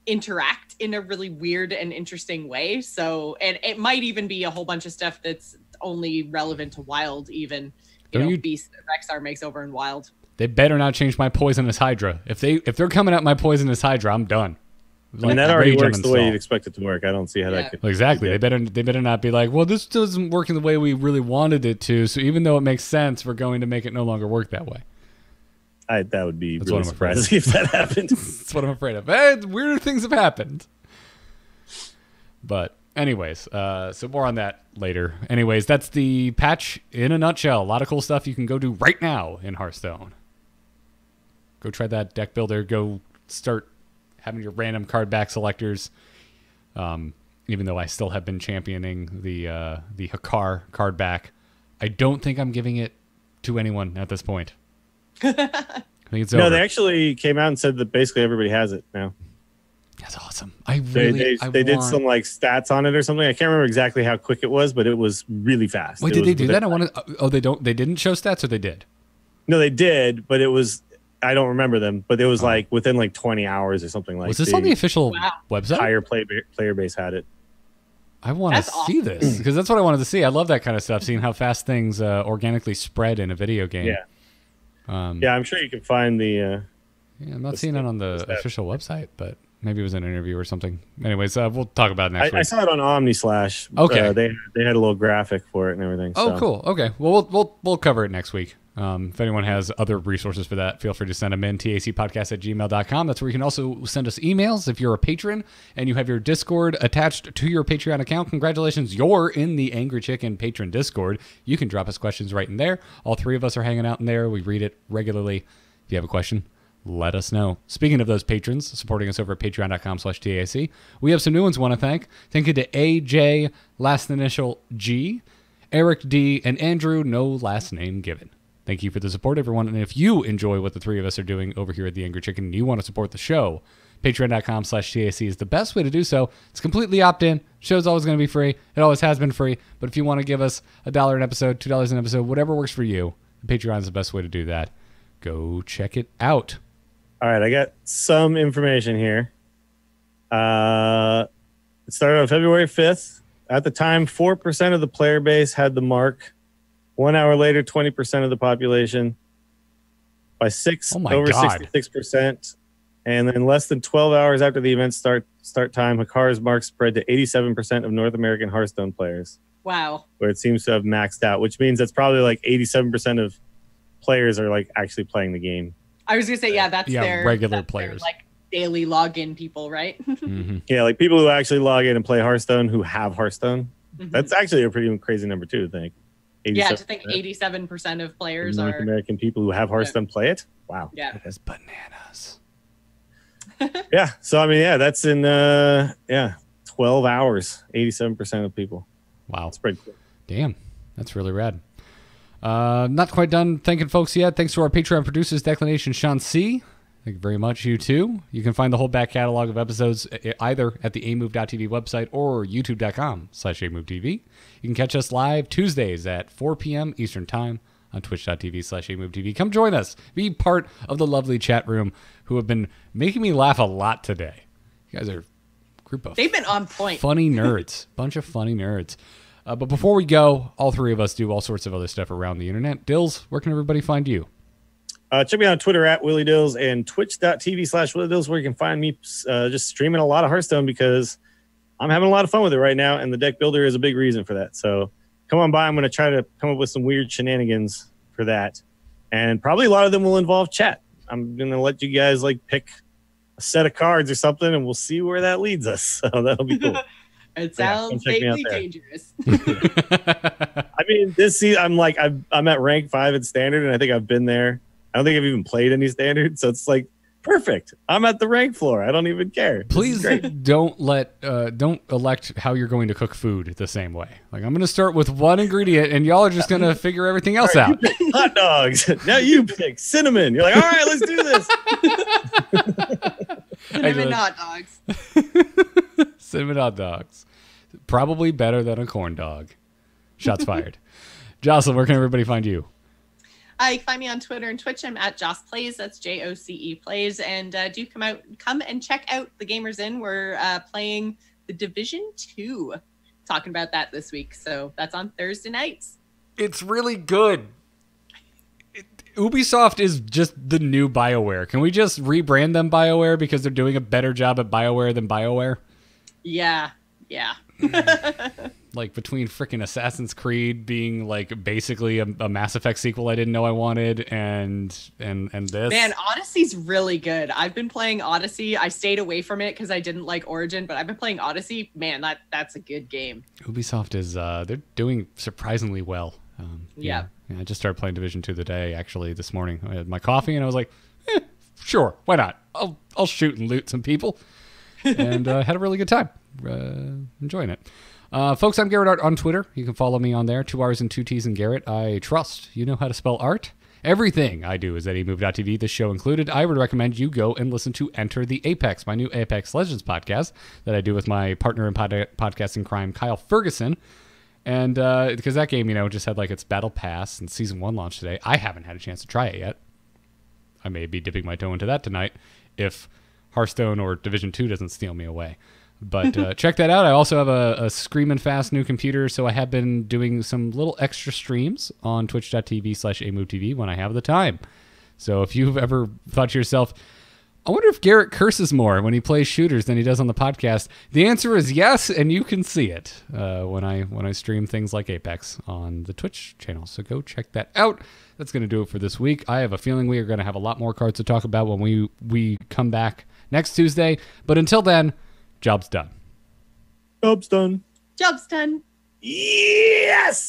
interact in a really weird and interesting way. So, and it might even be a whole bunch of stuff that's only relevant to Wild, even. Beast that Rexar makes over in Wild. They better not change my poisonous Hydra. If they're coming at my poisonous Hydra, I'm done. I mean, that already rage works the way uninstall. you'd expect it to work. I don't see how Yeah. that could. Well, exactly. They better not be like, well, this doesn't work in the way we really wanted it to. So even though it makes sense, we're going to make it no longer work that way. That would be That's really what I'm afraid of. surprising if that happened. That's what I'm afraid of. Weirder things have happened. But anyways, so more on that later. Anyways, that's the patch in a nutshell. A lot of cool stuff you can go do right now in Hearthstone. Go try that deck builder. Go start having your random card back selectors. Even though I still have been championing the Hakar card back, I don't think I'm giving it to anyone at this point. I think it's over. No, they actually came out and said that basically everybody has it now. That's awesome. I They really they did some like stats on it or something. I can't remember exactly how quick it was, but it was really fast. Wait, It did was they do within- that? I want to. Oh, they don't. They didn't show stats, or they did. No, they did, but it was. I don't remember them, but it was like within like 20 hours or something like. Was this on the official Wow. website? entire player base had it? I want to That's see this because that's what I wanted to see. I love that kind of stuff, seeing how fast things organically spread in a video game. Yeah. Um, Yeah, I'm sure you can find the. yeah, I'm not seeing it on the stats. official website, but maybe it was an interview or something. Anyways, we'll talk about it next I week. saw it on OmniSlash. Okay. They had a little graphic for it and everything. Oh, so. cool. Okay. Well, we'll cover it next week. If anyone has other resources for that, feel free to send them in, tacpodcast@gmail.com. That's where you can also send us emails. If you're a patron and you have your Discord attached to your Patreon account, congratulations, you're in the Angry Chicken patron Discord. You can drop us questions right in there. All three of us are hanging out in there. We read it regularly. If you have a question, let us know. Speaking of those patrons supporting us over at patreon.com/TAC, we have some new ones we want to thank. Thank you to AJ, last initial G, Eric D, and Andrew, no last name given. Thank you for the support, everyone. And if you enjoy what the three of us are doing over here at The Angry Chicken and you want to support the show, patreon.com/TAC is the best way to do so. It's completely opt-in. Show's always going to be free. It always has been free. But if you want to give us $1 an episode, $2 an episode, whatever works for you, Patreon is the best way to do that. Go check it out. All right, I got some information here. It started on February 5th. At the time, 4% of the player base had the mark. 1 hour later, 20% of the population. By Oh my over God. 66%. And then less than 12 hours after the event start time, Hakar's mark spread to 87% of North American Hearthstone players, Wow. where it seems to have maxed out, which means that's probably like 87% of players are like actually playing the game. I was gonna say, yeah, that's their regular that's players. their, like daily login people, right? Yeah, like people who actually log in and play Hearthstone who have Hearthstone. Mhm. That's actually a pretty crazy number too, I think. Yeah, to think 87% of players North are. American people who have Hearthstone play it. Wow. Yeah. That's bananas. Yeah. So I mean, yeah, that's in 12 hours. 87% of people. Wow. That's pretty cool. Damn. That's really rad. Not quite done thanking folks yet. Thanks to our Patreon producers, Declination, Sean C. Thank you very much, you too. You can find the whole back catalog of episodes either at the amove.tv website or youtube.com/amovetv. You can catch us live Tuesdays at 4 p.m. Eastern Time on twitch.tv/amovetv. Come join us. Be part of the lovely chat room who have been making me laugh a lot today. You guys are a group of They've been on point. funny nerds. Bunch of funny nerds. But before we go, all three of us do all sorts of other stuff around the internet. Dills, where can everybody find you? Check me out on Twitter at Willie Dills and twitch.tv/Willie Dills, where you can find me just streaming a lot of Hearthstone because I'm having a lot of fun with it right now, and the deck builder is a big reason for that. So come on by. I'm going to try to come up with some weird shenanigans for that. And probably a lot of them will involve chat. I'm going to let you guys like pick a set of cards or something, and we'll see where that leads us. So that'll be cool. It sounds vaguely dangerous. I mean, this season, I'm at rank 5 in Standard, and I think I've been there. I don't think I've even played any Standard, so it's like perfect. I'm at the rank floor. I don't even care. Please don't elect how you're going to cook food the same way. Like, I'm going to start with one ingredient, and y'all are just going to figure everything else out. You pick hot dogs. Now you pick cinnamon. You're like, all right, let's do this. Cinnamon hot dogs. Cinnamon hot dogs. Probably better than a corn dog. Shots fired. Jocelyn, where can everybody find you? You can find me on Twitter and Twitch. I'm at Joce Plays. That's JOCE Plays. And do come and check out the Gamers Inn. We're playing the Division 2. Talking about that this week. So that's on Thursday nights. It's really good. Ubisoft is just the new BioWare. Can we just rebrand them BioWare because they're doing a better job at BioWare than BioWare? Yeah. Like between freaking Assassin's Creed being like basically a Mass Effect sequel I didn't know I wanted and this. Man, Odyssey's really good. I've been playing Odyssey. I stayed away from it because I didn't like Origin, but I've been playing Odyssey. Man, that's a good game. Ubisoft is they're doing surprisingly well. Yeah, I just started playing Division 2 this morning. I had my coffee and I was like, sure, why not? I'll shoot and loot some people, and had a really good time. Enjoying it. Folks, I'm Garrett Art on Twitter. You can follow me on there. 2 R's and 2 T's and Garrett. I trust you know how to spell art. Everything I do is at amove.tv, this show included. I would recommend you go and listen to Enter the Apex, my new Apex Legends podcast that I do with my partner in podcasting crime, Kyle Ferguson. And because that game, just had like its battle pass and season 1 launched today. I haven't had a chance to try it yet. I may be dipping my toe into that tonight if Hearthstone or Division 2 doesn't steal me away. But check that out. I also have a screaming fast new computer, so I have been doing some little extra streams on twitch.tv/amovetv when I have the time. So if you've ever thought to yourself, I wonder if Garrett curses more when he plays shooters than he does on the podcast, the answer is yes, and you can see it when I stream things like Apex on the Twitch channel. So go check that out. That's going to do it for this week. I have a feeling we are going to have a lot more cards to talk about when we come back next Tuesday. But until then, job's done. Job's done. Job's done. Yes!